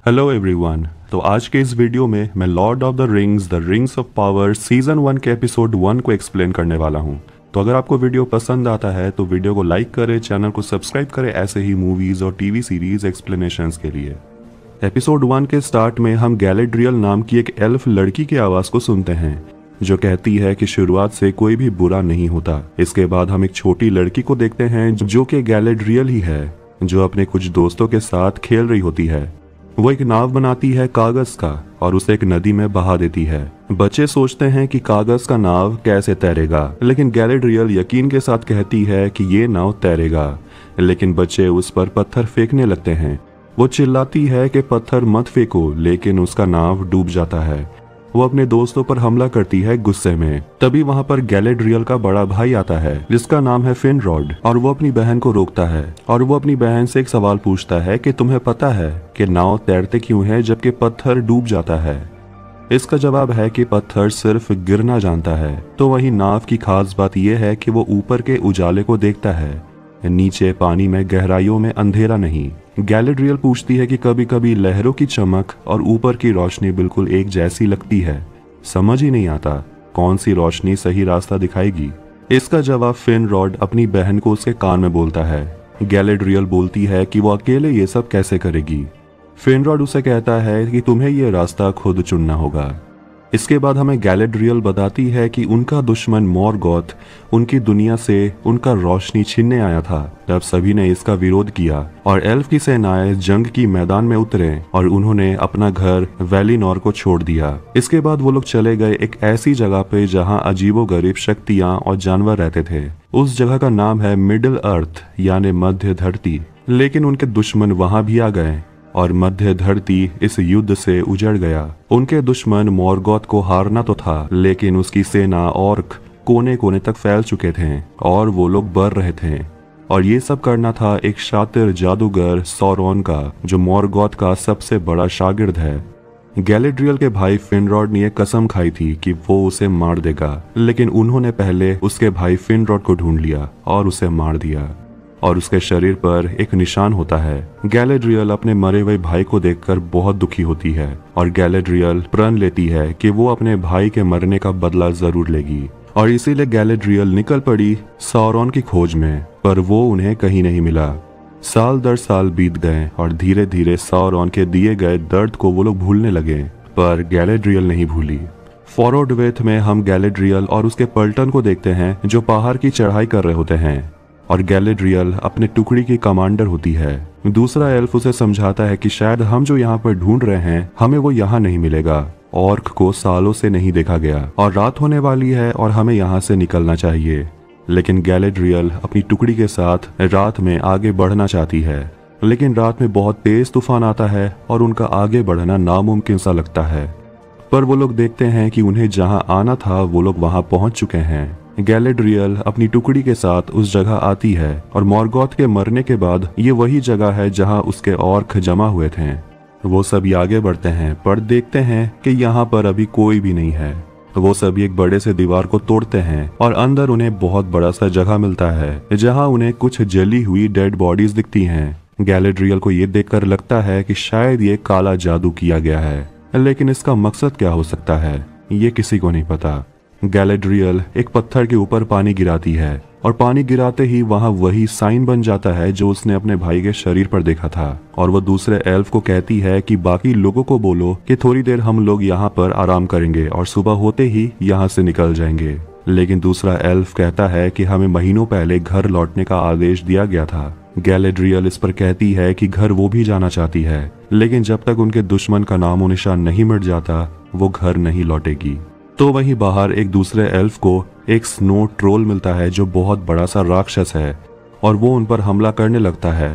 Hello everyone. तो आज के इस वीडियो में मैं Lord of the Rings of power season 1 के एपिसोड 1 को एक्सप्लेन करने वाला हूं। तो अगर आपको वीडियो पसंद आता है तो वीडियो को लाइक करें, चैनल को सब्सक्राइब करें ऐसे ही मूवीज और टीवी सीरीज एक्सप्लेनेशंस के लिए। एपिसोड 1 के स्टार्ट में हम गैलेड्रियल नाम की एक एल्फ लड़की की आवाज को सुनते हैं जो कहती है कि शुरुआत से कोई भी बुरा नहीं होता। इसके बाद हम एक छोटी लड़की को देखते हैं जो कि गैलेड्रियल ही है, जो अपने कुछ दोस्तों के साथ खेल रही होती है। वो एक नाव बनाती है कागज का और उसे एक नदी में बहा देती है। बच्चे सोचते हैं कि कागज का नाव कैसे तैरेगा, लेकिन गैलेड्रियल यकीन के साथ कहती है कि ये नाव तैरेगा। लेकिन बच्चे उस पर पत्थर फेंकने लगते हैं। वो चिल्लाती है कि पत्थर मत फेंको, लेकिन उसका नाव डूब जाता है। वो अपने दोस्तों पर हमला करती है गुस्से में। तभी वहाँ पर गैलेड्रियल का बड़ा भाई आता है जिसका नाम है फिनरॉड, और वो अपनी बहन को रोकता है और वो अपनी बहन से एक सवाल पूछता है कि तुम्हें पता है कि नाव तैरते क्यों है जबकि पत्थर डूब जाता है। इसका जवाब है कि पत्थर सिर्फ गिरना जानता है। तो वही नाव की खास बात यह है कि वो ऊपर के उजाले को देखता है, नीचे पानी में गहराइयों में अंधेरा नहीं। गैलेड्रियल पूछती है कि कभी कभी लहरों की चमक और ऊपर की रोशनी बिल्कुल एक जैसी लगती है। समझ ही नहीं आता कौन सी रोशनी सही रास्ता दिखाएगी। इसका जवाब फिनरॉड अपनी बहन को उसके कान में बोलता है। गैलेड्रियल बोलती है कि वो अकेले ये सब कैसे करेगी। फिनरॉड उसे कहता है कि तुम्हें ये रास्ता खुद चुनना होगा। इसके बाद हमें गैलेड्रियल बताती है कि उनका दुश्मन मॉर्गोथ उनकी दुनिया से उनका रोशनी छीनने आया था। तब सभी ने इसका विरोध किया और एल्फ की सेनाएं जंग की मैदान में उतरे और उन्होंने अपना घर वैलिनोर को छोड़ दिया। इसके बाद वो लोग चले गए एक ऐसी जगह पे जहाँ अजीबोगरीब शक्तियाँ और जानवर रहते थे। उस जगह का नाम है मिडिल अर्थ यानी मध्य धरती। लेकिन उनके दुश्मन वहां भी आ गए और मध्य धरती इस युद्ध से उजड़ गया। उनके दुश्मन मॉर्गोथ को हारना तो था, लेकिन उसकी सेना ऑर्क कोने कोने तक फैल चुके थे और वो लोग बढ़ रहे थे। और ये सब करना था एक शातिर जादूगर सौरॉन का, जो मॉर्गोथ का सबसे बड़ा शागिर्द है। गैलेड्रियल के भाई फिनरॉड ने कसम खाई थी कि वो उसे मार देगा, लेकिन उन्होंने पहले उसके भाई फिनरॉड को ढूंढ लिया और उसे मार दिया और उसके शरीर पर एक निशान होता है। गैलेड्रियल अपने मरे हुए भाई को देखकर बहुत दुखी होती है और गैलेड्रियल प्रण लेती है कि वो अपने भाई के मरने का बदला जरूर लेगी। और इसीलिए गैलेड्रियल निकल पड़ी सौरॉन की खोज में, पर वो उन्हें कहीं नहीं मिला। साल दर साल बीत गए और धीरे धीरे सौरॉन के दिए गए दर्द को वो लोग भूलने लगे, पर गैलेड्रियल नहीं भूली। फोरोडवेथ में हम गैलेड्रियल और उसके पल्टन को देखते हैं जो पहाड़ की चढ़ाई कर रहे होते हैं और गैलेड्रियल अपने टुकड़ी की कमांडर होती है। दूसरा एल्फ उसे समझाता है कि शायद हम जो यहाँ पर ढूंढ रहे हैं हमें वो यहाँ नहीं मिलेगा। ऑर्क को सालों से नहीं देखा गया और रात होने वाली है और हमें यहाँ से निकलना चाहिए। लेकिन गैलेड्रियल अपनी टुकड़ी के साथ रात में आगे बढ़ना चाहती है, लेकिन रात में बहुत तेज तूफान आता है और उनका आगे बढ़ना नामुमकिन सा लगता है। पर वो लोग देखते हैं कि उन्हें जहाँ आना था वो लोग वहाँ पहुँच चुके हैं। गैलेड्रियल अपनी टुकड़ी के साथ उस जगह आती है और मॉर्गोथ के मरने के बाद ये वही जगह है जहां उसके ऑर्क जमा हुए थे। वो सभी आगे बढ़ते हैं पर देखते हैं कि यहाँ पर अभी कोई भी नहीं है। वो सभी एक बड़े से दीवार को तोड़ते हैं और अंदर उन्हें बहुत बड़ा सा जगह मिलता है जहाँ उन्हें कुछ जली हुई डेड बॉडीज दिखती हैं। गैलेड्रियल को ये देखकर लगता है कि शायद ये काला जादू किया गया है, लेकिन इसका मकसद क्या हो सकता है ये किसी को नहीं पता। गैलेड्रियल एक पत्थर के ऊपर पानी गिराती है और पानी गिराते ही वहां वही साइन बन जाता है जो उसने अपने भाई के शरीर पर देखा था। और वो दूसरे एल्फ को कहती है कि बाकी लोगों को बोलो कि थोड़ी देर हम लोग यहाँ पर आराम करेंगे और सुबह होते ही यहाँ से निकल जाएंगे। लेकिन दूसरा एल्फ कहता है कि हमें महीनों पहले घर लौटने का आदेश दिया गया था। गैलेड्रियल इस पर कहती है कि घर वो भी जाना चाहती है, लेकिन जब तक उनके दुश्मन का नामो निशान नहीं मिट जाता वो घर नहीं लौटेगी। तो वहीं बाहर एक दूसरे एल्फ को एक स्नो ट्रोल मिलता है जो बहुत बड़ा सा राक्षस है और वो उन पर हमला करने लगता है।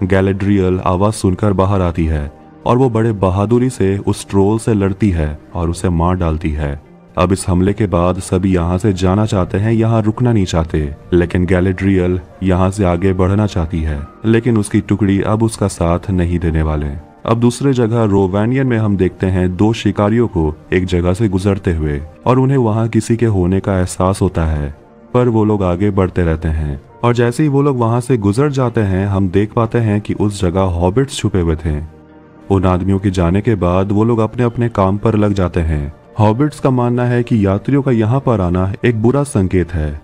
गैलेड्रियल आवाज सुनकर बाहर आती है और वो बड़े बहादुरी से उस ट्रोल से लड़ती है और उसे मार डालती है। अब इस हमले के बाद सभी यहाँ से जाना चाहते हैं, यहाँ रुकना नहीं चाहते, लेकिन गैलेड्रियल यहाँ से आगे बढ़ना चाहती है, लेकिन उसकी टुकड़ी अब उसका साथ नहीं देने वाले। अब दूसरे जगह रोवानियन में हम देखते हैं दो शिकारियों को एक जगह से गुजरते हुए और उन्हें वहां किसी के होने का एहसास होता है, पर वो लोग आगे बढ़ते रहते हैं और जैसे ही वो लोग वहां से गुजर जाते हैं हम देख पाते हैं कि उस जगह हॉबिट्स छुपे हुए थे। उन आदमियों के जाने के बाद वो लोग अपने अपने काम पर लग जाते हैं। हॉबिट्स का मानना है कि यात्रियों का यहाँ पर आना एक बुरा संकेत है।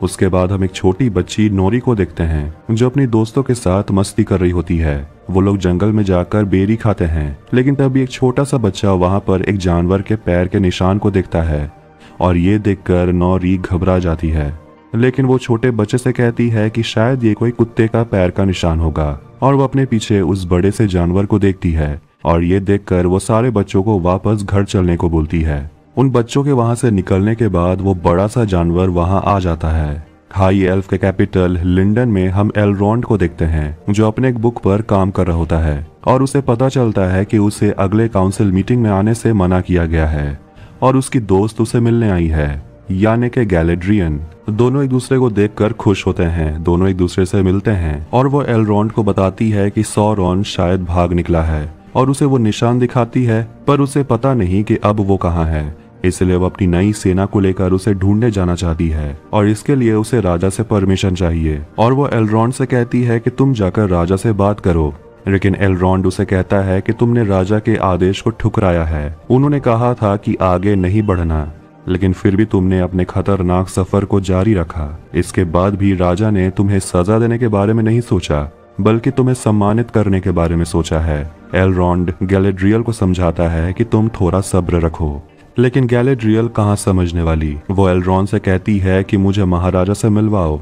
उसके बाद हम एक छोटी बच्ची नोरी को देखते हैं जो अपनी दोस्तों के साथ मस्ती कर रही होती है। वो लोग जंगल में जाकर बेरी खाते हैं, लेकिन तभी एक छोटा सा बच्चा वहां पर एक जानवर के पैर के निशान को देखता है और ये देखकर नोरी घबरा जाती है। लेकिन वो छोटे बच्चे से कहती है कि शायद ये कोई कुत्ते का पैर का निशान होगा और वो अपने पीछे उस बड़े से जानवर को देखती है और ये देखकर वो सारे बच्चों को वापस घर चलने को बोलती है। उन बच्चों के वहां से निकलने के बाद वो बड़ा सा जानवर वहां आ जाता है। हाई एल्फ के कैपिटल लिंडन में हम एलरॉन्ड को देखते हैं जो अपने एक बुक पर काम कर रहा होता है और उसे पता चलता है कि उसे अगले काउंसिल मीटिंग में आने से मना किया गया है और उसकी दोस्त उसे मिलने आई है, यानी कि गैलेड्रियन। दोनों एक दूसरे को देखकर खुश होते हैं। दोनों एक दूसरे से मिलते हैं और वो एलरॉन्ड को बताती है कि सॉरॉन शायद भाग निकला है और उसे वो निशान दिखाती है, पर उसे पता नहीं कि अब वो कहाँ है। इसलिए वो अपनी नई सेना को लेकर उसे ढूंढने जाना चाहती है और इसके लिए उसे राजा से परमिशन चाहिए और वो एलरॉन्ड से कहती है कि तुम जाकर राजा से बात करो। लेकिन एलरॉन्ड उसे कहता है कि तुमने राजा के आदेश को ठुकराया है। उन्होंने कहा था कि आगे नहीं बढ़ना, लेकिन फिर भी तुमने अपने खतरनाक सफर को जारी रखा। इसके बाद भी राजा ने तुम्हें सजा देने के बारे में नहीं सोचा, बल्कि तुम्हें सम्मानित करने के बारे में सोचा है। एलरॉन्ड गैलेड्रियल को समझाता है कि तुम थोड़ा सब्र रखो, लेकिन गैलेड्रियल कहाँ समझने वाली। वो एलरॉन्ड से कहती है कि मुझे महाराजा से मिलवाओ।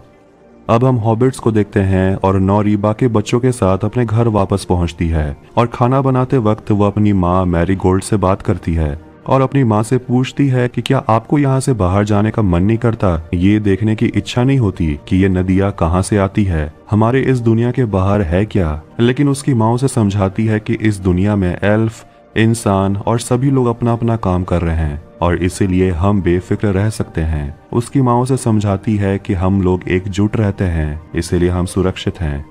अब हम हॉबिट्स को देखते हैं और नोरी बाकी बच्चों के साथ अपने घर वापस पहुंचती है और खाना बनाते वक्त वो अपनी माँ मैरीगोल्ड से बात करती है और अपनी माँ से पूछती है कि क्या आपको यहाँ से बाहर जाने का मन नहीं करता? ये देखने की इच्छा नहीं होती कि ये नदियाँ कहाँ से आती है, हमारे इस दुनिया के बाहर है क्या? लेकिन उसकी माँ उसे समझाती है कि इस दुनिया में एल्फ, इंसान और सभी लोग अपना अपना काम कर रहे हैं और इसीलिए हम बेफिक्र रह सकते हैं। उसकी माँ उसे समझाती है कि हम लोग एकजुट रहते हैं, इसीलिए हम सुरक्षित हैं।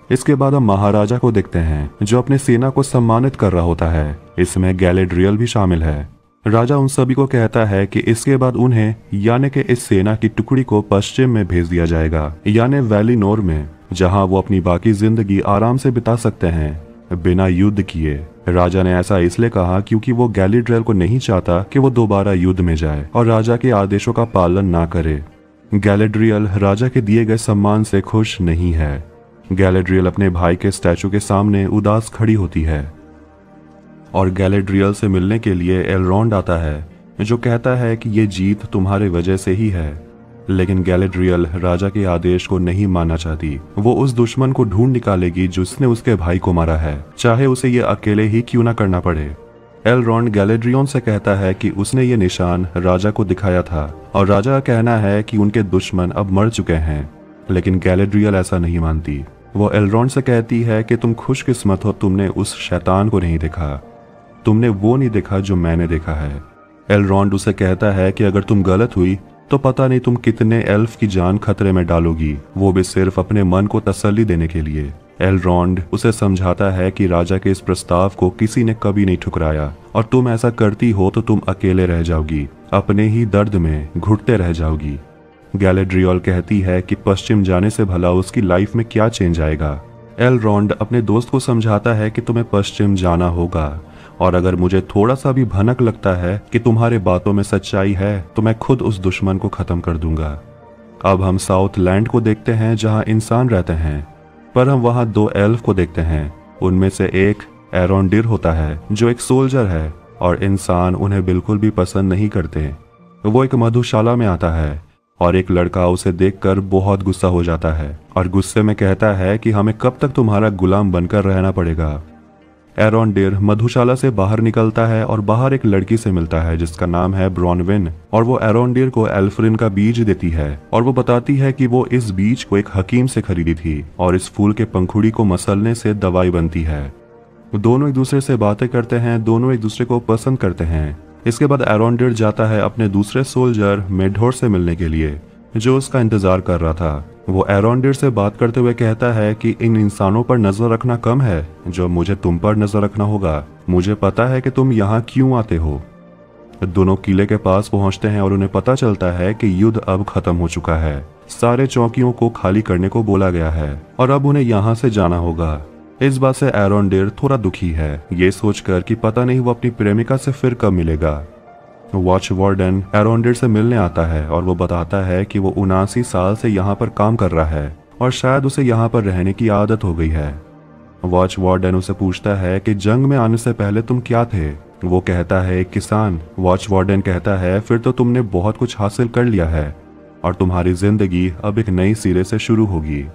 इसके बाद हम महाराजा को देखते हैं जो अपने सेना को सम्मानित कर रहा होता है। इसमें गैलेड्रियल भी शामिल है। राजा उन सभी को कहता है कि इसके बाद उन्हें यानी कि इस सेना की टुकड़ी को पश्चिम में भेज दिया जाएगा, यानी वैलीनोर में, जहां वो अपनी बाकी जिंदगी आराम से बिता सकते हैं बिना युद्ध किए। राजा ने ऐसा इसलिए कहा क्योंकि वो गैलेड्रियल को नहीं चाहता कि वो दोबारा युद्ध में जाए और राजा के आदेशों का पालन ना करे। गैलेड्रियल राजा के दिए गए सम्मान से खुश नहीं है। गैलेड्रियल अपने भाई के स्टैचू के सामने उदास खड़ी होती है और गैलेड्रियल से मिलने के लिए एलरॉन्ड आता है जो कहता है कि ये जीत तुम्हारे वजह से ही है। लेकिन गैलेड्रियल राजा के आदेश को नहीं मानना चाहती। वो उस दुश्मन को ढूंढ निकालेगी जिसने उसके भाई को मारा है, चाहे उसे ये अकेले ही क्यों ना करना पड़े। एलरॉन्ड गैलेड्रियन से कहता है कि उसने ये निशान राजा को दिखाया था और राजा का कहना है कि उनके दुश्मन अब मर चुके हैं, लेकिन गैलेड्रियल ऐसा नहीं मानती। वो एलरॉन्ड से कहती है कि तुम खुशकिस्मत हो, तुमने उस शैतान को नहीं देखा, तुमने वो नहीं देखा जो मैंने देखा है। एलरॉन्ड उसे कहता है कि अगर तुम गलत हुई तो पता नहीं तुम कितने एल्फ की जान खतरे में डालोगी, वो भी सिर्फ अपने मन को तसल्ली देने के लिए। एलरॉन्ड उसे समझाता है कि राजा के इस प्रस्ताव को किसी ने कभी नहीं ठुकराया और तुम ऐसा करती हो तो तुम अकेले रह जाओगी, अपने ही दर्द में घुटते रह जाओगी। गैलेड्रियल कहती है कि पश्चिम जाने से भला उसकी लाइफ में क्या चेंज आएगा। एलरॉन्ड अपने दोस्त को समझाता है कि तुम्हें पश्चिम जाना होगा और अगर मुझे थोड़ा सा भी भनक लगता है कि तुम्हारे बातों में सच्चाई है तो मैं खुद उस दुश्मन को खत्म कर दूंगा। अब हम साउथ लैंड को देखते हैं जहां इंसान रहते हैं, पर हम वहां दो एल्फ को देखते हैं। उनमें से एक एरोंडिर होता है जो एक सोल्जर है और इंसान उन्हें बिल्कुल भी पसंद नहीं करते। वो एक मधुशाला में आता है और एक लड़का उसे देखकर बहुत गुस्सा हो जाता है और गुस्से में कहता है कि हमें कब तक तुम्हारा गुलाम बनकर रहना पड़ेगा। एरोंडिर मधुशाला से बाहर निकलता है और बाहर एक लड़की से मिलता है जिसका नाम है ब्रॉनविन और वो एरोंडिर को एल्फ्रिन का बीज देती है और वो बताती है कि वो इस बीज को एक हकीम से खरीदी थी और इस फूल के पंखुड़ी को मसलने से दवाई बनती है। दोनों एक दूसरे से बातें करते हैं, दोनों एक दूसरे को पसंद करते हैं। इसके बाद एरोंडिर जाता है अपने दूसरे सोल्जर मेढोर से मिलने के लिए जो उसका इंतजार कर रहा था। वो एरोंडिर से बात करते हुए कहता है कि इन इंसानों पर नजर रखना कम है जो मुझे तुम पर नजर रखना होगा। मुझे पता है कि तुम यहाँ क्यों आते हो। दोनों किले के पास पहुंचते हैं और उन्हें पता चलता है कि युद्ध अब खत्म हो चुका है। सारे चौकियों को खाली करने को बोला गया है और अब उन्हें यहाँ से जाना होगा। इस बात से एरोंडेर थोड़ा दुखी है, ये सोचकर कि पता नहीं वो अपनी प्रेमिका से फिर कब मिलेगा। वॉच वार्डन एरोंडेर से मिलने आता है और वो बताता है कि वो 79 साल से यहाँ पर काम कर रहा है और शायद उसे यहाँ पर रहने की आदत हो गई है। वॉच वार्डन उसे पूछता है कि जंग में आने से पहले तुम क्या थे। वो कहता है एक किसान। वॉच वार्डन कहता है फिर तो तुमने बहुत कुछ हासिल कर लिया है और तुम्हारी जिंदगी अब एक नई सिरे से शुरू होगी।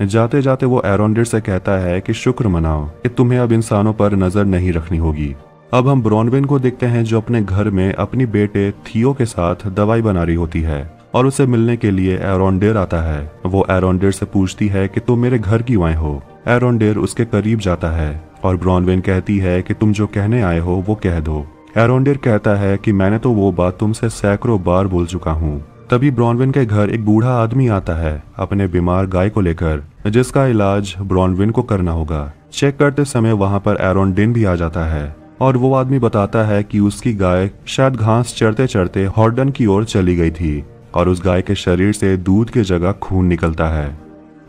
जाते जाते वो एरोंडेर से कहता है कि शुक्र मनाओ कि तुम्हें अब इंसानों पर नजर नहीं रखनी होगी। अब हम ब्रॉनविन को देखते हैं जो अपने घर में अपनी बेटे थियो के साथ दवाई बना रही होती है और उसे मिलने के लिए एरोंडेर आता है। वो एरोंडेर से पूछती है कि तुम मेरे घर क्यों आए हो। एरोंडेर उसके करीब जाता है और ब्रॉनविन कहती है कि तुम जो कहने आए हो वो कह दो। एरोंडेर कहता है कि मैंने तो वो बात तुमसे सैकड़ों बार बोल चुका हूँ। तभी ब्रॉनविन के घर एक बूढ़ा आदमी आता है अपने बीमार गाय को लेकर, जिसका इलाज ब्रॉनविन को करना होगा। चेक करते समय वहां पर एरोंडेन भी आ जाता है और वो आदमी बताता है कि उसकी गाय शायद घास चरते चरते हॉर्डन की ओर चली गई थी और उस गाय के शरीर से दूध की जगह खून निकलता है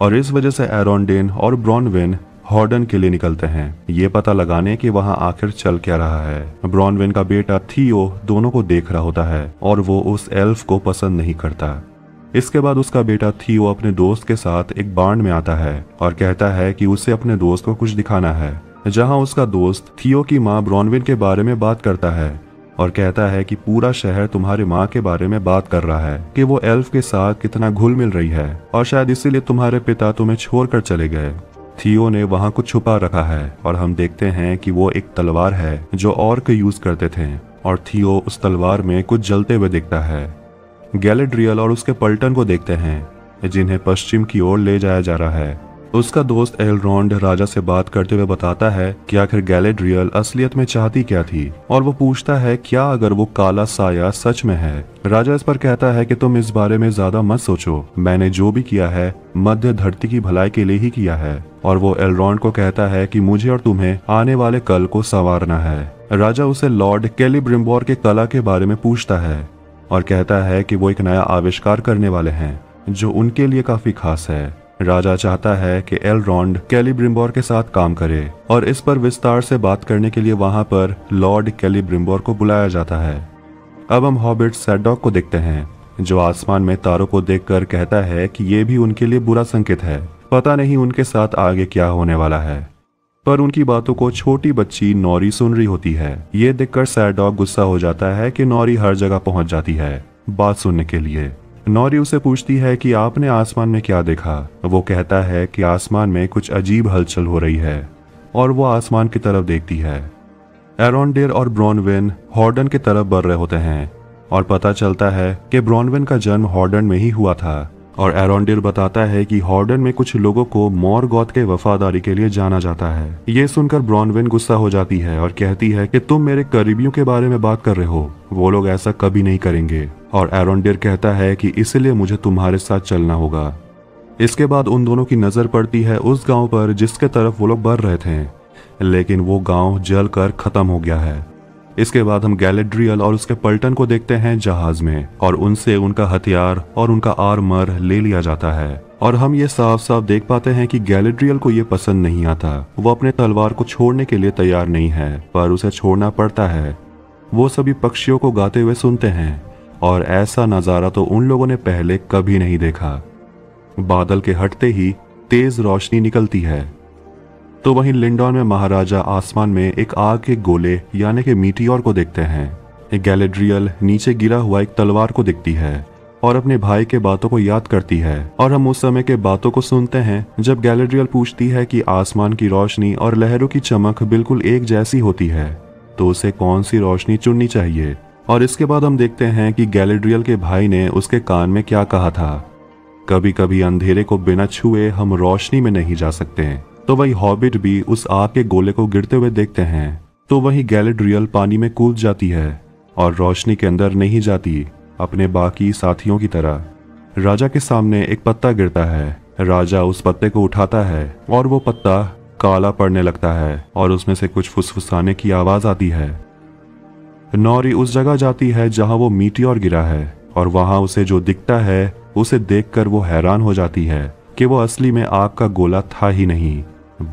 और इस वजह से एरोंडेन और ब्रॉनविन हॉर्डन के लिए निकलते हैं, ये पता लगाने कि वहां आखिर चल क्या रहा है। ब्रॉनविन का बेटा थियो दोनों को देख रहा होता है और वो उस एल्फ को पसंद नहीं करता। इसके बाद उसका बेटा थियो अपने दोस्त के साथ एक बार्न में आता है और कहता है कि उसे अपने दोस्त को कुछ दिखाना है, जहां उसका दोस्त थियो की माँ ब्रॉनविन के बारे में बात करता है और कहता है कि पूरा शहर तुम्हारी माँ के बारे में बात कर रहा है कि वो एल्फ के साथ कितना घुल मिल रही है और शायद इसीलिए तुम्हारे पिता तुम्हें छोड़कर चले गए। थियो ने वहां कुछ छुपा रखा है और हम देखते हैं कि वो एक तलवार है जो ऑर्क यूज करते थे और थियो उस तलवार में कुछ जलते हुए दिखता है। गैलेड्रियल और उसके पलटन को देखते हैं जिन्हें पश्चिम की ओर ले जाया जा रहा है। उसका दोस्त एलरॉन्ड राजा से बात करते हुए बताता है कि आखिर गैलेड्रियल असलियत में चाहती क्या थी और वो पूछता है क्या अगर वो काला साया सच में है। राजा इस पर कहता है कि तुम इस बारे में ज्यादा मत सोचो, मैंने जो भी किया है मध्य धरती की भलाई के लिए ही किया है। और वो एलरॉन्ड को कहता है कि मुझे और तुम्हें आने वाले कल को संवारना है। राजा उसे लॉर्ड कैलिब्रिम्बोर के कला के बारे में पूछता है और कहता है कि वो एक नया आविष्कार करने वाले हैं जो उनके लिए काफी खास है। राजा चाहता है कि एलरॉन्ड कैलिब्रिम्बोर के साथ काम करे और इस पर विस्तार से बात करने के लिए वहां पर लॉर्ड कैलिब्रिम्बोर को बुलाया जाता है। अब हम हॉबिट सैडॉक को देखते हैं जो आसमान में तारों को देखकर कहता है कि ये भी उनके लिए बुरा संकेत है, पता नहीं उनके साथ आगे क्या होने वाला है। पर उनकी बातों को छोटी बच्ची नॉरी सुन रही होती है। ये देखकर सैडॉक गुस्सा हो जाता है कि नॉरी हर जगह पहुंच जाती है बात सुनने के लिए। नॉरी उसे पूछती है कि आपने आसमान में क्या देखा। वो कहता है कि आसमान में कुछ अजीब हलचल हो रही है और वो आसमान की तरफ देखती है। एरोंडेर और ब्रॉनविन हॉर्डन की तरफ बढ़ रहे होते हैं और पता चलता है कि ब्रॉनविन का जन्म हॉर्डन में ही हुआ था और एरोंडेर बताता है कि हॉर्डन में कुछ लोगों को मॉर्गॉथ के वफादारी के लिए जाना जाता है। ये सुनकर ब्रॉनविन गुस्सा हो जाती है और कहती है कि तुम मेरे करीबियों के बारे में बात कर रहे हो, वो लोग ऐसा कभी नहीं करेंगे। और एरोंडेर कहता है कि इसलिए मुझे तुम्हारे साथ चलना होगा। इसके बाद उन दोनों की नजर पड़ती है उस गांव पर जिसके तरफ वो लोग बढ़ रहे थे, लेकिन वो गांव जलकर खत्म हो गया है। इसके बाद हम गैलेड्रियल और उसके पलटन को देखते हैं जहाज में और उनसे उनका हथियार और उनका आर्मर ले लिया जाता है और हम ये साफ साफ देख पाते हैं कि गैलेड्रियल को ये पसंद नहीं आता। वो अपने तलवार को छोड़ने के लिए तैयार नहीं है पर उसे छोड़ना पड़ता है। वो सभी पक्षियों को गाते हुए सुनते हैं और ऐसा नजारा तो उन लोगों ने पहले कभी नहीं देखा। बादल के हटते ही तेज रोशनी निकलती है तो वहीं लिंडॉन में महाराजा आसमान में एक आग के गोले यानी कि मीटियोर को देखते हैं। गैलेड्रियल नीचे गिरा हुआ एक तलवार को देखती है और अपने भाई के बातों को याद करती है और हम उस समय के बातों को सुनते हैं जब गैलेड्रियल पूछती है कि आसमान की रोशनी और लहरों की चमक बिल्कुल एक जैसी होती है तो उसे कौन सी रोशनी चुननी चाहिए। और इसके बाद हम देखते हैं कि गैलेड्रियल के भाई ने उसके कान में क्या कहा था, कभी कभी अंधेरे को बिना छुए हम रोशनी में नहीं जा सकते। तो वही हॉबिट भी उस आग के गोले को गिरते हुए देखते हैं तो वही गैलेड्रियल पानी में कूद जाती है और रोशनी के अंदर नहीं जाती अपने बाकी साथियों की तरह। राजा के सामने एक पत्ता गिरता है। राजा उस पत्ते को उठाता है और वो पत्ता काला पड़ने लगता है और उसमें से कुछ फुसफुसाने की आवाज आती है। नॉरी उस जगह जाती है जहां वो मीटियोर गिरा है और वहां उसे जो दिखता है उसे देखकर वो हैरान हो जाती है कि वो असली में आग का गोला था ही नहीं।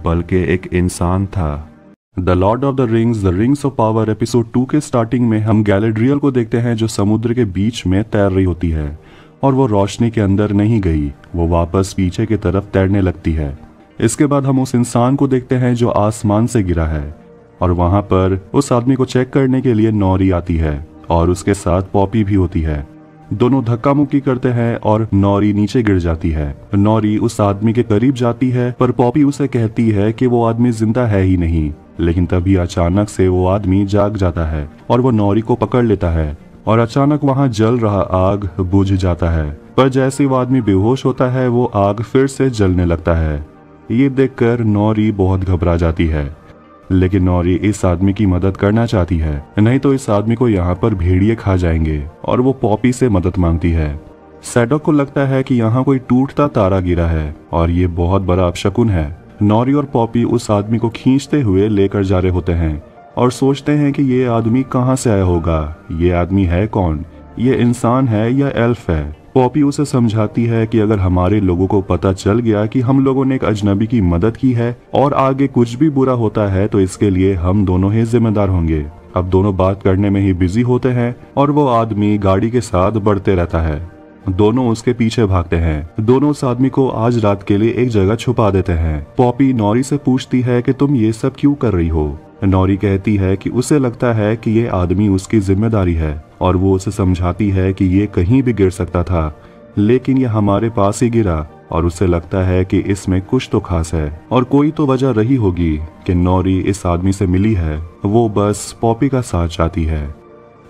बल्कि एक इंसान था। The Lord of the Rings of Power episode 2 के स्टार्टिंग में हम गैलेड्रियल को देखते हैं जो समुद्र के बीच में तैर रही होती है और वो रोशनी के अंदर नहीं गई, वो वापस पीछे की तरफ तैरने लगती है। इसके बाद हम उस इंसान को देखते हैं जो आसमान से गिरा है और वहां पर उस आदमी को चेक करने के लिए नौरी आती है और उसके साथ पॉपी भी होती है। दोनों धक्का मुक्की करते हैं और नौरी नीचे गिर जाती है। नौरी उस आदमी के करीब जाती है पर पॉपी उसे कहती है कि वो आदमी जिंदा है ही नहीं। लेकिन तभी अचानक से वो आदमी जाग जाता है और वो नौरी को पकड़ लेता है और अचानक वहां जल रहा आग बुझ जाता है। पर जैसे वो आदमी बेहोश होता है वो आग फिर से जलने लगता है। ये देखकर नौरी बहुत घबरा जाती है, लेकिन नौरी इस आदमी की मदद करना चाहती है, नहीं तो इस आदमी को यहाँ पर भेड़िए खा जाएंगे और वो पॉपी से मदद मांगती है। सैडोक को लगता है कि यहाँ कोई टूटता तारा गिरा है और ये बहुत बड़ा अपशकुन है। नौरी और पॉपी उस आदमी को खींचते हुए लेकर जा रहे होते हैं और सोचते हैं कि ये आदमी कहाँ से आया होगा, ये आदमी है कौन, ये इंसान है या एल्फ है। पॉपी उसे समझाती है कि अगर हमारे लोगों को पता चल गया कि हम लोगों ने एक अजनबी की मदद की है और आगे कुछ भी बुरा होता है तो इसके लिए हम दोनों ही जिम्मेदार होंगे। अब दोनों बात करने में ही बिजी होते हैं और वो आदमी गाड़ी के साथ बढ़ते रहता है। दोनों उसके पीछे भागते हैं। दोनों उस आदमी को आज रात के लिए एक जगह छुपा देते हैं। पॉपी नौरी से पूछती है कि तुम ये सब क्यों कर रही हो। नौरी कहती है कि उसे लगता है कि ये आदमी उसकी जिम्मेदारी है और वो उसे समझाती है कि ये कहीं भी गिर सकता था, लेकिन ये हमारे पास ही गिरा और उसे लगता है कि इसमें कुछ तो खास है और कोई तो वजह रही होगी कि नौरी इस आदमी से मिली है। वो बस पॉपी का साथ चाहती है।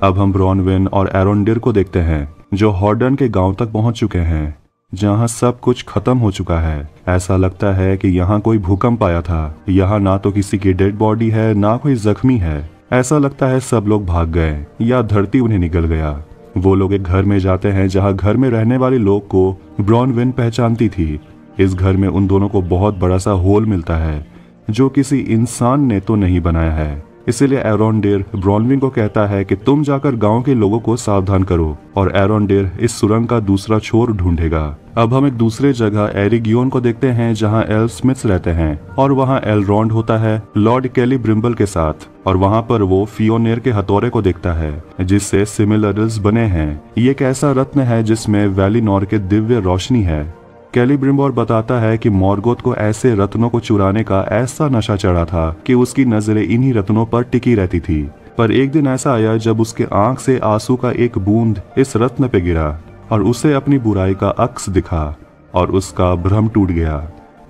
अब हम ब्रॉनविन और एरोंडिर को देखते हैं जो हॉर्डन के गांव तक पहुंच चुके हैं, जहां सब कुछ खत्म हो चुका है। ऐसा लगता है कि यहाँ कोई भूकंप आया था। यहाँ ना तो किसी की डेड बॉडी है, ना कोई जख्मी है। ऐसा लगता है सब लोग भाग गए या धरती उन्हें निगल गया। वो लोग एक घर में जाते हैं जहाँ घर में रहने वाले लोग को ब्रॉनविन पहचानती थी। इस घर में उन दोनों को बहुत बड़ा सा होल मिलता है जो किसी इंसान ने तो नहीं बनाया है। इसीलिए एरोंडिर ब्रॉनविन को कहता है कि तुम जाकर गांव के लोगों को सावधान करो और एरोंडिर इस सुरंग का दूसरा छोर ढूंढेगा। अब हम एक दूसरे जगह एरिगियोन को देखते हैं जहां एल्फस्मिथ्स रहते हैं और वहां एलरॉन्ड होता है लॉर्ड कैलिब्रिम्बल के साथ और वहां पर वो फियोनेर के हथौड़े को देखता है जिससे सिमिलरिल्स बने हैं। ये एक ऐसा रत्न है जिसमें वैलिनोर के दिव्य रोशनी है। कैलिब्रिम्बोर बताता है कि मॉर्गोथ को ऐसे रत्नों को चुराने का ऐसा नशा चढ़ा था कि उसकी नजरें इन्हीं रत्नों पर टिकी रहती थी। पर एक दिन ऐसा आया जब उसके आंख से आंसू का एक बूंद इस रत्न पे गिरा और उसे अपनी बुराई का अक्स दिखा और उसका भ्रम टूट गया।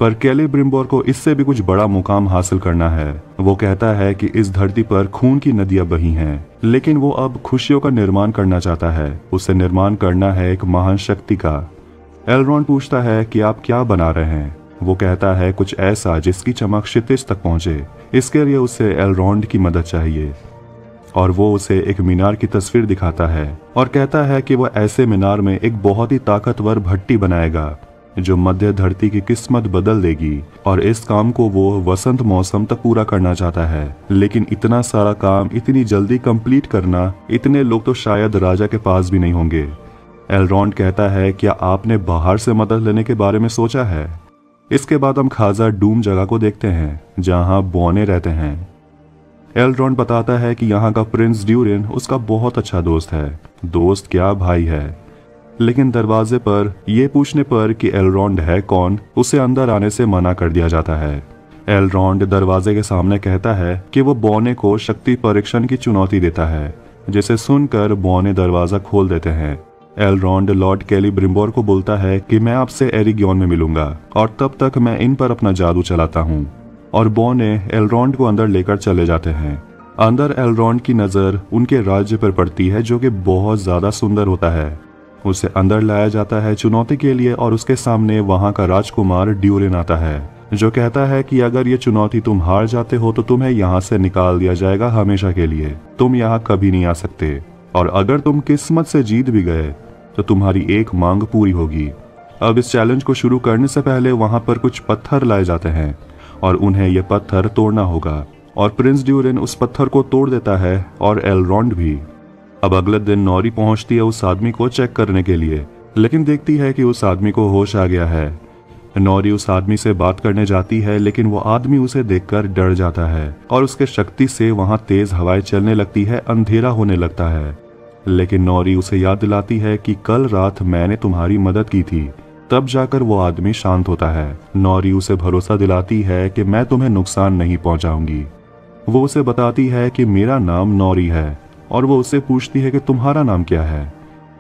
पर कैलिब्रिम्बोर को इससे भी कुछ बड़ा मुकाम हासिल करना है। वो कहता है कि इस धरती पर खून की नदियां बही हैं, लेकिन वो अब खुशियों का निर्माण करना चाहता है। उसे निर्माण करना है एक महान शक्ति का। एलरॉन्ड पूछता है कि आप क्या बना रहे हैं। वो कहता है कुछ ऐसा जिसकी चमक क्षितिज तक पहुंचे। इसके लिए उसे एलरॉन्ड की मदद चाहिए और वो उसे एक मीनार की तस्वीर दिखाता है और कहता है कि वो ऐसे मीनार में एक बहुत ही ताकतवर भट्टी बनाएगा जो मध्य धरती की किस्मत बदल देगी और इस काम को वो वसंत मौसम तक पूरा करना चाहता है। लेकिन इतना सारा काम इतनी जल्दी कंप्लीट करना, इतने लोग तो शायद राजा के पास भी नहीं होंगे। एलरॉन्ड कहता है क्या आपने बाहर से मदद लेने के बारे में सोचा है। इसके बाद हम खाजा डूम जगह को देखते हैं जहां बॉने रहते हैं। एलरॉन्ड बताता है कि यहाँ का प्रिंस ड्यूरिन उसका बहुत अच्छा दोस्त है। दोस्त क्या भाई है। लेकिन दरवाजे पर यह पूछने पर कि एलरॉन्ड है कौन, उसे अंदर आने से मना कर दिया जाता है। एलरॉन्ड दरवाजे के सामने कहता है कि वो बॉने को शक्ति परीक्षण की चुनौती देता है, जिसे सुनकर बॉने दरवाजा खोल देते हैं। एलरॉन्ड लॉर्ड कैलिब्रिम्बोर को बोलता है कि मैं आपसे एरिगियोन में मिलूंगा और तब तक मैं इन पर अपना जादू चलाता हूँ। और बॉने एलरॉन्ड को अंदर लेकर चले जाते हैं। अंदर एलरॉन्ड की नजर उनके राज्य पर पड़ती है जो कि बहुत ज्यादा सुंदर होता है। उसे अंदर लाया जाता है चुनौती के लिए और उसके सामने वहां का राजकुमार ड्यूरिन आता है जो कहता है कि अगर ये चुनौती तुम हार जाते हो तो तुम्हें यहाँ से निकाल दिया जाएगा हमेशा के लिए। तुम यहाँ कभी नहीं आ सकते और अगर तुम किस्मत से जीत भी गए तो तुम्हारी एक मांग पूरी होगी। अब इस चैलेंज को शुरू करने से पहले वहां पर कुछ पत्थर लाए जाते हैं और उन्हें ये पत्थर तोड़ना होगा और प्रिंस ड्यूरिन उस पत्थर को तोड़ देता है और एलरॉन्ड भी। अब अगले दिन नौरी पहुंचती है उस आदमी को चेक करने के लिए, लेकिन देखती है कि उस आदमी को होश आ गया है। नोरी उस आदमी से बात करने जाती है, लेकिन वो आदमी उसे देखकर डर जाता है और उसके शक्ति से वहां तेज हवाएं चलने लगती है, अंधेरा होने लगता है। लेकिन नोरी उसे याद दिलाती है कि कल रात मैंने तुम्हारी मदद की थी। तब जाकर वो आदमी शांत होता है। नोरी उसे भरोसा दिलाती है कि मैं तुम्हें नुकसान नहीं पहुंचाऊंगी। वो उसे बताती है कि मेरा नाम नोरी है और वो उससे पूछती है कि तुम्हारा नाम क्या है,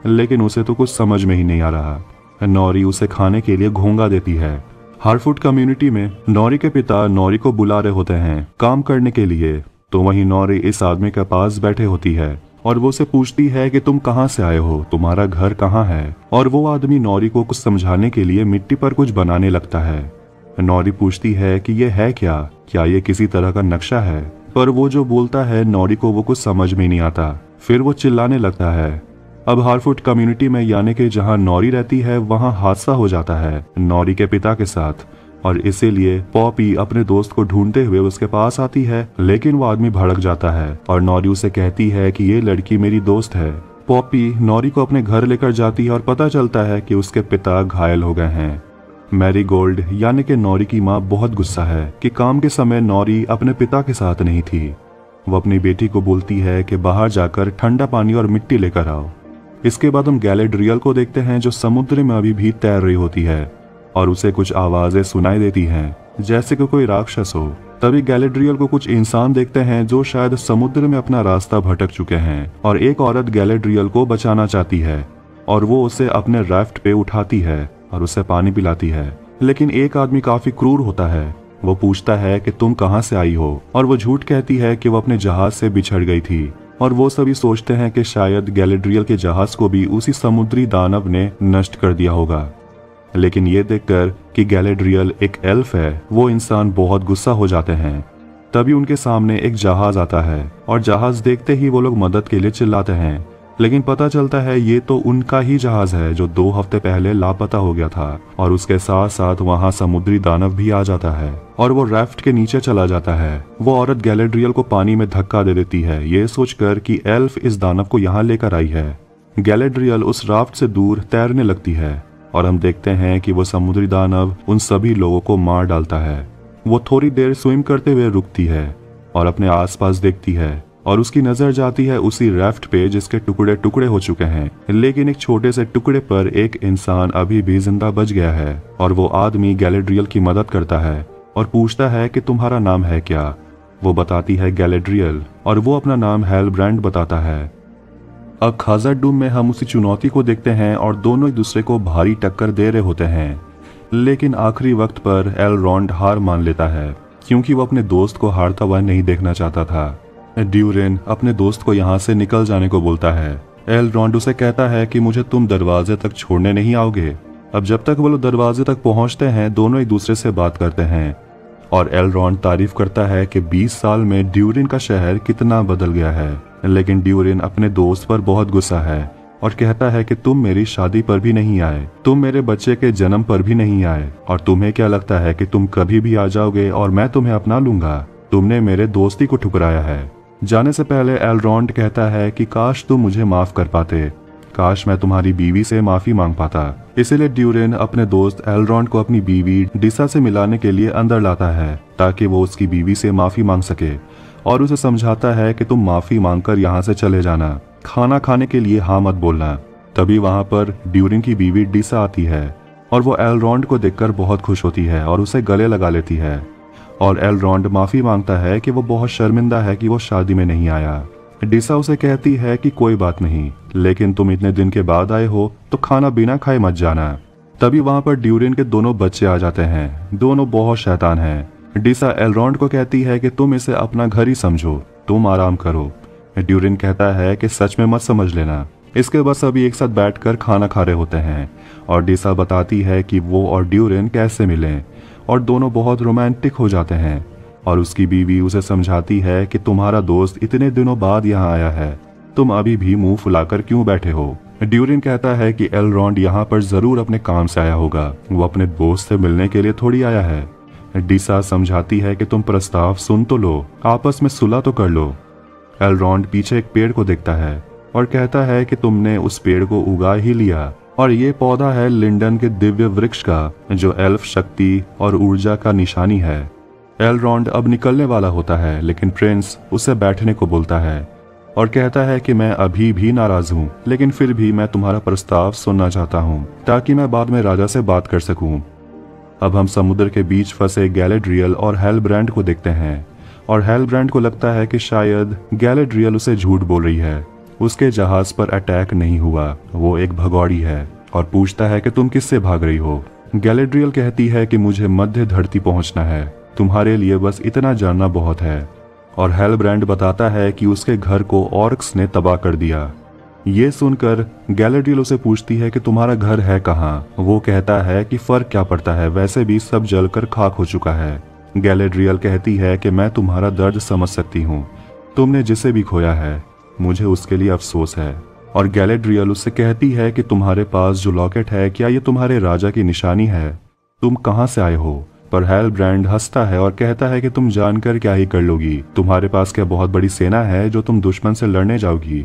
लेकिन उसे तो कुछ समझ में ही नहीं आ रहा। नोरी उसे खाने के लिए घोंगा देती है। हार्टफुट कम्युनिटी में नोरी के पिता नोरी को बुला रहे होते हैं काम करने के लिए, तो वहीं नोरी इस आदमी के पास बैठे होती है और वो उसे पूछती है कि तुम कहाँ से आए हो, तुम्हारा घर कहाँ है। और वो आदमी नोरी को कुछ समझाने के लिए मिट्टी पर कुछ बनाने लगता है। नोरी पूछती है कि ये है क्या ये किसी तरह का नक्शा है, पर वो जो बोलता है नोरी को वो कुछ समझ में नहीं आता। फिर वो चिल्लाने लगता है। अब हार्टफुट कम्युनिटी में यानी कि जहाँ नोरी रहती है वहाँ हादसा हो जाता है नोरी के पिता के साथ, और इसीलिए पॉपी अपने दोस्त को ढूंढते हुए उसके पास आती है, लेकिन वो आदमी भड़क जाता है और नोरी उसे कहती है कि ये लड़की मेरी दोस्त है। पॉपी नोरी को अपने घर लेकर जाती है और पता चलता है कि उसके पिता घायल हो गए हैं। मैरी गोल्ड यानी कि नोरी की माँ बहुत गुस्सा है कि काम के समय नोरी अपने पिता के साथ नहीं थी। वो अपनी बेटी को बोलती है कि बाहर जाकर ठंडा पानी और मिट्टी लेकर आओ। इसके बाद हम गैलेड्रियल को देखते हैं जो समुद्र में अभी भी तैर रही होती है और उसे कुछ आवाजें सुनाई देती हैं जैसे कि कोई राक्षस हो। तभी गैलेड्रियल को कुछ इंसान देखते हैं जो शायद समुद्र में अपना रास्ता भटक चुके हैं, और एक औरत गैलेड्रियल को बचाना चाहती है और वो उसे अपने राफ्ट पे उठाती है और उसे पानी पिलाती है। लेकिन एक आदमी काफी क्रूर होता है। वो पूछता है कि तुम कहाँ से आई हो, और वो झूठ कहती है कि वो अपने जहाज से बिछड़ गई थी। और वो सभी सोचते हैं कि शायद गैलेड्रियल के जहाज को भी उसी समुद्री दानव ने नष्ट कर दिया होगा। लेकिन ये देखकर कि गैलेड्रियल एक एल्फ है, वो इंसान बहुत गुस्सा हो जाते हैं। तभी उनके सामने एक जहाज आता है और जहाज देखते ही वो लोग मदद के लिए चिल्लाते हैं, लेकिन पता चलता है ये तो उनका ही जहाज है जो 2 हफ्ते पहले लापता हो गया था। और उसके साथ साथ वहाँ समुद्री दानव भी आ जाता है और वो राफ्ट के नीचे चला जाता है। वो औरत गैलेड्रियल को पानी में धक्का दे देती है, ये सोचकर कि एल्फ इस दानव को यहाँ लेकर आई है। गैलेड्रियल उस राफ्ट से दूर तैरने लगती है और हम देखते हैं कि वो समुद्री दानव उन सभी लोगों को मार डालता है। वो थोड़ी देर स्विम करते हुए रुकती है और अपने आसपास देखती है, और उसकी नजर जाती है उसी राफ्ट पे जिसके टुकड़े टुकड़े हो चुके हैं, लेकिन एक छोटे से टुकड़े पर एक इंसान अभी भी जिंदा बच गया है। और वो आदमी गैलेड्रियल की मदद करता है और पूछता है कि तुम्हारा नाम है क्या। वो बताती है गैलेड्रियल, और वो अपना नाम हेलब्रांड बताता है। अब खाज़ा-डूम में हम उसी चुनौती को देखते हैं और दोनों एक दूसरे को भारी टक्कर दे रहे होते हैं, लेकिन आखिरी वक्त पर एलरॉन्ड हार मान लेता है क्योंकि वो अपने दोस्त को हारता हुआ नहीं देखना चाहता था। ड्यूरेन अपने दोस्त को यहाँ से निकल जाने को बोलता है। एलरॉन्ड उसे कहता है कि मुझे तुम दरवाजे तक छोड़ने नहीं आओगे। अब जब तक वो लोग दरवाजे तक पहुँचते हैं दोनों एक दूसरे से बात करते हैं और एलरॉन्ड तारीफ करता है कि 20 साल में ड्यूरेन का शहर कितना बदल गया है। लेकिन ड्यूरेन अपने दोस्त पर बहुत गुस्सा है और कहता है कि तुम मेरी शादी पर भी नहीं आए, तुम मेरे बच्चे के जन्म पर भी नहीं आए, और तुम्हें क्या लगता है कि तुम कभी भी आ जाओगे और मैं तुम्हें अपना लूंगा। तुमने मेरे दोस्ती को ठुकराया है। जाने से पहले एलरॉन्ड कहता है कि काश तुम मुझे माफ कर पाते, काश मैं तुम्हारी बीवी से माफी मांग पाता। इसीलिए ड्यूरेन अपने दोस्त एलरॉन्ड को अपनी बीवी डिसा से मिलाने के लिए अंदर लाता है ताकि वो उसकी बीवी से माफी मांग सके, और उसे समझाता है कि तुम माफी मांगकर यहाँ से चले जाना, खाना खाने के लिए हाँ मत बोलना। तभी वहाँ पर ड्यूरेन की बीवी डिसा आती है और वो एलरॉन्ड को देखकर बहुत खुश होती है और उसे गले लगा लेती है। और एलरॉन्ड माफी मांगता है कि वो बहुत शर्मिंदा है कि वो शादी में नहीं आया। डिसा उसे कहती है कि कोई बात नहीं, लेकिन तुम इतने दिन के बाद आए हो तो खाना बिना खाए मत जाना। तभी वहाँ पर ड्यूरेन के दोनों बच्चे आ जाते हैं, दोनों बहुत शैतान हैं। डिसा एलरॉन्ड को कहती है कि तुम इसे अपना घर ही समझो, तुम आराम करो। ड्यूरेन कहता है कि सच में मत समझ लेना। इसके बाद सभी एक साथ बैठकर खाना खा रहे होते हैं और डिसा बताती है कि वो और ड्यूरेन कैसे मिले, और दोनों बहुत रोमांटिक हो जाते हैं। और उसकी बीवी उसे समझाती है कि तुम्हारा दोस्त इतने दिनों बाद यहाँ आया है, तुम अभी भी मुंह फुलाकर क्यों बैठे हो। ड्यूरेन कहता है कि एलरॉन्ड यहाँ पर जरूर अपने काम से आया होगा, वो अपने दोस्त से मिलने के लिए थोड़ी आया है। डिसा समझाती है कि तुम प्रस्ताव सुन तो लो, आपस में सुलह तो कर लो। एलरॉन्ड पीछे एक पेड़ को देखता है और कहता है कि तुमने उस पेड़ को उगा ही लिया और ये पौधा है लिंडन के दिव्य वृक्ष का, जो एल्फ शक्ति और ऊर्जा का निशानी है। एलरॉन्ड अब निकलने वाला होता है, लेकिन प्रिंस उसे बैठने को बोलता है और कहता है कि मैं अभी भी नाराज हूँ, लेकिन फिर भी मैं तुम्हारा प्रस्ताव सुनना चाहता हूँ ताकि मैं बाद में राजा से बात कर सकूं। अब हम समुद्र के बीच फंसे गैलेड्रियल और हेलब्रांड को देखते हैं, और हेलब्रांड को लगता है कि शायद गैलेड्रियल उसे झूठ बोल रही है। उसके जहाज पर अटैक नहीं हुआ, वो एक भगौड़ी है, और पूछता है कि तुम किससे भाग रही हो। गैलेड्रियल कहती है कि मुझे मध्य धरती पहुंचना है, तुम्हारे लिए बस इतना जानना बहुत है। और हेलब्रांड बताता है कि उसके घर को ऑर्क्स ने तबाह कर दिया। ये सुनकर गैलेड्रियल उसे पूछती है कि तुम्हारा घर है कहाँ। वो कहता है कि फर्क क्या पड़ता है, वैसे भी सब जलकर खाक हो चुका है। गैलेड्रियल कहती है कि मैं तुम्हारा दर्द समझ सकती हूँ, तुमने जिसे भी खोया है मुझे उसके लिए अफसोस है। और गैलेड्रियल उससे कहती है कि तुम्हारे पास जो लॉकेट है, क्या ये तुम्हारे राजा की निशानी है, तुम कहाँ से आए हो। पर हेलब्रांड हंसता है और कहता है कि तुम जानकर क्या ही कर लोगी, तुम्हारे पास क्या बहुत बड़ी सेना है जो तुम दुश्मन से लड़ने जाओगी।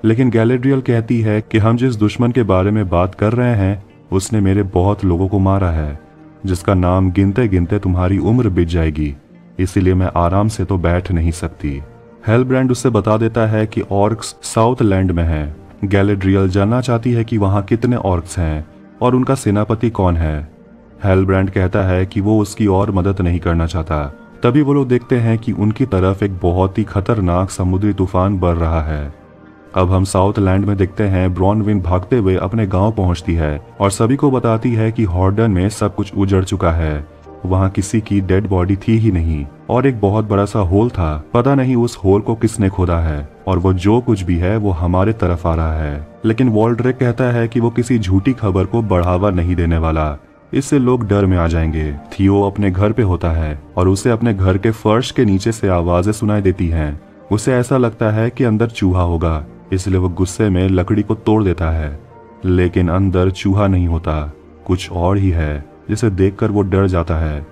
लेकिन गैलेड्रियल कहती है कि हम जिस दुश्मन के बारे में बात कर रहे हैं उसने मेरे बहुत लोगों को मारा है, जिसका नाम गिनते गिनते तुम्हारी उम्र बीत जाएगी, इसीलिए मैं आराम से तो बैठ नहीं सकती। हेलब्रांड उससे बता देता है कि ऑर्क्स साउथ लैंड में है। गैलेड्रियल जानना चाहती है कि वहां कितने ऑर्क्स हैं और उनका सेनापति कौन है। हेलब्रांड कहता है कि वो उसकी और मदद नहीं करना चाहता। तभी वो लोग देखते हैं कि उनकी तरफ एक बहुत ही खतरनाक समुद्री तूफान बढ़ रहा है। अब हम साउथ लैंड में देखते हैं ब्रॉनविन भागते हुए अपने गांव पहुंचती है और सभी को बताती है कि हॉर्डन में सब कुछ उजड़ चुका है, वहां किसी की डेड बॉडी थी ही नहीं और एक बहुत बड़ा सा होल था। पता नहीं उस होल को किसने खोदा है, और वो जो कुछ भी है वो हमारे तरफ आ रहा है। लेकिन वॉल्ड्रेक कहता है कि वो किसी झूठी खबर को बढ़ावा नहीं देने वाला, इससे लोग डर में आ जाएंगे। थियो अपने घर पे होता है और उसे अपने घर के फर्श के नीचे से आवाजें सुनाई देती हैं। उसे ऐसा लगता है कि अंदर चूहा होगा, इसलिए वो गुस्से में लकड़ी को तोड़ देता है, लेकिन अंदर चूहा नहीं होता, कुछ और ही है, जिसे देखकर वो डर जाता है।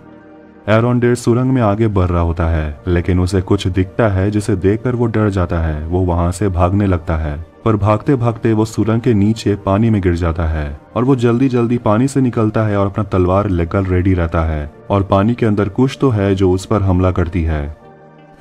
एरोंडेर सुरंग में आगे बढ़ रहा होता है, लेकिन उसे कुछ दिखता है जिसे देखकर वो डर जाता है। वो वहां से भागने लगता है, पर भागते भागते वो सुरंग के नीचे पानी में गिर जाता है और वो जल्दी जल्दी पानी से निकलता है और अपना तलवार लेकर रेडी रहता है, और पानी के अंदर कुछ तो है जो उस पर हमला करती है।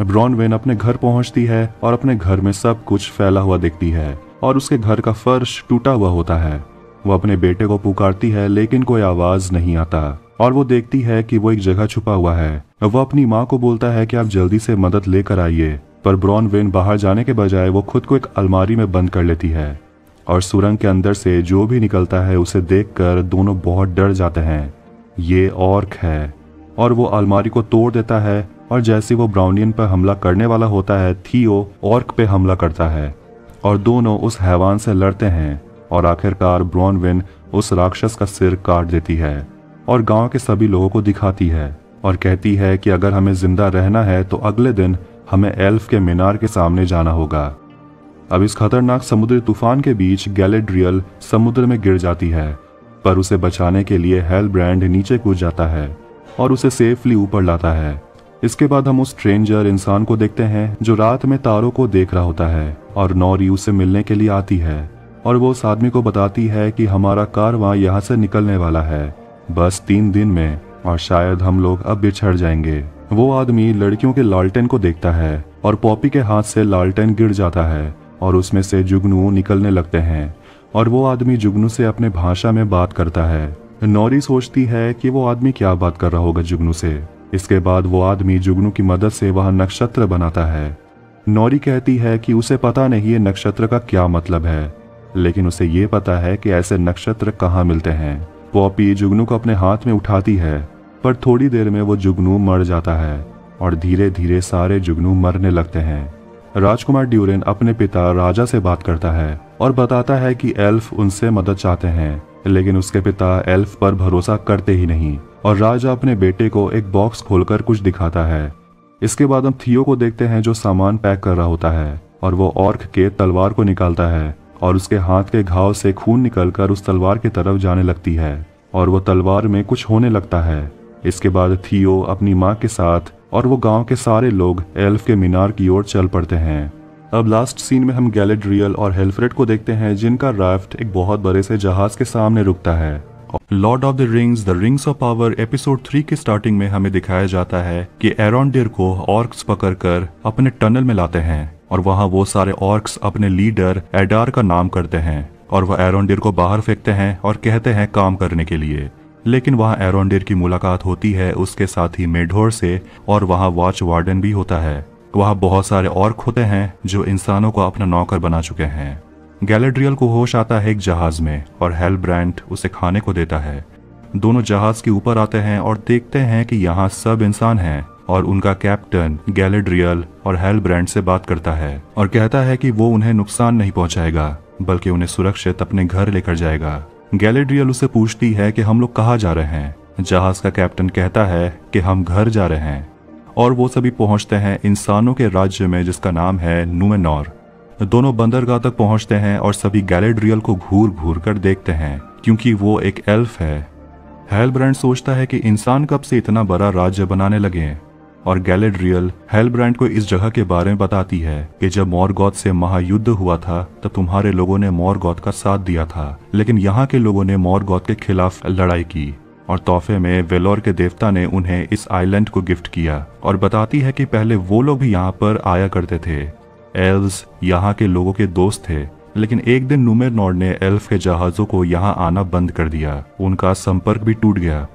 ब्रॉनविन अपने घर पहुंचती है और अपने घर में सब कुछ फैला हुआ देखती है और उसके घर का फर्श टूटा हुआ होता है। वो अपने बेटे को पुकारती है, लेकिन कोई आवाज नहीं आता, और वो देखती है कि वो एक जगह छुपा हुआ है। वो अपनी माँ को बोलता है कि आप जल्दी से मदद लेकर आइए, पर ब्रॉनविन बाहर जाने के बजाय वो खुद को एक अलमारी में बंद कर लेती है, और सुरंग के अंदर से जो भी निकलता है उसे देखकर दोनों बहुत डर जाते हैं। ये ऑर्क है, और वो अलमारी को तोड़ देता है, और जैसे वो ब्राउनियन पर हमला करने वाला होता है, थियो ऑर्क पे हमला करता है और दोनों उस हैवान से लड़ते हैं, और आखिरकार ब्रॉनविन उस राक्षस का सिर काट देती है और गांव के सभी लोगों को दिखाती है और कहती है कि अगर हमें जिंदा रहना है तो अगले दिन हमें एल्फ के मीनार के सामने जाना होगा। अब इस खतरनाक समुद्री तूफान के बीच गैलेड्रियल समुद्र में गिर जाती है, पर उसे बचाने के लिए हेलब्रांड नीचे कूद जाता है और उसे सेफली ऊपर लाता है। इसके बाद हम उस स्ट्रेंजर इंसान को देखते हैं जो रात में तारों को देख रहा होता है, और नॉरी उसे मिलने के लिए आती है और वो उस आदमी को बताती है कि हमारा कारवां यहाँ से निकलने वाला है, बस 3 दिन में, और शायद हम लोग अब बिछड़ जाएंगे। वो आदमी लड़कियों के लालटेन को देखता है और पॉपी के हाथ से लालटेन गिर जाता है और उसमें से जुगनू निकलने लगते हैं, और वो आदमी जुगनू से अपने भाषा में बात करता है। नॉरी सोचती है कि वो आदमी क्या बात कर रहा होगा जुगनू से। इसके बाद वो आदमी जुगनू की मदद से वह नक्षत्र बनाता है। नॉरी कहती है कि उसे पता नहीं ये नक्षत्र का क्या मतलब है, लेकिन उसे ये पता है कि ऐसे नक्षत्र कहाँ मिलते हैं। पॉपी जुगनू को अपने हाथ में उठाती है, पर थोड़ी देर में वो जुगनू मर जाता है और धीरे धीरे सारे जुगनू मरने लगते हैं। राजकुमार ड्यूरेन अपने पिता राजा से बात करता है और बताता है कि एल्फ उनसे मदद चाहते हैं, लेकिन उसके पिता एल्फ पर भरोसा करते ही नहीं, और राजा अपने बेटे को एक बॉक्स खोलकर कुछ दिखाता है। इसके बाद हम थियो को देखते हैं जो सामान पैक कर रहा होता है, और वो ऑर्क के तलवार को निकालता है और उसके हाथ के घाव से खून निकलकर उस तलवार की तरफ जाने लगती है और वो तलवार में कुछ होने लगता है। इसके बाद थियो अपनी माँ के साथ और वो गांव के सारे लोग एल्फ के मीनार की ओर चल पड़ते हैं। अब लास्ट सीन में हम गैलेड्रियल और हेल्फ्रेड को देखते हैं, जिनका राफ्ट एक बहुत बड़े से जहाज के सामने रुकता है। Lord of the Rings of Power episode 3 की स्टार्टिंग में हमें दिखाया जाता है कि एरोंडेर को ऑर्क्स पकड़कर अपने टनल में लाते हैं और वहां वो सारे ऑर्क्स अपने लीडर एडार का नाम करते हैं और वह एरोंडेर को बाहर फेंकते हैं और कहते हैं काम करने के लिए। लेकिन वहां एरोंडेर की मुलाकात होती है उसके साथी मेढोर से और वहां वॉच वार्डन भी होता है। वहां बहुत सारे ऑर्क होते हैं जो इंसानों को अपना नौकर बना चुके हैं। गैलेड्रियल को होश आता है एक जहाज में और हेलब्रांड उसे खाने को देता है। दोनों जहाज के ऊपर आते हैं और देखते हैं कि यहाँ सब इंसान हैं और उनका कैप्टन गैलेड्रियल और हेलब्रांड से बात करता है और कहता है कि वो उन्हें नुकसान नहीं पहुंचाएगा बल्कि उन्हें सुरक्षित अपने घर लेकर जाएगा। गैलेड्रियल उसे पूछती है कि हम लोग कहाँ जा रहे हैं। जहाज का कैप्टन कहता है कि हम घर जा रहे हैं और वो सभी पहुंचते हैं इंसानों के राज्य में जिसका नाम है नुमेनॉर। दोनों बंदरगाह तक पहुंचते हैं और सभी गैलेड्रियल को घूर घूर कर देखते हैं क्योंकि वो एक एल्फ है। हेलब्रांड सोचता है कि इंसान कब से इतना बड़ा राज्य बनाने लगे और गैलेड्रियल हेलब्रांड को इस जगह के बारे में बताती है कि जब मॉर्गोथ से महायुद्ध हुआ था तब तुम्हारे लोगों ने मॉर्गोथ का साथ दिया था, लेकिन यहाँ के लोगों ने मॉर्गोथ के खिलाफ लड़ाई की और तोहफे में वेलोर के देवता ने उन्हें इस आइलैंड को गिफ्ट किया। और बताती है कि पहले वो लोग भी यहाँ पर आया करते थे। एल्व्स यहाँ के लोगों के दोस्त थे, लेकिन एक दिन नुमेनॉर ने एल्फ के जहाजों को यहाँ आना बंद कर दिया। उनका संपर्क भी टूट गया।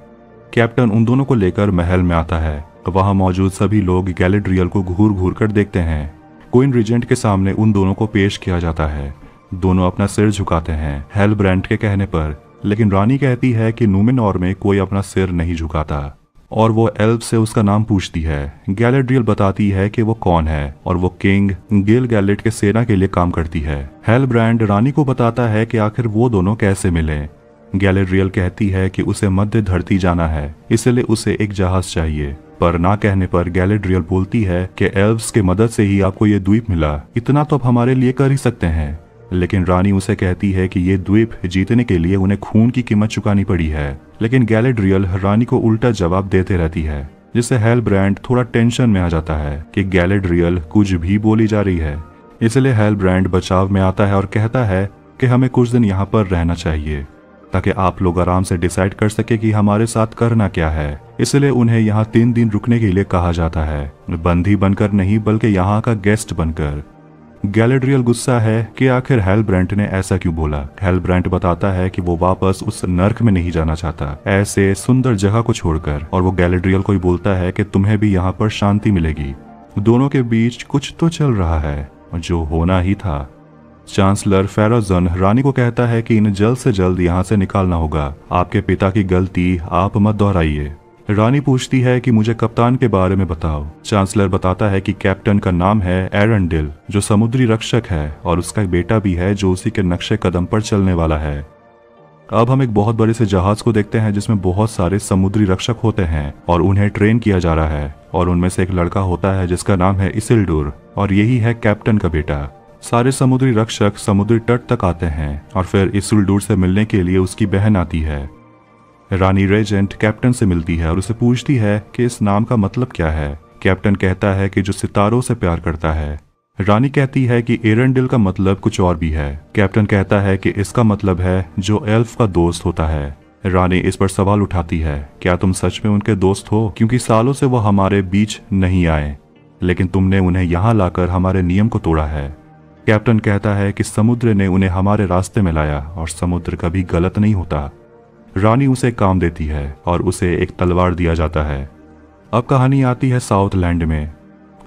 कैप्टन उन दोनों को लेकर महल में आता है। वहां मौजूद सभी लोग गैलेड्रियल को घूर घूर कर देखते हैं। क्वीन रिजेंट के सामने उन दोनों को पेश किया जाता है। दोनों अपना सिर झुकाते हैं हेलब्रांड के कहने पर, लेकिन रानी कहती है कि नुमेनॉर में कोई अपना सिर नहीं झुकाता और वो एल्फ से उसका नाम पूछती है। गैलेड्रियल बताती है कि वो कौन है और वो किंग गिल गैलेट के सेना के लिए काम करती है। हेलब्रांड रानी को बताता है कि आखिर वो दोनों कैसे मिले। गैलेड्रियल कहती है कि उसे मध्य धरती जाना है, इसलिए उसे एक जहाज चाहिए, पर ना कहने पर गैलेड्रियल बोलती है कि एल्व्स की मदद से ही आपको ये द्वीप मिला, इतना तो आप हमारे लिए कर ही सकते हैं। लेकिन रानी उसे कहती है कि ये द्वीप जीतने के लिए उन्हें खून की कीमत चुकानी पड़ी है। लेकिन गैलेड्रियल रानी को उल्टा जवाब देते रहती है, जिससे हेलब्रांड थोड़ा टेंशन में आ जाता है कि गैलेड्रियल कुछ भी बोली जा रही है। इसलिए हेलब्रांड बचाव में आता है और कहता है कि हमें कुछ दिन यहाँ पर रहना चाहिए ताकि आप लोग आराम से डिसाइड कर सके कि हमारे साथ करना क्या है। इसलिए उन्हें यहाँ 3 दिन रुकने के लिए कहा जाता है, बंदी बनकर नहीं बल्कि यहाँ का गेस्ट बनकर। गैलेड्रियल गुस्सा है कि आखिर हेलब्रांड ने ऐसा क्यों बोला। हेलब्रांड बताता है कि वो वापस उस नर्क में नहीं जाना चाहता ऐसे सुंदर जगह को छोड़कर, और वो गैलेड्रियल को ही बोलता है कि तुम्हें भी यहाँ पर शांति मिलेगी। दोनों के बीच कुछ तो चल रहा है जो होना ही था। चांसलर फेरोजन रानी को कहता है कि इन्हें जल्द से जल्द यहाँ से निकालना होगा। आपके पिता की गलती आप मत दोहराइए। रानी पूछती है कि मुझे कप्तान के बारे में बताओ। चांसलर बताता है कि कैप्टन का नाम है एरंडिल, जो समुद्री रक्षक है, और उसका एक बेटा भी है जो उसी के नक्शे कदम पर चलने वाला है। अब हम एक बहुत बड़े से जहाज को देखते हैं जिसमें बहुत सारे समुद्री रक्षक होते हैं और उन्हें ट्रेन किया जा रहा है, और उनमें से एक लड़का होता है जिसका नाम है इसिल्डुर, और यही है कैप्टन का बेटा। सारे समुद्री रक्षक समुद्री तट तक आते हैं और फिर इसिल्डुर से मिलने के लिए उसकी बहन आती है। रानी रेजेंट कैप्टन से मिलती है और उसे पूछती है कि इस नाम का मतलब क्या है। कैप्टन कहता है कि जो सितारों से प्यार करता है। रानी कहती है कि एरंडिल का मतलब कुछ और भी है। कैप्टन कहता है कि इसका मतलब है जो एल्फ का दोस्त होता है। रानी इस पर सवाल उठाती है, क्या तुम सच में उनके दोस्त हो? क्योंकि सालों से वो हमारे बीच नहीं आए, लेकिन तुमने उन्हें यहाँ लाकर हमारे नियम को तोड़ा है। कैप्टन कहता है कि समुद्र ने उन्हें हमारे रास्ते में लाया और समुद्र कभी गलत नहीं होता। रानी उसे काम देती है और उसे एक तलवार दिया जाता है। अब कहानी आती है साउथलैंड में,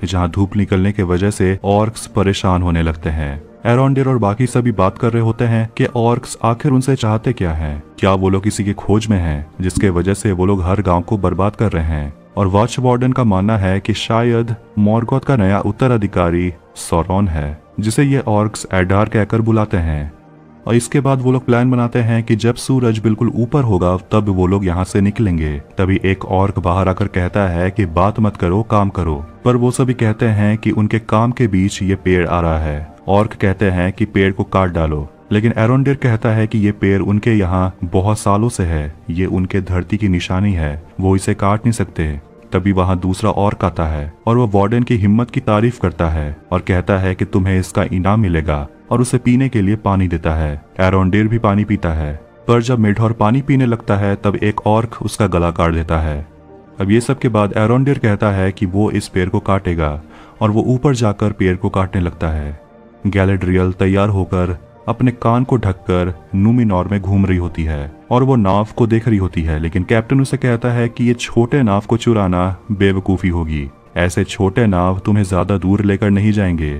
जहां धूप निकलने की वजह से ऑर्क्स परेशान होने लगते हैं। एरोंडेर और बाकी सभी बात कर रहे होते हैं कि ऑर्क्स आखिर उनसे चाहते क्या हैं। क्या वो लोग किसी की खोज में हैं जिसके वजह से वो लोग हर गांव को बर्बाद कर रहे हैं। और वॉच वार्डन का मानना है कि शायद मॉर्गोथ का नया उत्तराधिकारी सौरॉन है, जिसे ये ऑर्क्स एडार कहकर बुलाते हैं। और इसके बाद वो लोग प्लान बनाते हैं कि जब सूरज बिल्कुल ऊपर होगा तब वो लोग यहाँ से निकलेंगे। तभी एक ऑर्क बाहर आकर कहता है कि बात मत करो, काम करो। पर वो सभी कहते हैं कि उनके काम के बीच ये पेड़ आ रहा है। ऑर्क कहते हैं कि पेड़ को काट डालो, लेकिन एरोंडेर कहता है कि ये पेड़ उनके यहाँ बहुत सालों से है, ये उनके धरती की निशानी है, वो इसे काट नहीं सकते। तभी वहाँ दूसरा ऑर्क आता है और वो वार्डन की हिम्मत की तारीफ करता है और कहता है कि तुम्हें इसका इनाम मिलेगा, और उसे पीने के लिए पानी देता है। एरोंडेर भी पानी पीता है, पर जब मिडहॉर पानी पीने लगता है तब एक ऑर्क उसका गला काट देता है। अब ये सब के बाद एरोंडेर कहता है कि वो इस पेड़ को काटेगा और वो ऊपर जाकर पेड़ को काटने लगता है। गैलेड्रियल तैयार होकर अपने कान को ढककर नूमेनॉर में घूम रही होती है और वो नाव को देख रही होती है, लेकिन कैप्टन उसे कहता है कि ये छोटे नाव को चुराना बेवकूफ़ी होगी। ऐसे छोटे नाव तुम्हें ज़्यादा दूर लेकर नहीं जाएंगे।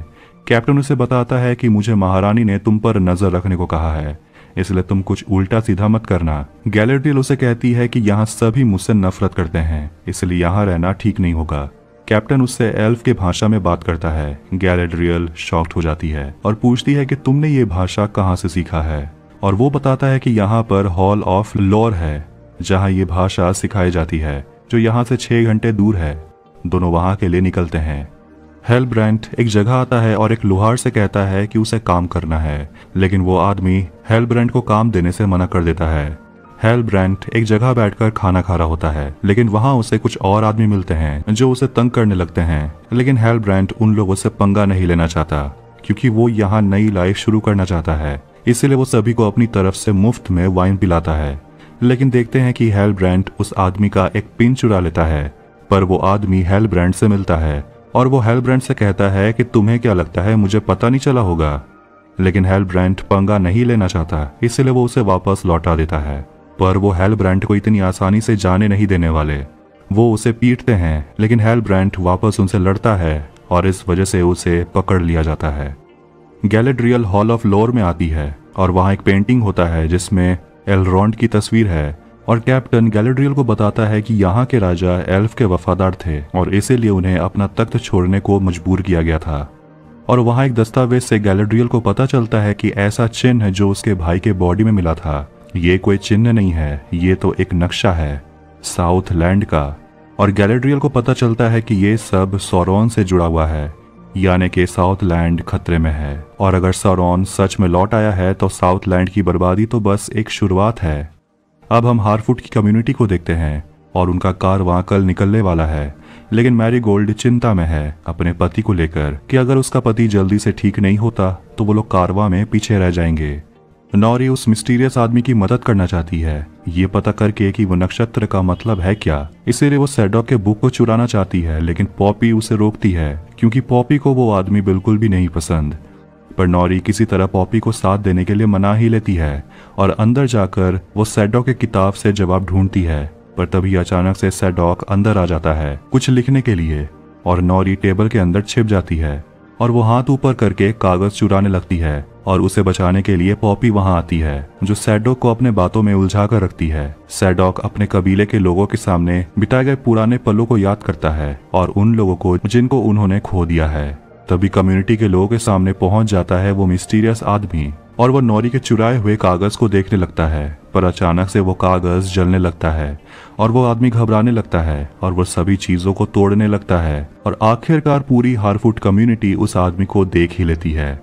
कैप्टन उसे बताता है कि मुझे महारानी ने तुम पर नज़र रखने को कहा है, इसलिए तुम कुछ उल्टा सीधा मत करना। गैलेड्रियल उसे कहती है कि यहाँ सभी मुझसे नफरत करते हैं, इसलिए यहाँ रहना ठीक नहीं होगा। कैप्टन उससे एल्फ के भाषा में बात करता है। गैलेड्रियल शॉक्ड हो जाती है और पूछती है कि तुमने ये भाषा कहाँ से सीखा है, और वो बताता है कि यहाँ पर हॉल ऑफ लॉर है जहाँ ये भाषा सिखाई जाती है, जो यहाँ से 6 घंटे दूर है। दोनों वहाँ के लिए निकलते हैं। हेलब्रांड एक जगह आता है और एक लोहार से कहता है कि उसे काम करना है, लेकिन वो आदमी हेलब्रांड को काम देने से मना कर देता है। हेलब्रांड एक जगह बैठकर खाना खा रहा होता है, लेकिन वहाँ उसे कुछ और आदमी मिलते हैं जो उसे तंग करने लगते हैं, लेकिन हेलब्रांड उन लोगों से पंगा नहीं लेना चाहता क्योंकि वो यहाँ नई लाइफ शुरू करना चाहता है। इसीलिए वो सभी को अपनी तरफ से मुफ्त में वाइन पिलाता है। लेकिन देखते हैं कि हेलब्रांड उस आदमी का एक पिन चुरा लेता है, पर वो आदमी हेलब्रांड से मिलता है और वो हेलब्रांड से कहता है कि तुम्हें क्या लगता है मुझे पता नहीं चला होगा। लेकिन हेलब्रांड पंगा नहीं लेना चाहता, इसलिए वो उसे वापस लौटा देता है, पर वो हेलब्रांड को इतनी आसानी से जाने नहीं देने वाले। वो उसे पीटते हैं, लेकिन हेलब्रांड वापस उनसे लड़ता है और इस वजह से उसे पकड़ लिया जाता है। गैलेड्रियल हॉल ऑफ लॉर में आती है और वहाँ एक पेंटिंग होता है जिसमें एलरॉन्ड की तस्वीर है, और कैप्टन गैलेड्रियल को बताता है कि यहाँ के राजा एल्फ के वफादार थे और इसीलिए उन्हें अपना तख्त छोड़ने को मजबूर किया गया था। और वहाँ एक दस्तावेज से गैलेड्रियल को पता चलता है कि ऐसा चिन्ह जो उसके भाई के बॉडी में मिला था, ये कोई चिन्ह नहीं है, ये तो एक नक्शा है साउथ लैंड का। और गैलेड्रियल को पता चलता है कि ये सब सौरॉन से जुड़ा हुआ है, यानी कि साउथ लैंड खतरे में है, और अगर सौरॉन सच में लौट आया है तो साउथ लैंड की बर्बादी तो बस एक शुरुआत है। अब हम हारफुट की कम्युनिटी को देखते हैं और उनका कारवां कल निकलने वाला है, लेकिन मैरीगोल्ड चिंता में है अपने पति को लेकर कि अगर उसका पति जल्दी से ठीक नहीं होता तो वो लोग कारवां में पीछे रह जाएंगे। नॉरी उस मिस्टीरियस आदमी की मदद करना चाहती है, ये पता करके कि वो नक्षत्र का मतलब है क्या। इसीलिए वो सैडॉक के बुक को चुराना चाहती है, लेकिन पॉपी उसे रोकती है क्योंकि पॉपी को वो आदमी बिल्कुल भी नहीं पसंद। पर नॉरी किसी तरह पॉपी को साथ देने के लिए मना ही लेती है और अंदर जाकर वो सैडॉक के किताब से जवाब ढूंढती है, पर तभी अचानक से सैडॉक अंदर आ जाता है कुछ लिखने के लिए, और नॉरी टेबल के अंदर छिप जाती है और वो हाथ ऊपर करके कागज चुराने लगती है, और उसे बचाने के लिए पॉपी वहां आती है जो सैडॉक को अपने बातों में उलझा कर रखती है। सैडॉक अपने कबीले के लोगों के सामने बिताए गए पुराने पलों को याद करता है और उन लोगों को जिनको उन्होंने खो दिया है। तभी कम्युनिटी के लोगों के सामने पहुंच जाता है वो मिस्टीरियस आदमी, और वो नॉरी के चुराए हुए कागज को देखने लगता है, पर अचानक से वो कागज जलने लगता है और वो आदमी घबराने लगता है और वो सभी चीजों को तोड़ने लगता है, और आखिरकार पूरी हारफुट कम्युनिटी उस आदमी को देख ही लेती है।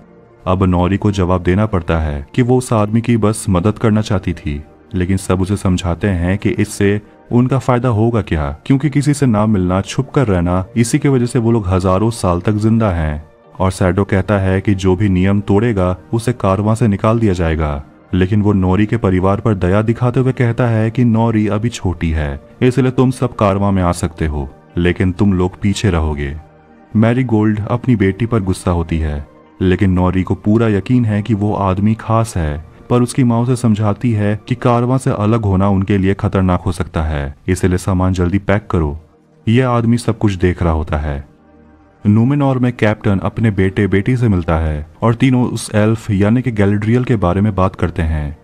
अब नॉरी को जवाब देना पड़ता है कि वो उस आदमी की बस मदद करना चाहती थी, लेकिन सब उसे समझाते हैं कि इससे उनका फायदा होगा क्या, क्योंकि किसी से ना मिलना, छुप कर रहना, इसी की वजह से वो लोग हजारों साल तक जिंदा हैं। और सैडो कहता है कि जो भी नियम तोड़ेगा उसे कारवां से निकाल दिया जाएगा, लेकिन वो नॉरी के परिवार पर दया दिखाते हुए कहता है कि नॉरी अभी छोटी है, इसलिए तुम सब कारवां में आ सकते हो, लेकिन तुम लोग पीछे रहोगे। मैरीगोल्ड अपनी बेटी पर गुस्सा होती है, लेकिन नॉरी को पूरा यकीन है कि वो आदमी खास है, पर उसकी माँ उसे समझाती है कि कारवां से अलग होना उनके लिए खतरनाक हो सकता है, इसलिए सामान जल्दी पैक करो। यह आदमी सब कुछ देख रहा होता है। नूमेनॉर में कैप्टन अपने बेटे बेटी से मिलता है और तीनों उस एल्फ यानी कि गैलेड्रियल के बारे में बात करते हैं,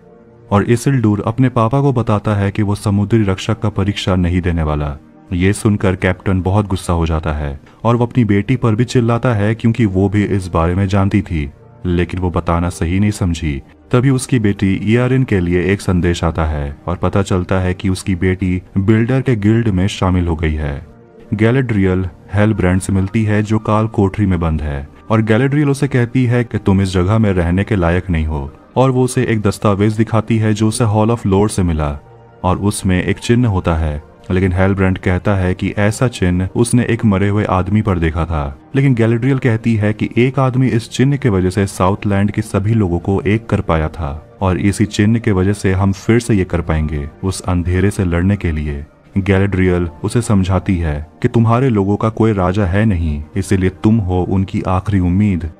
और इसिल्डूर अपने पापा को बताता है कि वो समुद्री रक्षक का परीक्षा नहीं देने वाला। ये सुनकर कैप्टन बहुत गुस्सा हो जाता है और वो अपनी बेटी पर भी चिल्लाता है क्योंकि वो भी इस बारे में जानती थी, लेकिन वो बताना सही नहीं समझी। तभी उसकी बेटी ईआरएन के लिए एक संदेश आता है और पता चलता है कि उसकी बेटी बिल्डर के गिल्ड में शामिल हो गई है। गैलेड्रियल हेलब्रांड से मिलती है जो काल कोठरी में बंद है, और गैलेड्रियल उसे कहती है कि तुम इस जगह में रहने के लायक नहीं हो, और वो उसे एक दस्तावेज दिखाती है जो उसे हॉल ऑफ लॉर्ड से मिला, और उसमें एक चिन्ह होता है लेकिन हेलब्रांड कहता है कि ऐसा चिन्ह उसने एक मरे हुए आदमी पर देखा था। लेकिन गैलेड्रियल कहती है कि एक आदमी इस चिन्ह की वजह से साउथलैंड के सभी लोगों को एक कर पाया था और इसी चिन्ह की वजह से हम फिर से ये कर पाएंगे, उस अंधेरे से लड़ने के लिए। गैलेड्रियल उसे समझाती है कि तुम्हारे लोगों का कोई राजा है नहीं, इसीलिए तुम हो उनकी आखिरी उम्मीद।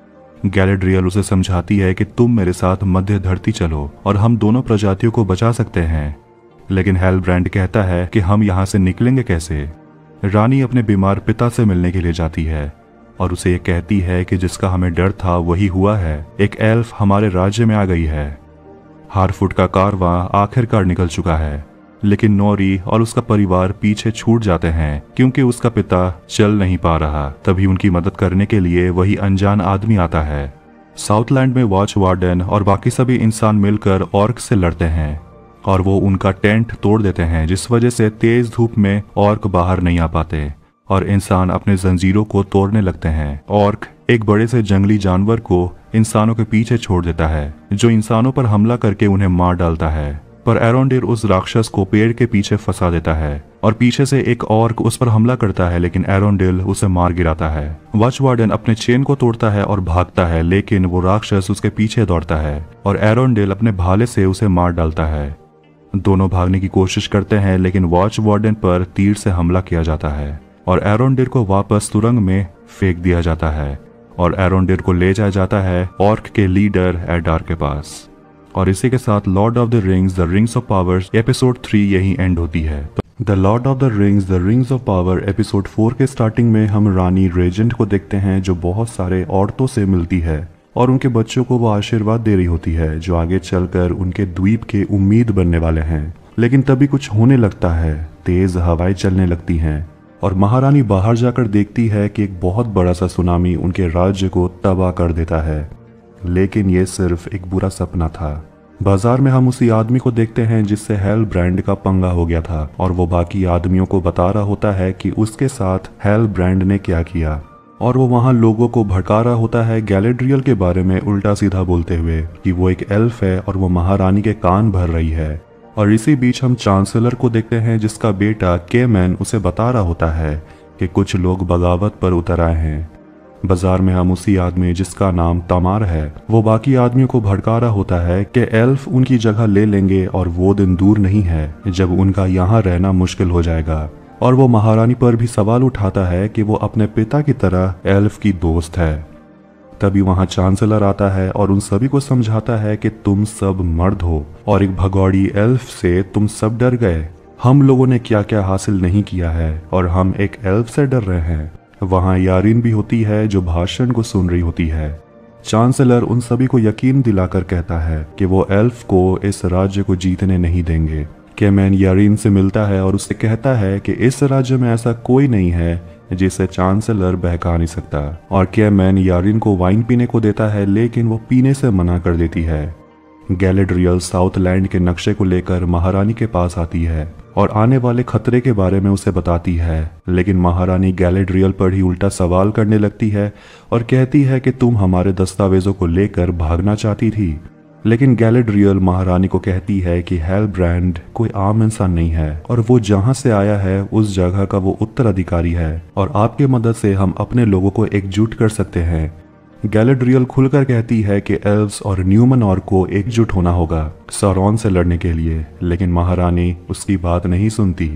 गैलेड्रियल उसे समझाती है कि तुम मेरे साथ मध्य धरती चलो और हम दोनों प्रजातियों को बचा सकते हैं। लेकिन हेलब्रांड कहता है कि हम यहाँ से निकलेंगे कैसे। रानी अपने बीमार पिता से मिलने के लिए जाती है और उसे ये कहती है कि जिसका हमें डर था वही हुआ है, एक एल्फ हमारे राज्य में आ गई है। हारफुट का कारवां आखिरकार निकल चुका है, लेकिन नोरी और उसका परिवार पीछे छूट जाते हैं क्योंकि उसका पिता चल नहीं पा रहा। तभी उनकी मदद करने के लिए वही अनजान आदमी आता है। साउथलैंड में वॉच वार्डन और बाकी सभी इंसान मिलकर ऑर्क से लड़ते हैं और वो उनका टेंट तोड़ देते हैं, जिस वजह से तेज धूप में ऑर्क बाहर नहीं आ पाते और इंसान अपने जंजीरों को तोड़ने लगते हैं। ऑर्क एक बड़े से जंगली जानवर को इंसानों के पीछे छोड़ देता है, जो इंसानों पर हमला करके उन्हें मार डालता है। पर एरोंडिर उस राक्षस को पेड़ के पीछे फंसा देता है और पीछे से एक ऑर्क उस पर हमला करता है, लेकिन एरोंडिल उसे मार गिराता है। वॉच वार्डन अपने चेन को तोड़ता है और भागता है, लेकिन वो राक्षस उसके पीछे दौड़ता है और एरोंडिल अपने भाले से उसे मार डालता है। दोनों भागने की कोशिश करते हैं, लेकिन वॉच वार्डन पर तीर से हमला किया जाता है और एरोंडिर को वापस सुरंग में फेंक दिया जाता है और एरोंडिर को ले जाया जाता है ऑर्क के लीडर एडार के पास। और इसी के साथ Lord of the Rings of powers episode 3 यही एंड होती है। The Lord of the Rings of Power episode 4 के स्टार्टिंग में हम रानी रेजेंट को देखते हैं, जो बहुत सारे औरतों से मिलती है और उनके बच्चों को वो आशीर्वाद दे रही होती है, जो आगे चलकर उनके द्वीप के उम्मीद बनने वाले हैं। लेकिन तभी कुछ होने लगता है, तेज हवाएं चलने लगती हैं और महारानी बाहर जाकर देखती है कि एक बहुत बड़ा सा सुनामी उनके राज्य को तबाह कर देता है। लेकिन ये सिर्फ एक बुरा सपना था। बाजार में हम उसी आदमी को देखते हैं जिससे हेलब्रांड का पंगा हो गया था और वो बाकी आदमियों को बता रहा होता है कि उसके साथ हेलब्रांड ने क्या किया और वो वहाँ लोगों को भड़का रहा होता है गैलेड्रियल के बारे में उल्टा सीधा बोलते हुए कि वो एक एल्फ है और वो महारानी के कान भर रही है। और इसी बीच हम चांसलर को देखते हैं जिसका बेटा केमैन उसे बता रहा होता है कि कुछ लोग बगावत पर उतर आए हैं। बाजार में हम उसी आदमी जिसका नाम तमार है, वो बाकी आदमियों को भड़का रहा होता है कि एल्फ उनकी जगह ले लेंगे और वो दिन दूर नहीं है जब उनका यहाँ रहना मुश्किल हो जाएगा। और वो महारानी पर भी सवाल उठाता है कि वो अपने पिता की तरह एल्फ की दोस्त है। तभी वहाँ चांसलर आता है और उन सभी को समझाता है कि तुम सब मर्द हो और एक भगौड़ी एल्फ से तुम सब डर गए। हम लोगों ने क्या क्या हासिल नहीं किया है और हम एक एल्फ से डर रहे हैं। वहाँ यारिन भी होती है जो भाषण को सुन रही होती है। चांसलर उन सभी को यकीन दिलाकर कहता है कि वो एल्फ को इस राज्य को जीतने नहीं देंगे। केमैन यारिन से मिलता है और उससे कहता है कि इस राज्य में ऐसा कोई नहीं है जिसे चांसलर बहका नहीं सकता। और केमैन यारिन को वाइन पीने को देता है, लेकिन वो पीने से मना कर देती है। गैलेड्रियल साउथलैंड के नक्शे को लेकर महारानी के पास आती है और आने वाले खतरे के बारे में उसे बताती है, लेकिन महारानी गैलेड्रियल पर ही उल्टा सवाल करने लगती है और कहती है कि तुम हमारे दस्तावेजों को लेकर भागना चाहती थी। लेकिन गैलेड्रियल महारानी को कहती है कि हेलब्रांड कोई आम इंसान नहीं है और वो जहाँ से आया है उस जगह का वो उत्तराधिकारी है और आपके मदद से हम अपने लोगों को एकजुट कर सकते हैं। गैलेड्रियल खुलकर कहती है कि एल्व्स और न्यूमेनॉर को एकजुट होना होगा सौरॉन से लड़ने के लिए, लेकिन महारानी उसकी बात नहीं सुनती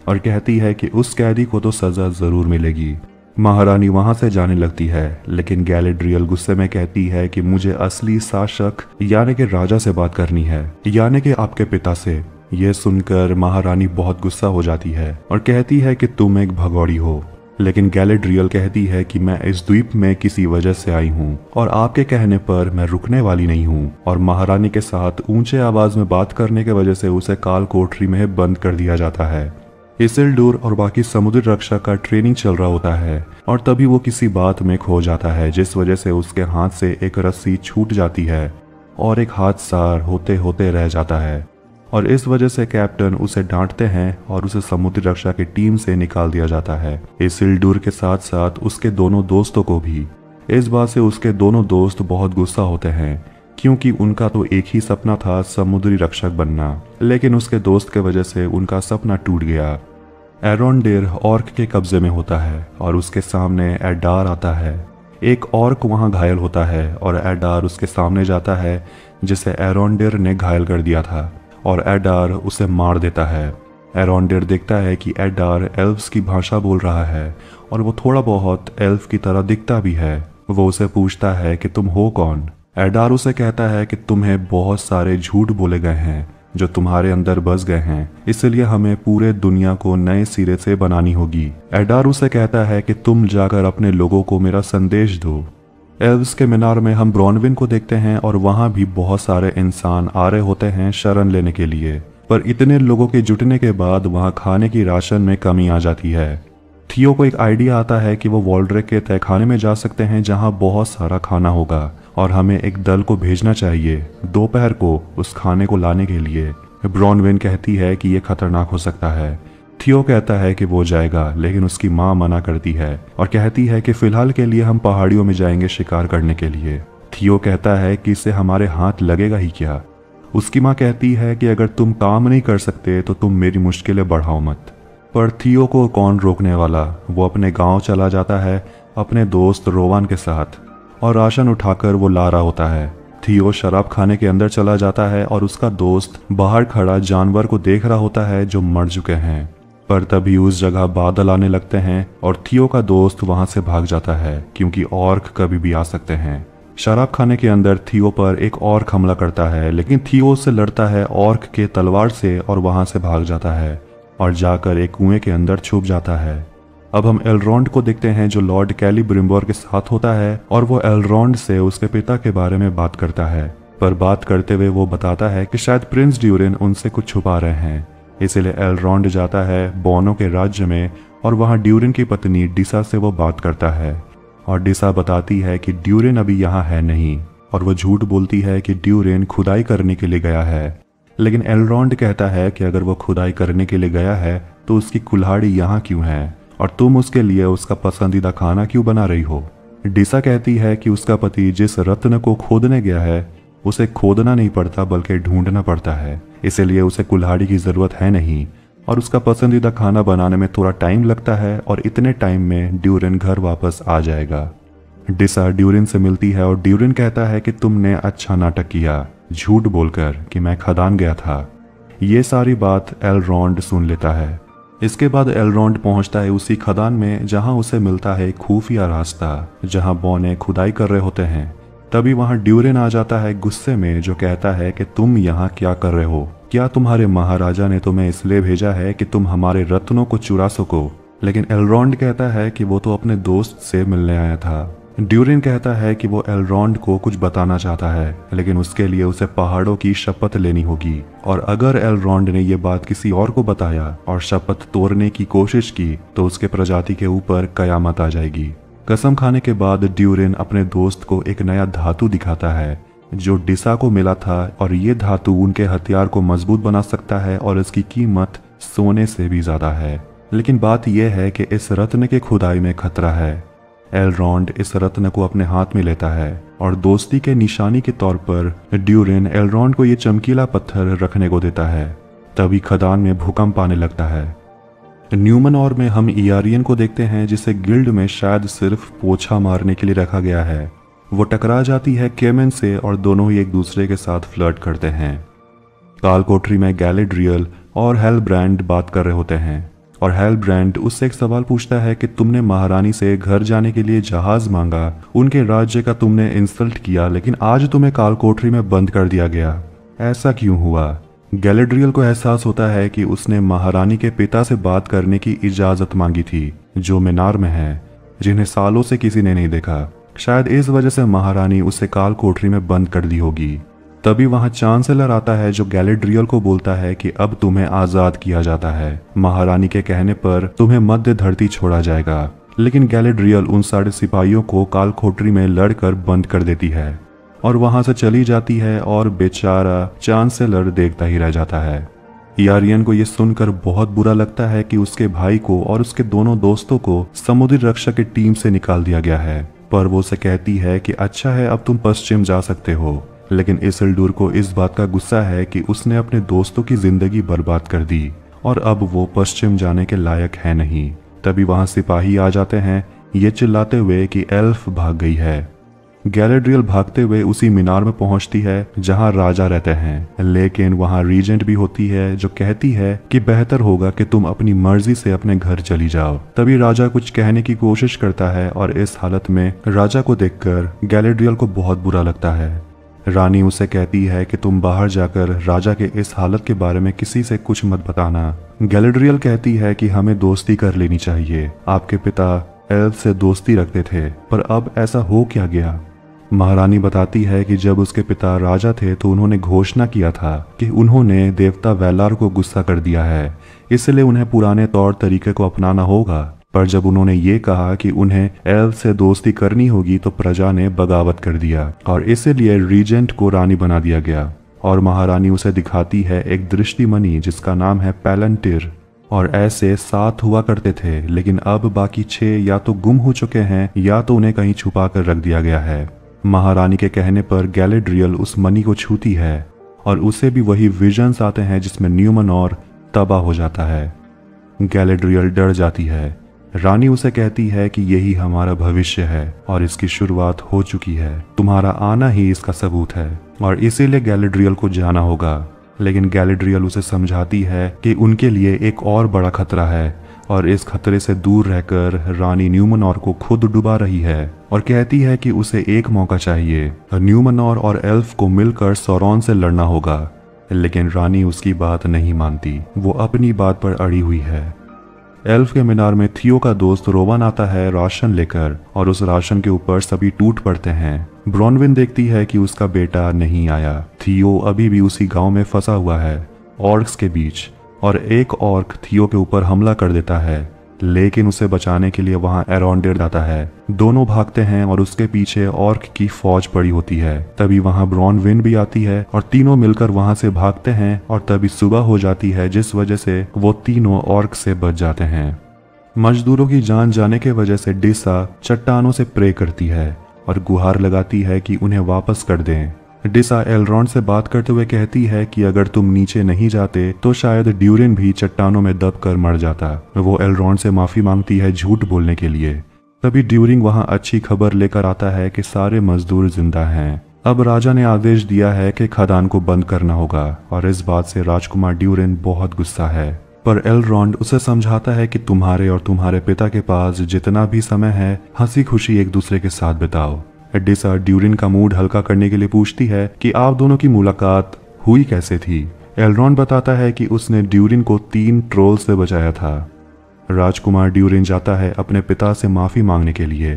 और कहती है कि उस कैदी को तो सजा जरूर मिलेगी। महारानी वहां से जाने लगती है, लेकिन गैलेड्रियल गुस्से में कहती है कि मुझे असली शासक यानी कि राजा से बात करनी है, यानी कि आपके पिता से। यह सुनकर महारानी बहुत गुस्सा हो जाती है और कहती है कि तुम एक भगौड़ी हो। लेकिन गैलेड्रियल कहती है कि मैं इस द्वीप में किसी वजह से आई हूँ और आपके कहने पर मैं रुकने वाली नहीं हूँ। और महारानी के साथ ऊंचे आवाज में बात करने की वजह से उसे काल कोठरी में बंद कर दिया जाता है। इसिल्डुर और बाकी समुद्री रक्षा का ट्रेनिंग चल रहा होता है और तभी वो किसी बात में खो जाता है, जिस वजह से उसके हाथ से एक रस्सी छूट जाती है और एक हादसा होते होते रह जाता है। और इस वजह से कैप्टन उसे डांटते हैं और उसे समुद्री रक्षा की टीम से निकाल दिया जाता है। इसिल्डुर के साथ साथ उसके दोनों दोस्तों को भी। इस बात से उसके दोनों दोस्त बहुत गुस्सा होते हैं, क्योंकि उनका तो एक ही सपना था समुद्री रक्षक बनना, लेकिन उसके दोस्त के वजह से उनका सपना टूट गया। एरोंडेर ऑर्क के कब्जे में होता है और उसके सामने एडार आता है। एक ऑर्क वहां घायल होता है और एडार उसके सामने जाता है जिसे एरोंडेर ने घायल कर दिया था और एडार उसे मार देता है। एरोंडेर देखता है कि एडार एल्व्स की भाषा बोल रहा है और वो थोड़ा बहुत एल्फ की तरह दिखता भी है। वो उसे पूछता है कि तुम हो कौन। एडार उसे कहता है कि तुम्हें बहुत सारे झूठ बोले गए हैं जो तुम्हारे अंदर बस गए हैं, इसलिए हमें पूरे दुनिया को नए सिरे से बनानी होगी। एडार उसे कहता है कि तुम जाकर अपने लोगों को मेरा संदेश दो। एल्व्स के मीनार में हम ब्रॉनविन को देखते हैं और वहां भी बहुत सारे इंसान आ रहे होते हैं शरण लेने के लिए, पर इतने लोगों के जुटने के बाद वहां खाने की राशन में कमी आ जाती है। थियो को एक आइडिया आता है कि वो वॉल्ड्रेक के तहखाने में जा सकते हैं जहां बहुत सारा खाना होगा और हमें एक दल को भेजना चाहिए दोपहर को उस खाने को लाने के लिए। ब्रॉनविन कहती है कि यह खतरनाक हो सकता है। थियो कहता है कि वो जाएगा, लेकिन उसकी माँ मना करती है और कहती है कि फिलहाल के लिए हम पहाड़ियों में जाएंगे शिकार करने के लिए। थियो कहता है कि इससे हमारे हाथ लगेगा ही क्या। उसकी माँ कहती है कि अगर तुम काम नहीं कर सकते तो तुम मेरी मुश्किलें बढ़ाओ मत। पर थियो को कौन रोकने वाला। वो अपने गांव चला जाता है अपने दोस्त रोवान के साथ और राशन उठाकर वो ला रहा होता है। थियो शराब खाने के अंदर चला जाता है और उसका दोस्त बाहर खड़ा जानवर को देख रहा होता है जो मर चुके हैं। पर तभी उस जगह बादल आने लगते हैं और थियो का दोस्त वहां से भाग जाता है क्योंकि ऑर्क कभी भी आ सकते हैं। शराब खाने के अंदर थियो पर एक ऑर्क हमला करता है, लेकिन थियो उससे लड़ता है ऑर्क के तलवार से और वहां से भाग जाता है और जाकर एक कुएं के अंदर छुप जाता है। अब हम एलरॉन्ड को देखते हैं जो लॉर्ड कैलिब्रिम्बोर के साथ होता है और वो एलरॉन्ड से उसके पिता के बारे में बात करता है, पर बात करते हुए वो बताता है कि शायद प्रिंस ड्यूरिन उनसे कुछ छुपा रहे हैं। इसलिए एलरॉन्ड जाता है बोनो के राज्य में और वहां ड्यूरिन की पत्नी डिसा से वो बात करता है और डिसा बताती है कि ड्यूरिन अभी यहाँ है नहीं और वो झूठ बोलती है कि ड्यूरिन खुदाई करने के लिए गया है। लेकिन एलरॉन्ड कहता है कि अगर वो खुदाई करने के लिए गया है तो उसकी कुल्हाड़ी यहाँ क्यों है और तुम उसके लिए उसका पसंदीदा खाना क्यों बना रही हो। डिसा कहती है कि उसका पति जिस रत्न को खोदने गया है उसे खोदना नहीं पड़ता बल्कि ढूंढना पड़ता है, इसीलिए उसे कुल्हाड़ी की जरूरत है नहीं और उसका पसंदीदा खाना बनाने में थोड़ा टाइम लगता है और इतने टाइम में ड्यूरिन घर वापस आ जाएगा। डिसा ड्यूरिन से मिलती है और ड्यूरिन कहता है कि तुमने अच्छा नाटक किया झूठ बोलकर कि मैं खदान गया था। ये सारी बात एलरॉन्ड सुन लेता है। इसके बाद एलरॉन्ड पहुंचता है उसी खदान में जहां उसे मिलता है खुफिया रास्ता जहां बौने खुदाई कर रहे होते हैं। तभी वहां ड्यूरिन आ जाता है गुस्से में, जो कहता है कि तुम यहाँ क्या कर रहे हो। क्या तुम्हारे महाराजा ने तुम्हें इसलिए भेजा है कि तुम हमारे रत्नों को चुरा सको। लेकिन एलरॉन्ड कहता है कि वो तो अपने दोस्त से मिलने आया था। ड्यूरिन कहता है कि वो एलरॉन्ड को कुछ बताना चाहता है, लेकिन उसके लिए उसे पहाड़ों की शपथ लेनी होगी और अगर एलरॉन्ड ने ये बात किसी और को बताया और शपथ तोड़ने की कोशिश की तो उसके प्रजाति के ऊपर कयामत आ जाएगी। कसम खाने के बाद ड्यूरिन अपने दोस्त को एक नया धातु दिखाता है जो डिसा को मिला था और ये धातु उनके हथियार को मजबूत बना सकता है और इसकी कीमत सोने से भी ज्यादा है। लेकिन बात यह है कि इस रत्न के खुदाई में खतरा है। एलरॉन्ड इस रत्न को अपने हाथ में लेता है और दोस्ती के निशानी के तौर पर ड्यूरिन एलरॉन्ड को ये चमकीला पत्थर रखने को देता है। तभी खदान में भूकंप आने लगता है। न्यूमेनॉर में हम इयारियन को देखते हैं जिसे गिल्ड में शायद सिर्फ पोछा मारने के लिए रखा गया है। वो टकरा जाती है केमेन से और दोनों ही एक दूसरे के साथ फ्लर्ट करते हैं। काल कोठरी में गैलेड्रियल और हेलब्रांड बात कर रहे होते हैं और हेलब्रांड उससे एक सवाल पूछता है कि तुमने महारानी से घर जाने के लिए जहाज मांगा, उनके राज्य का तुमने इंसल्ट किया, लेकिन आज तुम्हें काल कोठरी में बंद कर दिया गया, ऐसा क्यों हुआ। गैलेड्रियल को एहसास होता है कि उसने महारानी के पिता से बात करने की इजाजत मांगी थी जो मीनार में है, जिन्हें सालों से किसी ने नहीं देखा। शायद इस वजह से महारानी उसे काल कोठरी में बंद कर दी होगी। तभी वहां चांसलर आता है जो गैलेड्रियल को बोलता है कि अब तुम्हें आजाद किया जाता है, महारानी के कहने पर तुम्हें मध्य धरती छोड़ा जाएगा। लेकिन गैलेड्रियल उन सारे सिपाहियों को काल कोठरी में लड़कर बंद कर देती है और वहां से चली जाती है और बेचारा चांसलर देखता ही रह जाता है। इयारियन को यह सुनकर बहुत बुरा लगता है कि उसके भाई को और उसके दोनों दोस्तों को समुद्री रक्षा की टीम से निकाल दिया गया है, पर वो उसे कहती है कि अच्छा है अब तुम पश्चिम जा सकते हो। लेकिन इसिल्डुर को इस बात का गुस्सा है कि उसने अपने दोस्तों की जिंदगी बर्बाद कर दी और अब वो पश्चिम जाने के लायक है नहीं। तभी वहां सिपाही आ जाते हैं, ये चिल्लाते हुए कि एल्फ भाग गई है। गैलेड्रियल भागते हुए उसी मीनार में पहुंचती है जहां राजा रहते हैं, लेकिन वहां रीजेंट भी होती है जो कहती है कि बेहतर होगा कि तुम अपनी मर्जी से अपने घर चली जाओ। तभी राजा कुछ कहने की कोशिश करता है और इस हालत में राजा को देखकर गैलेड्रियल को बहुत बुरा लगता है। रानी उसे कहती है कि तुम बाहर जाकर राजा के इस हालत के बारे में किसी से कुछ मत बताना। गैलेड्रियल कहती है कि हमें दोस्ती कर लेनी चाहिए, आपके पिता एल्फ से दोस्ती रखते थे, पर अब ऐसा हो क्या गया। महारानी बताती है कि जब उसके पिता राजा थे तो उन्होंने घोषणा किया था कि उन्होंने देवता वेलार को गुस्सा कर दिया है, इसलिए उन्हें पुराने तौर तरीके को अपनाना होगा। पर जब उन्होंने ये कहा कि उन्हें एल्फ से दोस्ती करनी होगी तो प्रजा ने बगावत कर दिया और इसीलिए रीजेंट को रानी बना दिया गया। और महारानी उसे दिखाती है एक दृष्टिमणि जिसका नाम है पैलंटिर, और ऐसे 7 हुआ करते थे, लेकिन अब बाकी 6 या तो गुम हो चुके हैं या तो उन्हें कहीं छुपा कर रख दिया गया है। महारानी के कहने पर गैलेड्रियल उस मणि को छूती है और उसे भी वही विजन्स आते हैं जिसमें न्यूमेनॉर तबाह हो जाता है। गैलेड्रियल डर जाती है। रानी उसे कहती है कि यही हमारा भविष्य है और इसकी शुरुआत हो चुकी है, तुम्हारा आना ही इसका सबूत है और इसीलिए गैलेड्रियल को जाना होगा। लेकिन गैलेड्रियल उसे समझाती है कि उनके लिए एक और बड़ा खतरा है और इस खतरे से दूर रहकर रानी न्यूमेनॉर को खुद डुबा रही है और कहती है कि उसे एक मौका चाहिए। न्यूमेनॉर और एल्फ को मिलकर सौरॉन से लड़ना होगा, लेकिन रानी उसकी बात नहीं मानती, वो अपनी बात पर अड़ी हुई है। एल्फ के मीनार में थियो का दोस्त रोवन आता है राशन लेकर और उस राशन के ऊपर सभी टूट पड़ते हैं। ब्रॉनविन देखती है कि उसका बेटा नहीं आया। थियो अभी भी उसी गांव में फंसा हुआ है ऑर्क्स के बीच, और एक ऑर्क थियो के ऊपर हमला कर देता है, लेकिन उसे बचाने के लिए वहां एरोंडेड आता है। दोनों भागते हैं और उसके पीछे ऑर्क की फौज पड़ी होती है। तभी वहां ब्रॉनविन भी आती है और तीनों मिलकर वहां से भागते हैं और तभी सुबह हो जाती है, जिस वजह से वो तीनों ऑर्क से बच जाते हैं। मजदूरों की जान जाने के वजह से डिसा चट्टानों से प्रे करती है और गुहार लगाती है कि उन्हें वापस कर दें। डिसा एलरॉन्ड से बात करते हुए कहती है कि अगर तुम नीचे नहीं जाते तो शायद ड्यूरिन भी चट्टानों में दब कर मर जाता। वो एलरॉन्ड से माफी मांगती है झूठ बोलने के लिए। तभी ड्यूरिंग वहां अच्छी खबर लेकर आता है कि सारे मजदूर जिंदा हैं। अब राजा ने आदेश दिया है कि खदान को बंद करना होगा और इस बात से राजकुमार ड्यूरिन बहुत गुस्सा है। पर एलरॉन्ड उसे समझाता है कि तुम्हारे और तुम्हारे पिता के पास जितना भी समय है हंसी खुशी एक दूसरे के साथ बिताओ। डिसा ड्यूरिन का मूड हल्का करने के लिए पूछती है कि आप दोनों की मुलाकात हुई कैसे थी। एलरॉन्ड बताता है कि उसने ड्यूरिन को 3 ट्रोल से बचाया था। राजकुमार ड्यूरिन जाता है अपने पिता से माफी मांगने के लिए,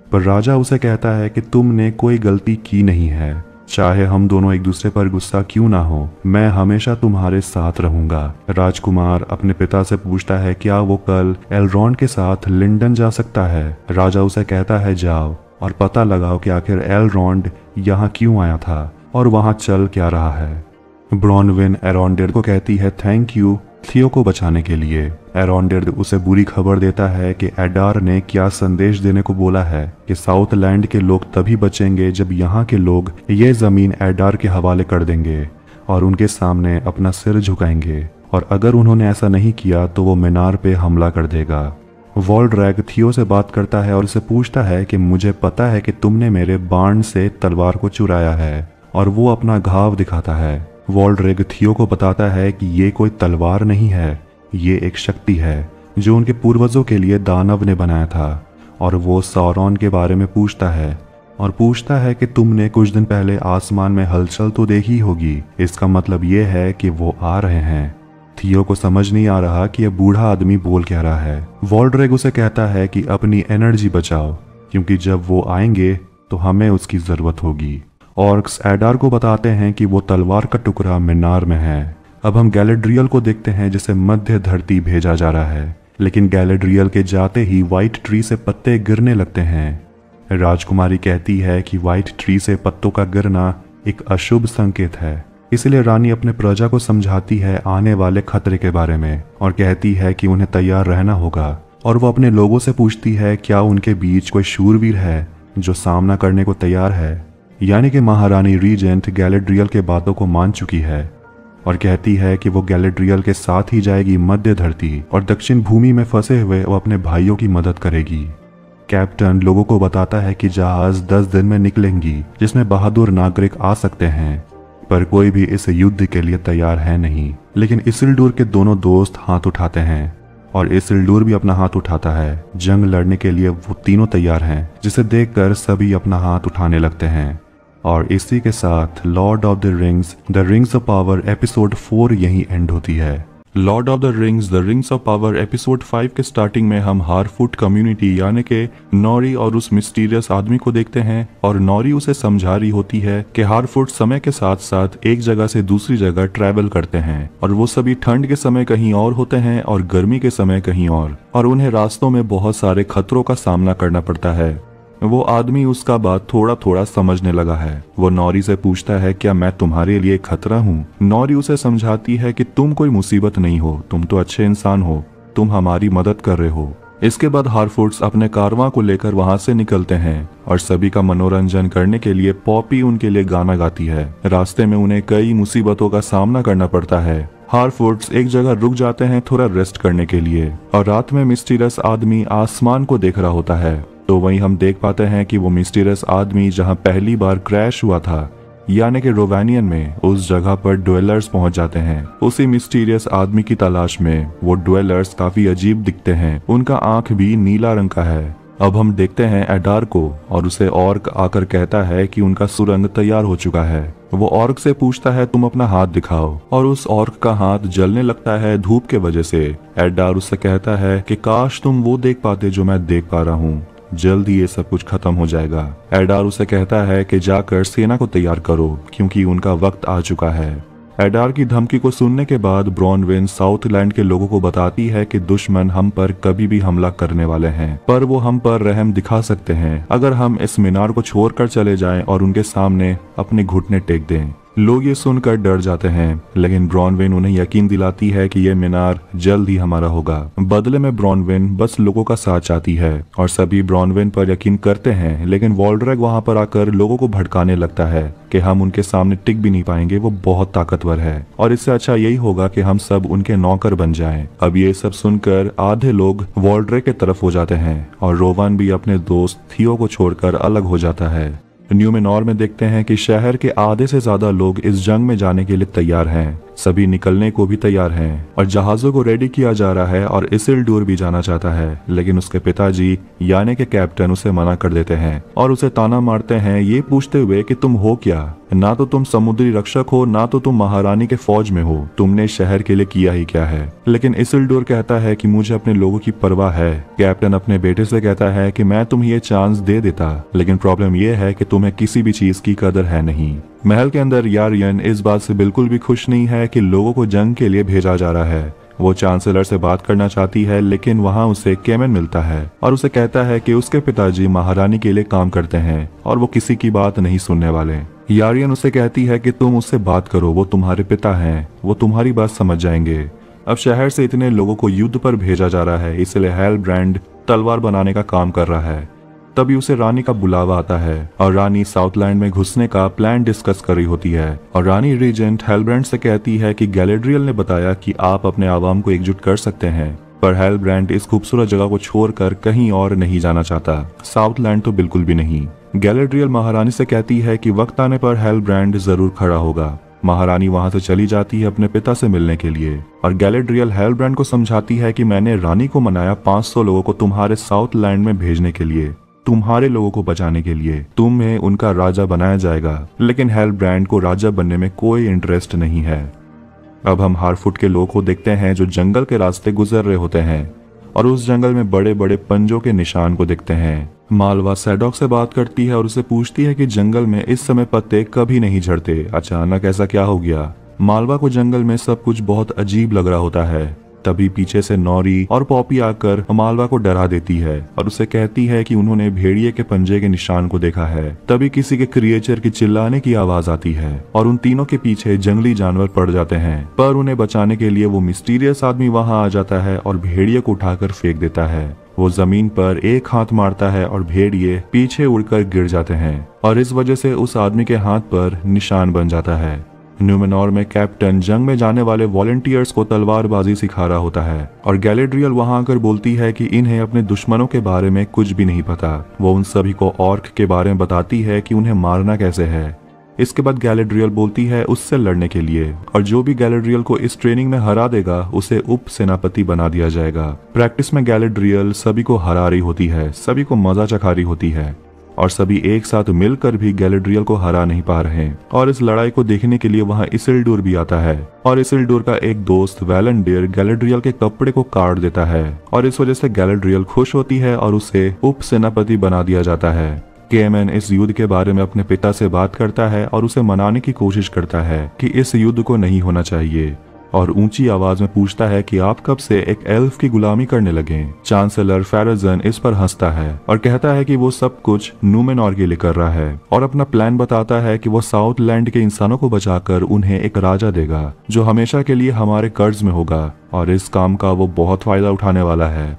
पर राजा उसे कहता है कि तुमने कोई गलती की नहीं है, चाहे हम दोनों एक दूसरे पर गुस्सा क्यों ना हो, मैं हमेशा तुम्हारे साथ रहूंगा। राजकुमार अपने पिता से पूछता है क्या वो कल एलरॉन्ड के साथ लिंडन जा सकता है। राजा उसे कहता है जाओ और पता लगाओ कि आखिर एलरॉन्ड यहाँ क्यों आया था और वहाँ चल क्या रहा है। ब्रॉनविन एरोंडेड को कहती है थैंक यू थियो को बचाने के लिए। एरोंडेड उसे बुरी खबर देता है कि एडार ने क्या संदेश देने को बोला है कि साउथलैंड के लोग तभी बचेंगे जब यहाँ के लोग ये जमीन एडार के हवाले कर देंगे और उनके सामने अपना सिर झुकाएंगे, और अगर उन्होंने ऐसा नहीं किया तो वो मीनार पे हमला कर देगा। वॉल्ड्रैग थियो से बात करता है और उसे पूछता है कि मुझे पता है कि तुमने मेरे बाण से तलवार को चुराया है, और वो अपना घाव दिखाता है। वॉल्ड्रैग थियो को बताता है कि ये कोई तलवार नहीं है, ये एक शक्ति है जो उनके पूर्वजों के लिए दानव ने बनाया था। और वो सौरॉन के बारे में पूछता है और पूछता है कि तुमने कुछ दिन पहले आसमान में हलचल तो देखी होगी, इसका मतलब ये है कि वो आ रहे हैं। थियो को समझ नहीं आ रहा कि यह बूढ़ा आदमी बोल क्या रहा है। वॉल्ड्रैग उसे कहता है कि अपनी एनर्जी बचाओ, क्योंकि जब वो आएंगे तो हमें उसकी जरूरत होगी। ऑर्क्स एडार को बताते हैं कि वो तलवार का टुकड़ा मीनार में है। अब हम गैलेड्रियल को देखते हैं जिसे मध्य धरती भेजा जा रहा है, लेकिन गैलेड्रियल के जाते ही व्हाइट ट्री से पत्ते गिरने लगते हैं। राजकुमारी कहती है कि व्हाइट ट्री से पत्तों का गिरना एक अशुभ संकेत है, इसलिए रानी अपने प्रजा को समझाती है आने वाले खतरे के बारे में और कहती है कि उन्हें तैयार रहना होगा। और वो अपने लोगों से पूछती है क्या उनके बीच कोई शूरवीर है जो सामना करने को तैयार है। यानी कि महारानी रीजेंट गैलेड्रियल के बातों को मान चुकी है और कहती है कि वो गैलेड्रियल के साथ ही जाएगी मध्य धरती और दक्षिण भूमि में फंसे हुए वो अपने भाइयों की मदद करेगी। कैप्टन लोगों को बताता है कि जहाज 10 दिन में निकलेंगी जिसमें बहादुर नागरिक आ सकते हैं, पर कोई भी इस युद्ध के लिए तैयार है नहीं। लेकिन इसिल्डूर के दोनों दोस्त हाथ उठाते हैं और इसिल्डूर भी अपना हाथ उठाता है। जंग लड़ने के लिए वो तीनों तैयार हैं, जिसे देखकर सभी अपना हाथ उठाने लगते हैं। और इसी के साथ Lord of the Rings of Power episode 4 यहीं एंड होती है। Lord of the Rings of Power episode 5 के स्टार्टिंग में हम हारफुट कम्युनिटी यानी कि नॉरी और उस मिस्टीरियस आदमी को देखते हैं और नॉरी उसे समझा रही होती है कि हारफुट समय के साथ साथ एक जगह से दूसरी जगह ट्रैवल करते हैं और वो सभी ठंड के समय कहीं और होते हैं और गर्मी के समय कहीं और उन्हें रास्तों में बहुत सारे खतरों का सामना करना पड़ता है। वो आदमी उसका बात थोड़ा थोड़ा समझने लगा है। वो नॉरी से पूछता है क्या मैं तुम्हारे लिए खतरा हूँ? नॉरी उसे समझाती है कि तुम कोई मुसीबत नहीं हो, तुम तो अच्छे इंसान हो, तुम हमारी मदद कर रहे हो। इसके बाद हारफुट्स अपने कारवां को लेकर वहां से निकलते हैं और सभी का मनोरंजन करने के लिए पॉपी उनके लिए गाना गाती है। रास्ते में उन्हें कई मुसीबतों का सामना करना पड़ता है। हारफुट्स एक जगह रुक जाते हैं थोड़ा रेस्ट करने के लिए और रात में मिस्टीरियस आदमी आसमान को देख रहा होता है। तो वहीं हम देख पाते हैं कि वो मिस्टीरियस आदमी जहां पहली बार क्रैश हुआ था यानी कि रोवानियन में, उस जगह पर डुएलर्स पहुंच जाते हैं। उसी मिस्टीरियस आदमी की तलाश में वो डुएलर्स काफी अजीब दिखते हैं, उनका आंख भी नीला रंग का है। अब हम देखते हैं एडार को और उसे ऑर्क आकर कहता है कि उनका सुरंग तैयार हो चुका है। वो ऑर्क से पूछता है तुम अपना हाथ दिखाओ और उस ऑर्क का हाथ जलने लगता है धूप के वजह से। एडार उससे कहता है कि काश तुम वो देख पाते जो मैं देख पा रहा हूँ, जल्द ही ये सब कुछ खत्म हो जाएगा। एडार उसे कहता है कि जाकर सेना को तैयार करो क्योंकि उनका वक्त आ चुका है। एडार की धमकी को सुनने के बाद ब्रॉनविन साउथलैंड के लोगों को बताती है कि दुश्मन हम पर कभी भी हमला करने वाले हैं, पर वो हम पर रहम दिखा सकते हैं अगर हम इस मीनार को छोड़कर चले जाएं और उनके सामने अपने घुटने टेक दें। लोग ये सुनकर डर जाते हैं, लेकिन ब्रॉनविन उन्हें यकीन दिलाती है कि यह मीनार जल्द ही हमारा होगा। बदले में ब्रॉनविन बस लोगों का साथ चाहती है और सभी ब्रॉनविन पर यकीन करते हैं, लेकिन वॉल्ड्रेग वहां पर आकर लोगों को भड़काने लगता है कि हम उनके सामने टिक भी नहीं पाएंगे, वो बहुत ताकतवर है और इससे अच्छा यही होगा कि हम सब उनके नौकर बन जाएं। अब ये सब सुनकर आधे लोग वॉल्ड्रेग की तरफ हो जाते हैं और रोवान भी अपने दोस्त थियो को छोड़कर अलग हो जाता है। न्यूमेनॉर में देखते हैं कि शहर के आधे से ज्यादा लोग इस जंग में जाने के लिए तैयार हैं, सभी निकलने को भी तैयार हैं और जहाजों को रेडी किया जा रहा है और इसिल्डूर भी जाना चाहता है, लेकिन उसके पिताजी यानी कि कैप्टन उसे मना कर देते हैं और उसे ताना मारते हैं ये पूछते हुए कि तुम हो क्या? ना तो तुम समुद्री रक्षक हो, ना तो तुम महारानी के फौज में हो, तुमने शहर के लिए किया ही क्या है? लेकिन इसिल्डूर कहता है कि मुझे अपने लोगों की परवाह है। कैप्टन अपने बेटे से कहता है कि मैं तुम्हें ये चांस दे देता, लेकिन प्रॉब्लम यह है कि तुम्हें किसी भी चीज की कदर है नहीं। महल के अंदर यारियन इस बात से बिल्कुल भी खुश नहीं है कि लोगों को जंग के लिए भेजा जा रहा है। वो चांसलर से बात करना चाहती है, लेकिन वहाँ उसे केमेन मिलता है और उसे कहता है कि उसके पिताजी महारानी के लिए काम करते हैं और वो किसी की बात नहीं सुनने वाले। यारियन उसे कहती है कि तुम उससे बात करो, वो तुम्हारे पिता हैं, वो तुम्हारी बात समझ जाएंगे। अब शहर से इतने लोगों को युद्ध पर भेजा जा रहा है, इसलिए हेलब्रांड तलवार बनाने का काम कर रहा है। तभी उसे रानी का बुलावा आता है और रानी साउथलैंड में घुसने का प्लान डिस्कस कर रही होती है और रानी रीजेंट हेलब्रांड से कहती है कि गैलेड्रियल ने बताया कि आप अपने आवाम को एकजुट कर सकते हैं, पर हेलब्रांड इस खूबसूरत जगह को छोड़कर कहीं और नहीं जाना चाहता, साउथलैंड तो बिल्कुल भी नहीं। गैलेड्रियल महारानी से कहती है कि वक्त आने पर हेलब्रांड जरूर खड़ा होगा। महारानी वहां से चली जाती है अपने पिता से मिलने के लिए और गैलेड्रियल हेलब्रांड को समझाती है कि मैंने रानी को मनाया 500 लोगों को तुम्हारे साउथलैंड में भेजने के लिए, तुम्हारे लोगों को बचाने के लिए, तुम्हें उनका राजा बनाया जाएगा। लेकिन हेलब्रांड को राजा बनने में कोई इंटरेस्ट नहीं है। अब हम हारफुट के लोगों को देखते हैं जो जंगल के रास्ते गुजर रहे होते हैं और उस जंगल में बड़े बड़े पंजों के निशान को देखते हैं। मालवा सैडॉक से बात करती है और उसे पूछती है कि जंगल में इस समय पत्ते कभी नहीं झड़ते, अचानक ऐसा क्या हो गया? मालवा को जंगल में सब कुछ बहुत अजीब लग रहा होता है। तभी पीछे से नॉरी और पॉपी आकर मालवा को डरा देती है और उसे कहती है कि उन्होंने भेड़िए के पंजे के निशान को देखा है। तभी किसी के क्रिएचर की चिल्लाने की आवाज आती है और उन तीनों के पीछे जंगली जानवर पड़ जाते हैं, पर उन्हें बचाने के लिए वो मिस्टीरियस आदमी वहां आ जाता है और भेड़िए को उठाकर फेंक देता है। वो जमीन पर एक हाथ मारता है और भेड़िए पीछे उड़कर गिर जाते हैं और इस वजह से उस आदमी के हाथ पर निशान बन जाता है। न्यूमेनॉर में कैप्टन जंग में जाने वाले वॉलंटियर्स को तलवारबाजी सिखा रहा होता है और गैलेड्रियल वहां आकर बोलती है कि इन्हें अपने दुश्मनों के बारे में कुछ भी नहीं पता। वो उन सभी को ऑर्क के बारे में बताती है कि उन्हें मारना कैसे है। इसके बाद गैलेड्रियल बोलती है उससे लड़ने के लिए, और जो भी गैलेड्रियल को इस ट्रेनिंग में हरा देगा उसे उप सेनापति बना दिया जाएगा। प्रैक्टिस में गैलेड्रियल सभी को हरा रही होती है, सभी को मजा चखा रही होती है और सभी एक साथ मिलकर भी गैलेड्रियल को हरा नहीं पा रहे हैं। और इस लड़ाई को देखने के लिए वहां इसिल्डुर भी आता है और इसिल्डुर का एक दोस्त वैलेंडिर गैलेड्रियल के कपड़े को काट देता है और इस वजह से गैलेड्रियल खुश होती है और उसे उप सेनापति बना दिया जाता है। केएमएन इस युद्ध के बारे में अपने पिता से बात करता है और उसे मनाने की कोशिश करता है कि इस युद्ध को नहीं होना चाहिए, और ऊंची आवाज में पूछता है कि आप कब से एक एल्फ की गुलामी करने लगे। चांसलर फेराजन इस पर हंसता है और कहता है कि वो सब कुछ न्यूमेनॉर के लिए कर रहा है और अपना प्लान बताता है कि वो साउथलैंड के इंसानों को बचाकर उन्हें एक राजा देगा जो हमेशा के लिए हमारे कर्ज में होगा, और इस काम का वो बहुत फायदा उठाने वाला है।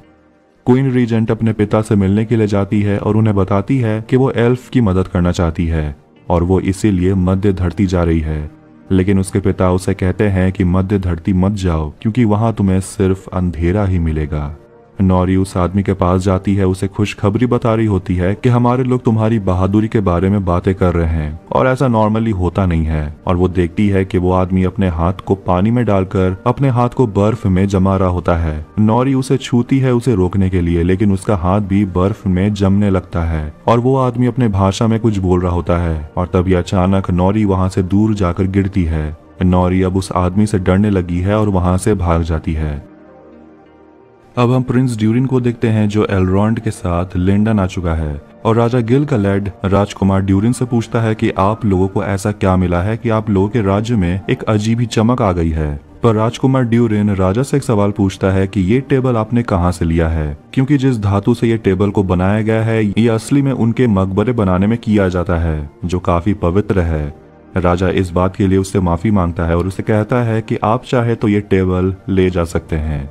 क्वीन रीजेंट अपने पिता से मिलने के लिए जाती है और उन्हें बताती है कि वो एल्फ की मदद करना चाहती है और वो इसीलिए मध्य धरती जा रही है, लेकिन उसके पिता उसे कहते हैं कि मध्य धरती मत जाओ क्योंकि वहां तुम्हें सिर्फ अंधेरा ही मिलेगा। नौरी उस आदमी के पास जाती है, उसे खुशखबरी बता रही होती है कि हमारे लोग तुम्हारी बहादुरी के बारे में बातें कर रहे हैं और ऐसा नॉर्मली होता नहीं है। और वो देखती है कि वो आदमी अपने हाथ को पानी में डालकर अपने हाथ को बर्फ में जमा रहा होता है। नौरी उसे छूती है उसे रोकने के लिए, लेकिन उसका हाथ भी बर्फ में जमने लगता है और वो आदमी अपने भाषा में कुछ बोल रहा होता है और तभी अचानक नौरी वहां से दूर जाकर गिरती है। नौरी अब उस आदमी से डरने लगी है और वहां से भाग जाती है। अब हम प्रिंस ड्यूरिन को देखते हैं जो एलरॉन्ड के साथ लिंडन आ चुका है और राजा गिल-गलैड राजकुमार ड्यूरिन से पूछता है कि आप लोगों को ऐसा क्या मिला है कि आप लोगों के राज्य में एक अजीब ही चमक आ गई है। पर राजकुमार ड्यूरिन राजा से एक सवाल पूछता है कि ये टेबल आपने कहां से लिया है, क्योंकि जिस धातु से ये टेबल को बनाया गया है ये असली में उनके मकबरे बनाने में किया जाता है जो काफी पवित्र है। राजा इस बात के लिए उससे माफी मांगता है और उसे कहता है कि आप चाहे तो ये टेबल ले जा सकते हैं।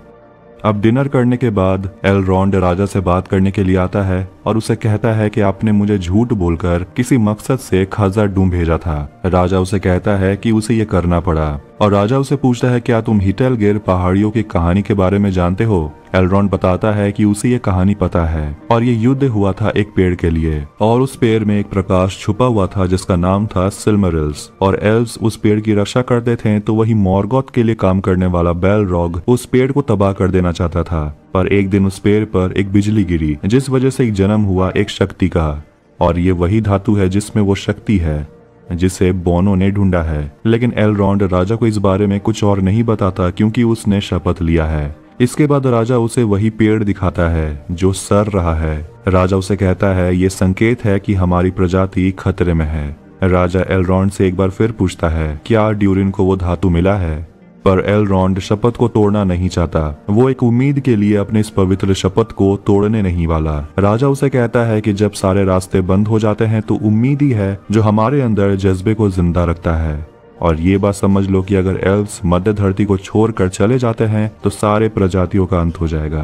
अब डिनर करने के बाद एलरॉन्ड राजा से बात करने के लिए आता है और उसे कहता है कि आपने मुझे झूठ बोलकर किसी मकसद से खज़र-डूम भेजा था। राजा उसे कहता है कि उसे ये करना पड़ा और राजा उसे पूछता है क्या तुम हिटेलगिर पहाड़ियों की कहानी के बारे में जानते हो। एलरॉन्ड बताता है कि उसे ये कहानी पता है और ये युद्ध हुआ था एक पेड़ के लिए और उस पेड़ में एक प्रकाश छुपा हुआ था जिसका नाम था सिल्मरिल्स, और एल्व्स उस पेड़ की रक्षा करते थे तो वही मॉर्गोथ के लिए काम करने वाला बेलरॉग उस पेड़ को तबाह कर देना चाहता था। पर एक दिन उस पेड़ पर एक बिजली गिरी जिस वजह से एक जन्म हुआ एक शक्ति का, और ये वही धातु है जिसमें वो शक्ति है जिसे बोनो ने ढूंढा है। लेकिन एलरॉन्ड राजा को इस बारे में कुछ और नहीं बताता क्योंकि उसने शपथ लिया है। इसके बाद राजा उसे वही पेड़ दिखाता है जो सर रहा है। राजा उसे कहता है ये संकेत है कि हमारी प्रजाति खतरे में है। राजा एलरॉन्ड से एक बार फिर पूछता है क्या ड्यूरिन को वो धातु मिला है, पर एलरॉन्ड शपथ को तोड़ना नहीं चाहता। वो एक उम्मीद के लिए अपने इस पवित्र शपथ को तोड़ने नहीं वाला। राजा उसे कहता है कि जब सारे रास्ते बंद हो जाते हैं तो उम्मीद ही है जो हमारे अंदर जज्बे को जिंदा रखता है। और ये बात समझ लो कि अगर एल्व्स मध्य धरती को छोड़कर चले जाते हैं तो सारे प्रजातियों का अंत हो जाएगा।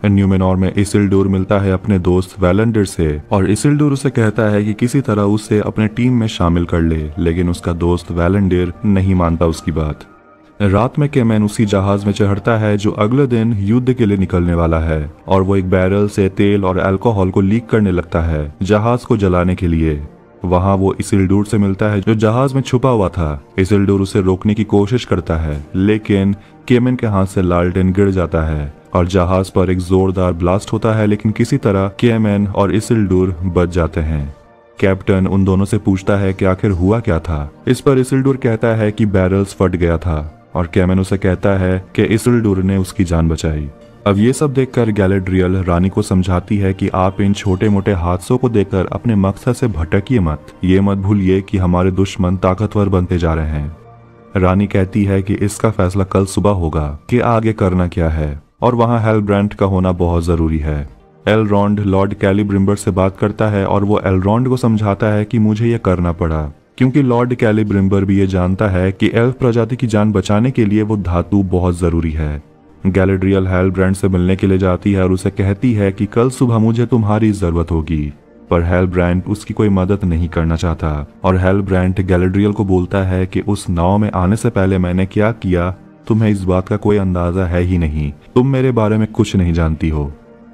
न्यूमेनॉर में इसिल्डुर मिलता है अपने दोस्त वैलेंडिर से और इसिल्डुर उसे कहता है कि किसी तरह उसे अपने टीम में शामिल कर ले, लेकिन उसका दोस्त वैलेंडिर नहीं मानता उसकी बात। रात में केमैन उसी जहाज में चढ़ता है जो अगले दिन युद्ध के लिए निकलने वाला है और वो एक बैरल से तेल और अल्कोहल को लीक करने लगता है जहाज को जलाने के लिए। वहां वो इसिल्डुर से मिलता है जो जहाज में छुपा हुआ था। इसिल्डुर उसे रोकने की कोशिश करता है लेकिन केमैन के हाथ से लालटेन गिर जाता है और जहाज पर एक जोरदार ब्लास्ट होता है, लेकिन किसी तरह केमैन और इसिल्डुर बच जाते हैं। कैप्टन उन दोनों से पूछता है कि आखिर हुआ क्या था। इस पर इसिल्डुर कहता है कि बैरल्स फट गया था और केमैन उसे कहता है कि इसिल्डुर ने उसकी जान बचाई। अब ये सब देखकर गैलेड्रियल रानी को समझाती है कि आप इन छोटे मोटे हादसों को देखकर अपने मकसद से भटकिए मत। ये मत भूलिए कि हमारे दुश्मन ताकतवर बनते जा रहे हैं। रानी कहती है कि इसका फैसला कल सुबह होगा कि आगे करना क्या है, और वहाँ हेलब्रांड का होना बहुत जरूरी है। एलरॉन्ड लॉर्ड कैलिब्रिम्बर से बात करता है और वो एलरॉन्ड को समझाता है कि मुझे ये करना पड़ा क्योंकि लॉर्ड कैलिब्रिम्बर भी ये जानता है कि एल्फ प्रजाति की जान बचाने के लिए वो धातु बहुत जरूरी है। गैलेड्रियल हेलब्रांड से मिलने के लिए जाती है और उसे कहती है कि कल सुबह मुझे तुम्हारी जरूरत होगी। पर हेलब्रांड उसकी कोई मदद नहीं करना चाहता और हेलब्रांड गैलेड्रियल को बोलता है कि उस नाव में आने से पहले मैंने क्या किया तुम्हें इस बात का कोई अंदाजा है ही नहीं, तुम मेरे बारे में कुछ नहीं जानती हो।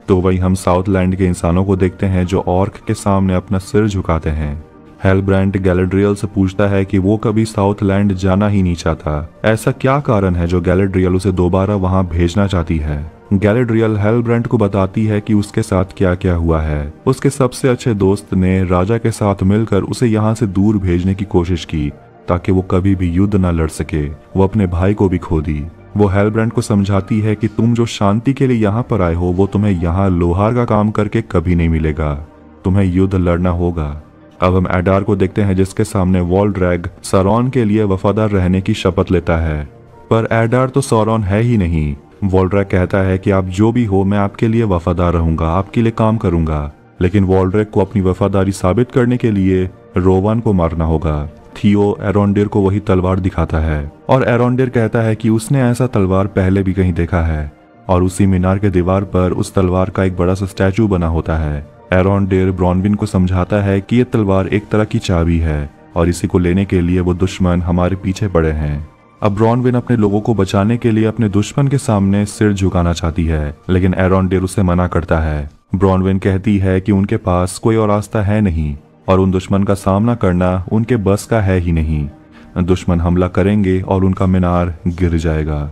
तो वही हम साउथलैंड के इंसानों को देखते हैं जो ऑर्क के सामने अपना सिर झुकाते हैं। हेलब्रांड गैलेड्रियल से पूछता है कि वो कभी साउथलैंड जाना ही नहीं चाहता, ऐसा क्या कारण है जो गैलेड्रियल उसे दोबारा वहां भेजना चाहती है। गैलेड्रियल हेलब्रांड को बताती है कि उसके साथ क्या क्या हुआ है। उसके सबसे अच्छे दोस्त ने राजा के साथ मिलकर उसे यहाँ से दूर भेजने की कोशिश की ताकि वो कभी भी युद्ध न लड़ सके। वो अपने भाई को भी खो दी। वो हेलब्रांड को समझाती है कि तुम जो शांति के लिए यहाँ पर आए हो वो तुम्हें यहाँ लोहार का काम करके कभी नहीं मिलेगा, तुम्हें युद्ध लड़ना होगा। अब हम एडार को देखते हैं जिसके सामने वॉल्ड्रैग सौरॉन के लिए वफादार रहने की शपथ लेता है, पर एडार तो सौरॉन है ही नहीं। वॉल्ड्रैग कहता है कि आप जो भी हो मैं आपके लिए वफादार रहूंगा, आपके लिए काम करूंगा, लेकिन वॉल्ड्रैग को अपनी वफादारी साबित करने के लिए रोवान को मारना होगा। थियो एरोंडेर को वही तलवार दिखाता है और एरोंडेर कहता है कि उसने ऐसा तलवार पहले भी कहीं देखा है और उसी मीनार के दीवार पर उस तलवार का एक बड़ा सा स्टैचू बना होता है। एरोंडेर ब्रॉनविन को समझाता है कि ये तलवार एक तरह की चाबी है और इसी को लेने के लिए वो दुश्मन हमारे पीछे पड़े हैं। अब ब्रॉनविन अपने लोगों को बचाने के लिए अपने दुश्मन के सामने सिर झुकाना चाहती है, लेकिन एरोंडेर उसे मना करता है। ब्रॉनविन कहती है कि उनके पास कोई और रास्ता है नहीं और उन दुश्मन का सामना करना उनके बस का है ही नहीं। दुश्मन हमला करेंगे और उनका मीनार गिर जाएगा।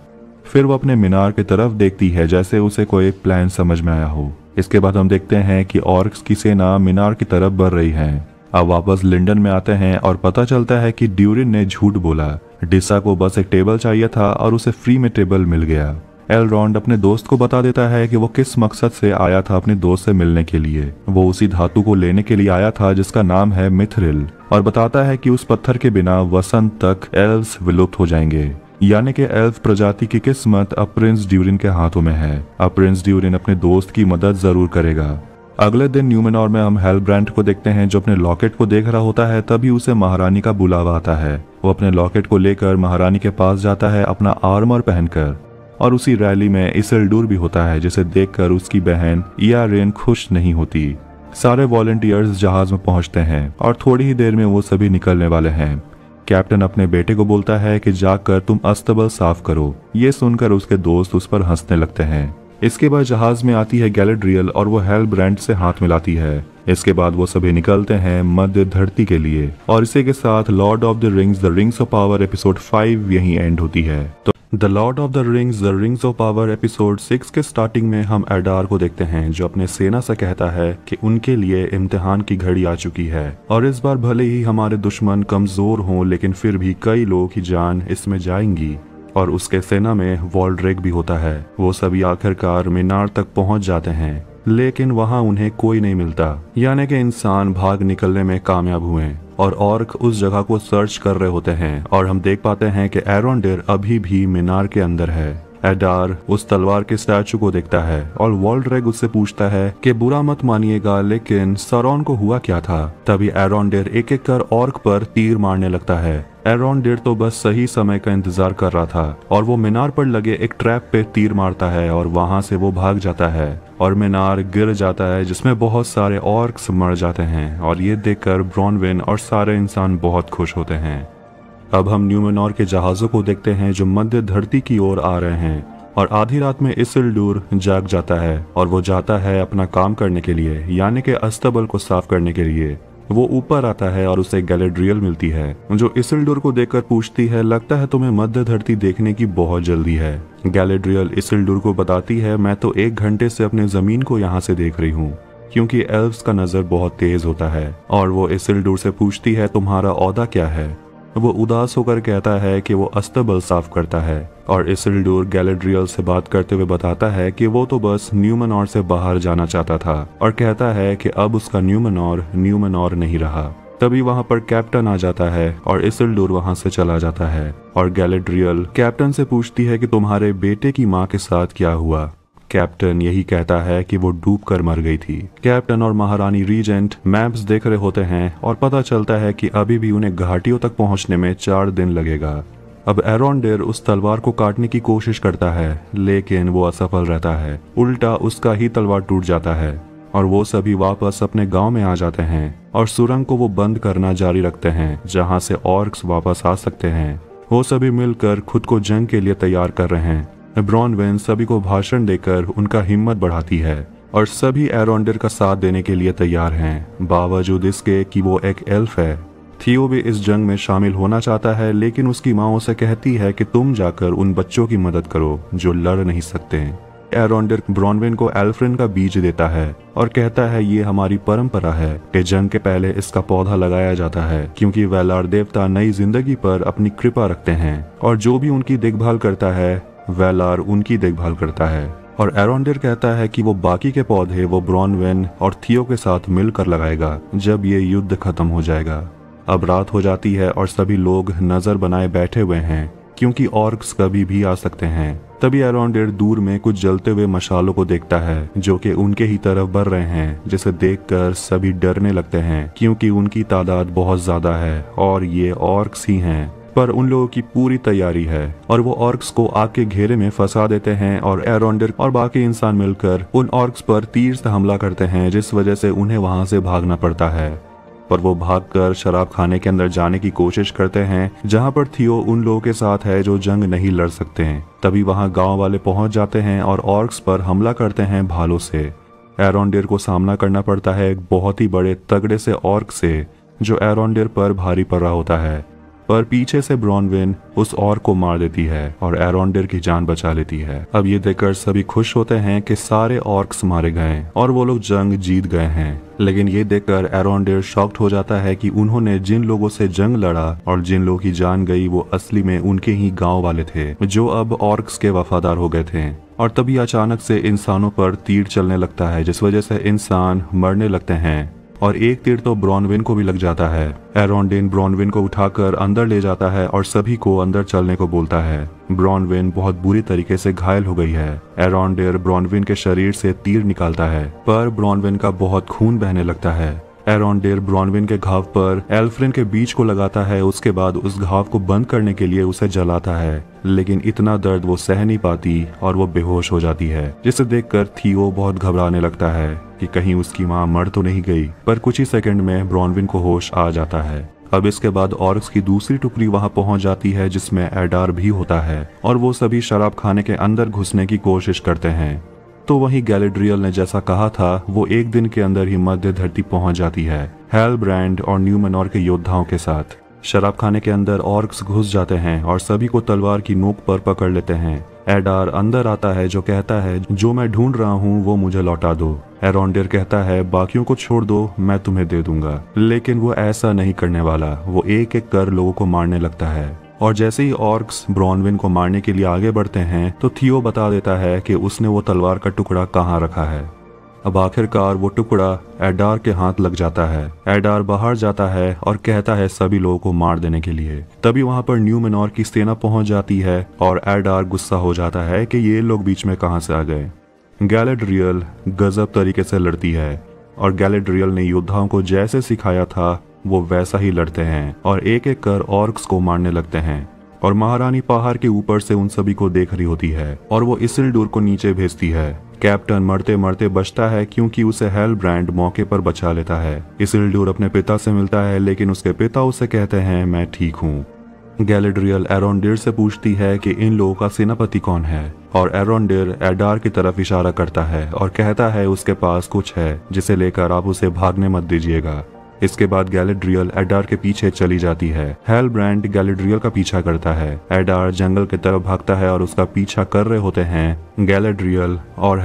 फिर वो अपने मीनार की तरफ देखती है जैसे उसे कोई प्लान समझ में आया हो। इसके बाद हम देखते हैं कि ऑर्क्स की सेना मीनार की तरफ बढ़ रही है। अब वापस लिंडन में आते हैं और पता चलता है कि ड्यूरिन ने झूठ बोला। डिसा को बस एक टेबल चाहिए था और उसे फ्री में टेबल मिल गया। एलरॉन्ड अपने दोस्त को बता देता है कि वो किस मकसद से आया था अपने दोस्त से मिलने के लिए। वो उसी धातु को लेने के लिए आया था जिसका नाम है मिथरिल, और बताता है कि उस पत्थर के बिना वसंत तक एल्व्स विलुप्त हो जाएंगे, यानी कि एल्फ प्रजाति की किस्मत अब प्रिंस ड्यूरिन के हाथों में है। अब प्रिंस ड्यूरिन अपने दोस्त की मदद जरूर करेगा। अगले दिन न्यूमेनॉर में हम हेलब्रांड को देखते हैं जो अपने लॉकेट को देख रहा होता है। तभी उसे महारानी का बुलावा आता है। वो अपने लॉकेट को लेकर महारानी के पास जाता है अपना आर्मर पहनकर, और उसी रैली में इसिल्डुर भी होता है जिसे देखकर उसकी बहन इयारेन खुश नहीं होती। सारे वॉलंटियर्स जहाज में पहुंचते हैं और थोड़ी ही देर में वो सभी निकलने वाले हैं। कैप्टन अपने बेटे को बोलता है कि जाकर तुम अस्तबल साफ करो। ये सुनकर उसके दोस्त उस पर हंसने लगते हैं। इसके बाद जहाज में आती है गैलेड्रियल और वो हेलब्रांड से हाथ मिलाती है। इसके बाद वो सभी निकलते हैं मध्य धरती के लिए, और इसी के साथ Lord of the Rings of Power episode 5 यहीं एंड होती है। तो the Lord of the Rings of Power episode 6 के स्टार्टिंग में हम एडार को देखते हैं जो अपने सेना से कहता है कि उनके लिए इम्तिहान की घड़ी आ चुकी है, और इस बार भले ही हमारे दुश्मन कमजोर हों लेकिन फिर भी कई लोगों की जान इसमें जाएंगी। और उसके सेना में वॉल्ड्रेक भी होता है। वो सभी आखिरकार मीनार तक पहुंच जाते हैं, लेकिन वहां उन्हें कोई नहीं मिलता, यानी कि इंसान भाग निकलने में कामयाब हुए और ऑर्क उस जगह को सर्च कर रहे होते हैं। और हम देख पाते हैं कि एरोंडेर अभी भी मीनार के अंदर है। एडार उस तलवार के स्टैचू को देखता है और वॉल्ड्रेक उससे पूछता है कि बुरा मत मानिएगा लेकिन सौरॉन को हुआ क्या था। तभी एरोंडेर एक एक कर ऑर्क पर तीर मारने लगता है। एरोंडेर तो बस सही समय का इंतजार कर रहा था और वो मीनार पर लगे एक ट्रैप पे तीर मारता है और वहां से वो भाग जाता है और मीनार गिर जाता है जिसमें बहुत सारे ऑर्क्स मर जाते हैं। और ये देखकर ब्रॉनविन और सारे इंसान बहुत खुश होते हैं। अब हम न्यूमेनॉर के जहाजों को देखते हैं जो मध्य धरती की ओर आ रहे हैं, और आधी रात में इसिल्डुर जाग जाता है और वो जाता है अपना काम करने के लिए, यानी कि अस्तबल को साफ करने के लिए। वो ऊपर आता है और उसे गैलेड्रियल मिलती है जो इसिल्डुर को देखकर पूछती है, लगता है तुम्हें मध्य धरती देखने की बहुत जल्दी है। गैलेड्रियल इसिल्डुर को बताती है, मैं तो 1 घंटे से अपने जमीन को यहाँ से देख रही हूँ, क्योंकि एल्व्स का नजर बहुत तेज होता है। और वो इसिल्डुर से पूछती है, तुम्हारा ओहदा क्या है। वो उदास होकर कहता है कि वो अस्तबल साफ करता है, और इसिल्डुर गैलेड्रियल से बात करते हुए बताता है कि वो तो बस न्यूमेनॉर से बाहर जाना चाहता था, और कहता है कि अब उसका न्यूमेनॉर नहीं रहा। तभी वहां पर कैप्टन आ जाता है और इसिल्डुर वहां से चला जाता है, और गैलेड्रियल कैप्टन से पूछती है कि तुम्हारे बेटे की माँ के साथ क्या हुआ। कैप्टन यही कहता है कि वो डूबकर मर गई थी। कैप्टन और महारानी रीजेंट मैप्स देख रहे होते हैं और पता चलता है कि अभी भी उन्हें घाटियों तक पहुंचने में 4 दिन लगेगा। अब एरोंडेर उस तलवार को काटने की कोशिश करता है, लेकिन वो असफल रहता है। उल्टा उसका ही तलवार टूट जाता है। और वो सभी वापस अपने गांव में आ जाते हैं और सुरंग को वो बंद करना जारी रखते हैं जहां से ऑर्क्स वापस आ सकते हैं। वो सभी मिलकर खुद को जंग के लिए तैयार कर रहे हैं। ब्रॉनवेन सभी को भाषण देकर उनका हिम्मत बढ़ाती है और सभी एरोंडेर का साथ देने के लिए तैयार हैं, बावजूद इसके कि वो एक एल्फ है। थियो भी इस जंग में शामिल होना चाहता है, लेकिन उसकी माँ उसे कहती है कि तुम जाकर उन बच्चों की मदद करो जो लड़ नहीं सकते। एरोंडेर ब्रॉनवेन को एल्फ्रिन का बीज देता है और कहता है ये हमारी परंपरा है कि जंग के पहले इसका पौधा लगाया जाता है, क्योंकि वेलार देवता नई जिंदगी पर अपनी कृपा रखते हैं और जो भी उनकी देखभाल करता है वेलार उनकी देखभाल करता है। और एरोंडेर कहता है कि वो बाकी के पौधे वो ब्रॉनवेन और थियो के साथ मिलकर लगाएगा जब ये युद्ध खत्म हो जाएगा। अब रात हो जाती है और सभी लोग नजर बनाए बैठे हुए हैं, क्योंकि ऑर्क्स कभी भी आ सकते हैं। तभी एरोंडेर दूर में कुछ जलते हुए मशालों को देखता है जो कि उनके ही तरफ बढ़ रहे हैं, जिसे देखकर सभी डरने लगते हैं क्योंकि उनकी तादाद बहुत ज्यादा है और ये ऑर्क्स ही हैं। पर उन लोगों की पूरी तैयारी है और वो ऑर्क्स को आग के घेरे में फंसा देते हैं और एरोंडेर और बाकी इंसान मिलकर उन ऑर्क्स पर तीर से हमला करते हैं, जिस वजह से उन्हें वहां से भागना पड़ता है। पर वो भागकर शराब खाने के अंदर जाने की कोशिश करते हैं जहां पर थियो उन लोगों के साथ है जो जंग नहीं लड़ सकते हैं। तभी वहां गांव वाले पहुंच जाते हैं और ऑर्क्स पर हमला करते हैं भालों से। एरोंडेर को सामना करना पड़ता है एक बहुत ही बड़े तगड़े से ऑर्क से जो एरोंडेर पर भारी पड़ रहा होता है, पर पीछे से ब्रॉनवेन उस ऑर्क को मार देती है और एरोंडेर की जान बचा लेती है। अब ये देखकर सभी खुश होते हैं कि सारे ऑर्क्स मारे गए और वो लोग जंग जीत गए हैं। लेकिन ये देखकर एरोंडेर शॉक्ड हो जाता है कि उन्होंने जिन लोगों से जंग लड़ा और जिन लोगों की जान गई वो असली में उनके ही गांव वाले थे जो अब ऑर्क्स के वफादार हो गए थे। और तभी अचानक से इंसानों पर तीर चलने लगता है, जिस वजह से इंसान मरने लगते हैं और एक तीर तो ब्रॉनवेन को भी लग जाता है। एरोंडेर ब्रॉनवेन को उठाकर अंदर ले जाता है और सभी को अंदर चलने को बोलता है। ब्रॉनवेन बहुत बुरी तरीके से घायल हो गई है। एरोंडेर ब्रॉनवेन के शरीर से तीर निकालता है, पर ब्रॉनवेन का बहुत खून बहने लगता है। एरोंडेर ब्रॉनवेन के घाव पर एल्फ्रिन के बीज को लगाता है, उसके बाद उस घाव को बंद करने के लिए उसे जलाता है, लेकिन इतना दर्द वो सह नहीं पाती और वो बेहोश हो जाती है, जिसे देखकर थियो बहुत घबराने लगता है कि कहीं उसकी माँ मर तो नहीं गई। पर कुछ ही सेकंड में ब्रॉनवेन को होश आ जाता है। अब इसके बाद ऑर्क्स की दूसरी टुकड़ी वहां पहुंच जाती है जिसमें एडार भी होता है और वो सभी शराब खाने के अंदर घुसने की कोशिश करते हैं। तो वहीं गैलेड्रियल ने जैसा कहा था वो एक दिन के अंदर ही मध्य धरती पहुंच जाती है हेलब्रांड और न्यूमेनॉर के योद्धाओं के साथ। शराब खाने के अंदर ऑर्क्स घुस जाते हैं और सभी को तलवार की नोक पर पकड़ लेते हैं। एडार अंदर आता है जो कहता है जो मैं ढूंढ रहा हूँ वो मुझे लौटा दो। एरोंडेर कहता है बाकियों को छोड़ दो, मैं तुम्हें दे दूंगा, लेकिन वो ऐसा नहीं करने वाला। वो एक एक कर लोगों को मारने लगता है और जैसे ही ऑर्क्स ब्रॉनवेन को मारने के लिए आगे बढ़ते हैं तो थियो बता देता है कि उसने वो तलवार का टुकड़ा कहाँ रखा है। अब आखिरकार वो टुकड़ा एडार के हाथ लग जाता है। एडार बाहर जाता है और कहता है सभी लोगों को मार देने के लिए। तभी वहां पर न्यूमेनॉर की सेना पहुंच जाती है और एडार गुस्सा हो जाता है कि ये लोग बीच में कहां से आ गए। गैलेड्रियल गजब तरीके से लड़ती है और गैलेड्रियल ने योद्धाओं को जैसे सिखाया था वो वैसा ही लड़ते हैं और एक एक कर ऑर्क्स को मारने लगते हैं। और महारानी पहाड़ के ऊपर से उन सभी को देख रही होती है और वो इसिल्डुर को नीचे भेजती है। कैप्टन मरते मरते बचता है क्योंकि उसे हेलब्रांड मौके पर बचा लेता है। इसिल्डुर अपने पिता से मिलता है, लेकिन उसके पिता उसे कहते हैं मैं ठीक हूँ। गैलेड्रियल एरोंडेर से पूछती है कि इन लोगों का सेनापति कौन है और एरोंडेर एडार की तरफ इशारा करता है और कहता है उसके पास कुछ है जिसे लेकर आप उसे भागने मत दीजिएगा। इसके बाद गैलेड्रियल एडार के पीछे चली जाती है। हेलब्रांड गैलेड्रियल का पीछा करता है। एडार जंगल की तरफ भागता है और उसका पीछा कर रहे होते हैं गैलेड्रियल और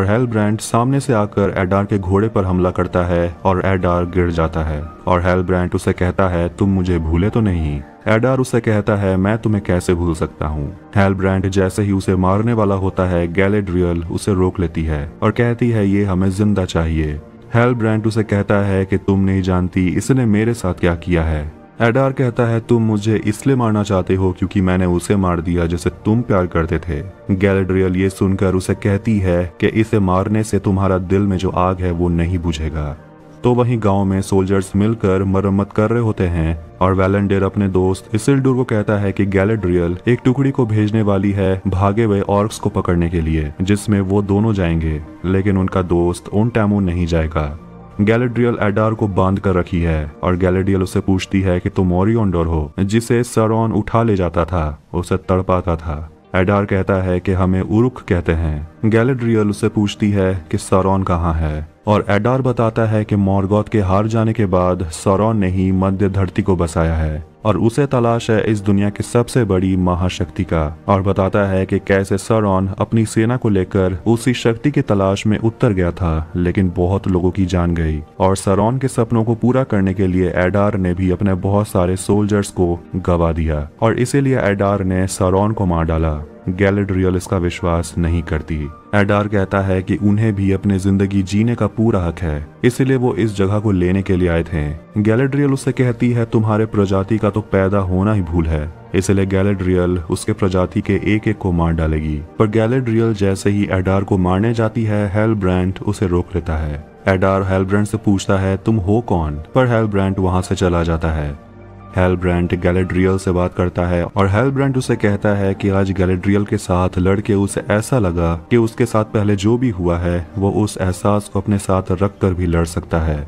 हेलब्रांड सामने से आकर एडार के घोड़े पर हमला करता है और एडार गिर जाता है और हेलब्रांड उसे कहता है तुम मुझे भूले तो नहीं। एडार उसे कहता है मैं तुम्हें कैसे भूल सकता हूँ। हेलब्रांड जैसे ही उसे मारने वाला होता है गैलेड्रियल उसे रोक लेती है और कहती है ये हमें जिंदा चाहिए। हेलब्रांड उसे कहता है कि तुम नहीं जानती इसने मेरे साथ क्या किया है। एडार कहता है तुम मुझे इसलिए मारना चाहते हो क्योंकि मैंने उसे मार दिया जिसे तुम प्यार करते थे। गैलेड्रियल ये सुनकर उसे कहती है कि इसे मारने से तुम्हारा दिल में जो आग है वो नहीं बुझेगा। तो वहीं गांव में सोल्जर्स मिलकर मरम्मत कर रहे होते हैं और वैलेंडियर अपने दोस्त इसिल्डुर को कहता है कि गैलेड्रियल एक टुकड़ी को भेजने वाली है भागे हुए ऑर्क्स को पकड़ने के लिए, जिसमें वो दोनों जाएंगे, लेकिन उनका दोस्त उनटैमू नहीं जाएगा। गैलेड्रियल एडार को बांध कर रखी है और गैलेडियल उससे पूछती है कि तुम ओरियोंडर हो जिसे सरोन उठा ले जाता था, उसे तड़पाता था। एडार कहता है कि हमें उरुक कहते हैं। गैलेड्रियल उससे पूछती है कि सरोन कहाँ है और एडार बताता है कि मॉर्गोथ के हार जाने के बाद सरोन ने ही मध्य धरती को बसाया है और उसे तलाश है इस दुनिया की सबसे बड़ी महाशक्ति का, और बताता है कि कैसे सरोन अपनी सेना को लेकर उसी शक्ति की तलाश में उतर गया था, लेकिन बहुत लोगों की जान गई और सरोन के सपनों को पूरा करने के लिए एडार ने भी अपने बहुत सारे सोल्जर्स को गवा दिया और इसीलिए एडार ने सरोन को मार डाला। गैलेड्रियल इसका विश्वास नहीं करती। एडार कहता है कि उन्हें भी अपनी जिंदगी जीने का पूरा हक है, इसलिए वो इस जगह को लेने के लिए आए थे। गैलेड्रियल उससे कहती है तुम्हारे प्रजाति का तो पैदा होना ही भूल है, इसलिए गैलेड्रियल उसके प्रजाति के एक एक को मार डालेगी। पर गैलेड्रियल जैसे ही एडार को मारने जाती है, हेलब्रांड उसे रोक लेता है। एडार हेलब्रांड से पूछता है तुम हो कौन, पर हेलब्रांड वहां से चला जाता है। हेलब्रांड गैलेड्रियल से बात करता है और हेलब्रांड उसे कहता है कि आज गैलेड्रियल के साथ लड़के उसे ऐसा लगा कि उसके साथ पहले जो भी हुआ है वो उस एहसास को अपने साथ रख कर भी लड़ सकता है।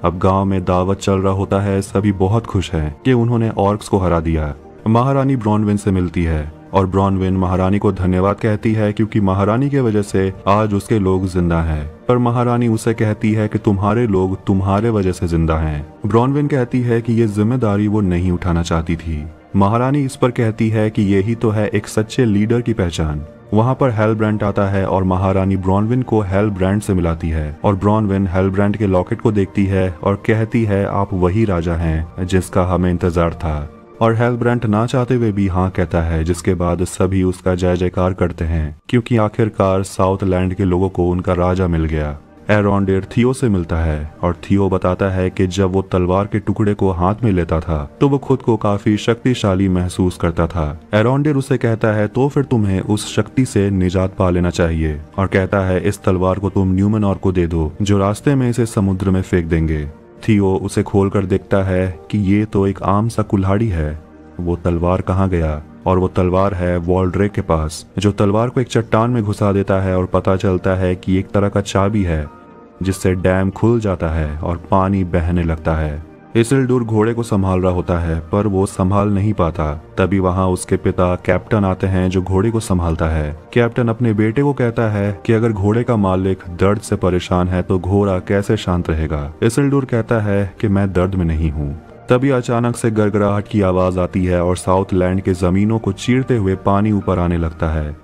अब गांव में दावत चल रहा होता है, सभी बहुत खुश हैं कि उन्होंने ऑर्क्स को हरा दिया। महारानी ब्रॉनविन से मिलती है और ब्रॉनविन महारानी को धन्यवाद कहती है क्योंकि महारानी के वजह से आज उसके लोग जिंदा हैं। पर महारानी उसे कहती है कि तुम्हारे लोग तुम्हारे वजह से जिंदा हैं। ब्रॉनविन कहती है कि ये जिम्मेदारी वो नहीं उठाना चाहती थी। महारानी इस पर कहती है कि यही तो है एक सच्चे लीडर की पहचान। वहाँ पर हेलब्रांड आता है और महारानी ब्रॉनविन को हेलब्रांड से मिलाती है और ब्रॉनविन हेलब्रांड के लॉकेट को देखती है और कहती है आप वही राजा हैं जिसका हमें इंतजार था। और हेलब्रांड ना चाहते हुए भी हाँ कहता है, जिसके बाद सभी उसका जय जयकार करते हैं क्योंकि आखिरकार साउथलैंड के लोगों को उनका राजा मिल गया। एरोंडेर थियो से मिलता है और थियो बताता है कि जब वो तलवार के टुकड़े को हाथ में लेता था तो वो खुद को काफी शक्तिशाली महसूस करता था। एरोंडेर उसे कहता है तो फिर तुम्हें उस शक्ति से निजात पा लेना चाहिए और कहता है इस तलवार को तुम न्यूमेनॉर को दे दो जो रास्ते में इसे समुद्र में फेंक देंगे। थियो उसे खोलकर देखता है कि ये तो एक आम सा कुल्हाड़ी है। वो तलवार कहाँ गया? और वो तलवार है वॉल्ड्रेक के पास, जो तलवार को एक चट्टान में घुसा देता है और पता चलता है कि एक तरह का चाबी है जिससे डैम खुल जाता है और पानी बहने लगता है। इसिल्डुर घोड़े को संभाल रहा होता है पर वो संभाल नहीं पाता। तभी वहाँ उसके पिता कैप्टन आते हैं जो घोड़े को संभालता है। कैप्टन अपने बेटे को कहता है कि अगर घोड़े का मालिक दर्द से परेशान है तो घोड़ा कैसे शांत रहेगा। इसिल्डुर कहता है कि मैं दर्द में नहीं हूँ। तभी अचानक से गड़गड़ाहट की आवाज आती है और साउथलैंड के जमीनों को चीरते हुए पानी ऊपर आने लगता है।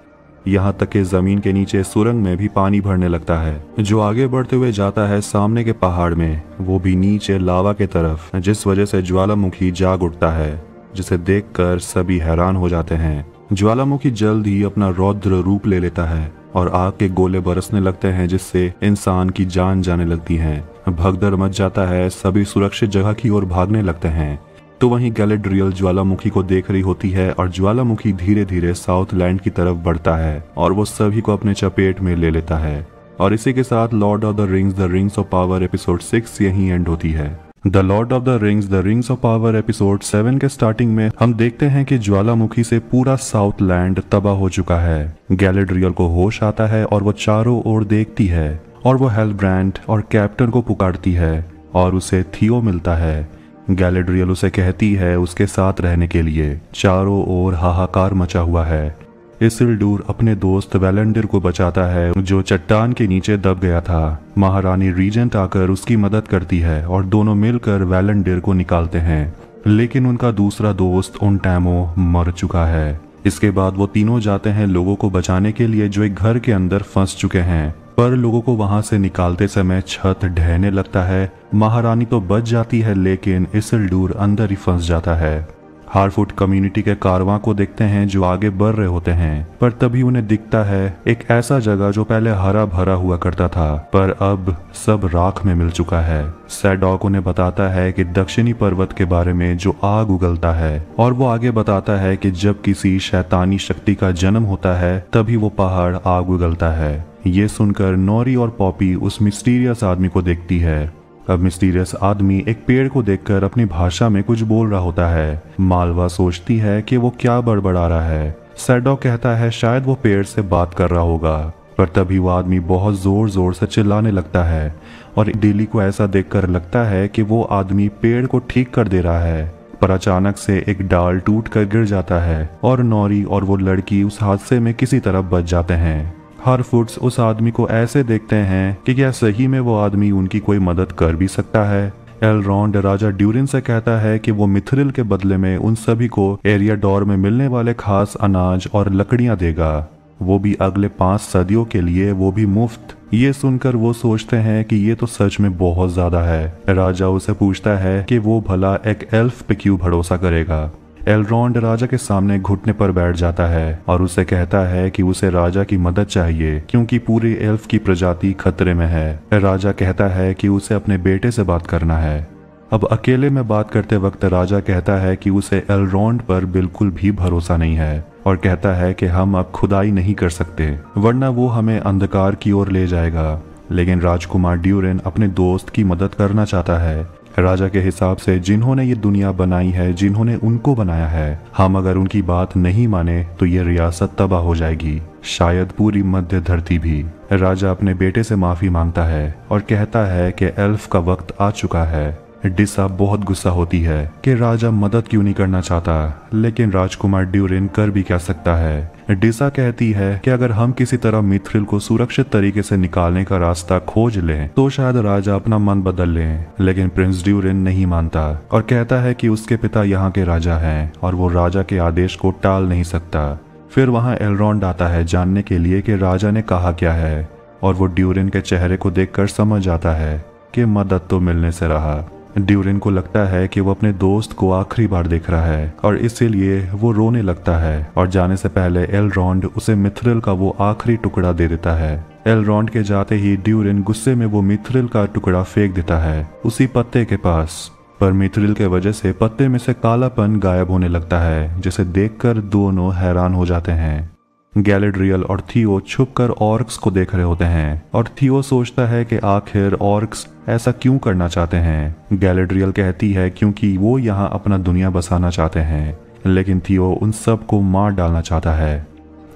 यहाँ तक कि जमीन के नीचे सुरंग में भी पानी भरने लगता है जो आगे बढ़ते हुए जाता है सामने के पहाड़ में, वो भी नीचे लावा के तरफ, जिस वजह से ज्वालामुखी जाग उठता है जिसे देखकर सभी हैरान हो जाते हैं। ज्वालामुखी जल्द ही अपना रौद्र रूप ले लेता है और आग के गोले बरसने लगते हैं जिससे इंसान की जान जाने लगती है। भगदड़ मच जाता है, सभी सुरक्षित जगह की ओर भागने लगते हैं। तो वहीं गैलेड्रियल ज्वालामुखी को देख रही होती है और ज्वालामुखी धीरे धीरे साउथलैंड की तरफ बढ़ता है और वो सभी को अपने चपेट में ले लेता है। और इसी के साथ Lord of the Rings of Power episode 6 यहीं एंड होती है। The Lord of the Rings of Power episode 7 के स्टार्टिंग में हम देखते हैं कि ज्वालामुखी से पूरा साउथलैंड तबाह हो चुका है। गैलेड्रियल को होश आता है और वो चारों ओर देखती है और वो हेलब्रांड और कैप्टन को पुकारती है और उसे थियो मिलता है। गैलेड्रियल उसे कहती है उसके साथ रहने के लिए। चारों ओर हाहाकार मचा हुआ है। इसिल्डुर अपने दोस्त वैलेंडियर को बचाता है जो चट्टान के नीचे दब गया था। महारानी रीजेंट आकर उसकी मदद करती है और दोनों मिलकर वैलेंडियर को निकालते हैं, लेकिन उनका दूसरा दोस्त उनटैमो मर चुका है। इसके बाद वो तीनों जाते हैं लोगों को बचाने के लिए जो एक घर के अंदर फंस चुके हैं, पर लोगों को वहां से निकालते समय छत ढहने लगता है। महारानी तो बच जाती है लेकिन इसिल्डुर अंदर ही फंस जाता है। हारफुट कम्युनिटी के कारवां को देखते हैं जो आगे बढ़ रहे होते हैं, पर तभी उन्हें दिखता है एक ऐसा जगह जो पहले हरा भरा हुआ करता था पर अब सब राख में मिल चुका है। सैडॉक उन्हें बताता है कि दक्षिणी पर्वत के बारे में जो आग उगलता है और वो आगे बताता है कि जब किसी शैतानी शक्ति का जन्म होता है तभी वो पहाड़ आग उगलता है। ये सुनकर नोरी और पॉपी उस मिस्टीरियस आदमी को देखती है अब मिस्टीरियस आदमी एक पेड़ को देखकर अपनी भाषा में कुछ बोल रहा होता है। मालवा सोचती है कि वो क्या बड़बड़ा रहा है। सैडॉक कहता है शायद वो पेड़ से बात कर रहा होगा, पर तभी वो आदमी बहुत जोर जोर से चिल्लाने लगता है और डेली को ऐसा देखकर लगता है कि वो आदमी पेड़ को ठीक कर दे रहा है। पर अचानक से एक डाल टूट कर गिर जाता है और नॉरी और वो लड़की उस हादसे में किसी तरह बच जाते हैं। हारफुट्स उस आदमी को ऐसे देखते हैं कि क्या सही में वो आदमी उनकी कोई मदद कर भी सकता है। एलरॉन्ड राजा ड्यूरिन से कहता है कि वो मिथ्रिल के बदले में उन सभी को एरियाडोर में मिलने वाले खास अनाज और लकड़ियां देगा, वो भी अगले 5 सदियों के लिए, वो भी मुफ्त। ये सुनकर वो सोचते हैं कि ये तो सच में बहुत ज्यादा है। राजा उसे पूछता है कि वो भला एक एल्फ पे क्यों भरोसा करेगा। एलरॉन्ड राजा के सामने घुटने पर बैठ जाता है और उसे कहता है कि उसे राजा की मदद चाहिए क्योंकि पूरी एल्फ की प्रजाति खतरे में है। राजा कहता है कि उसे अपने बेटे से बात करना है। अब अकेले में बात करते वक्त राजा कहता है कि उसे एलरॉन्ड पर बिल्कुल भी भरोसा नहीं है और कहता है कि हम अब खुदाई नहीं कर सकते वरना वो हमें अंधकार की ओर ले जाएगा। लेकिन राजकुमार ड्यूरिन अपने दोस्त की मदद करना चाहता है। राजा के हिसाब से जिन्होंने ये दुनिया बनाई है, जिन्होंने उनको बनाया है, हम अगर उनकी बात नहीं माने तो ये रियासत तबाह हो जाएगी, शायद पूरी मध्य धरती भी। राजा अपने बेटे से माफी मांगता है और कहता है कि एल्फ का वक्त आ चुका है। डिसा बहुत गुस्सा होती है कि राजा मदद क्यों नहीं करना चाहता, लेकिन राजकुमार ड्यूरिन कर भी क्या सकता है। डिसा कहती है कि अगर हम किसी तरह मिथ्रिल को सुरक्षित तरीके से निकालने का रास्ता खोज लें तो शायद राजा अपना मन बदल लें, लेकिन प्रिंस ड्यूरिन नहीं मानता और कहता है कि उसके पिता यहाँ के राजा हैं और वो राजा के आदेश को टाल नहीं सकता। फिर वहाँ एलरॉन्ड आता है जानने के लिए कि राजा ने कहा क्या है और वो ड्यूरिन के चेहरे को देखकर समझ आता है कि मदद तो मिलने से रहा। ड्यूरिन को लगता है कि वो अपने दोस्त को आखिरी बार देख रहा है और इसीलिए वो रोने लगता है और जाने से पहले एलरॉन्ड उसे मिथ्रिल का वो आखिरी टुकड़ा दे देता है। एलरॉन्ड के जाते ही ड्यूरिन गुस्से में वो मिथ्रिल का टुकड़ा फेंक देता है उसी पत्ते के पास, पर मिथ्रिल के वजह से पत्ते में से कालापन गायब होने लगता है, जिसे देखकर दोनों हैरान हो जाते हैं। गैलेड्रियल और थियो छुपकर ऑर्क्स को देख रहे होते हैं और थियो सोचता है कि आखिर ऑर्क्स ऐसा क्यों करना चाहते हैं। गैलेड्रियल कहती है क्योंकि वो यहाँ अपना दुनिया बसाना चाहते हैं, लेकिन थियो उन सब को मार डालना चाहता है।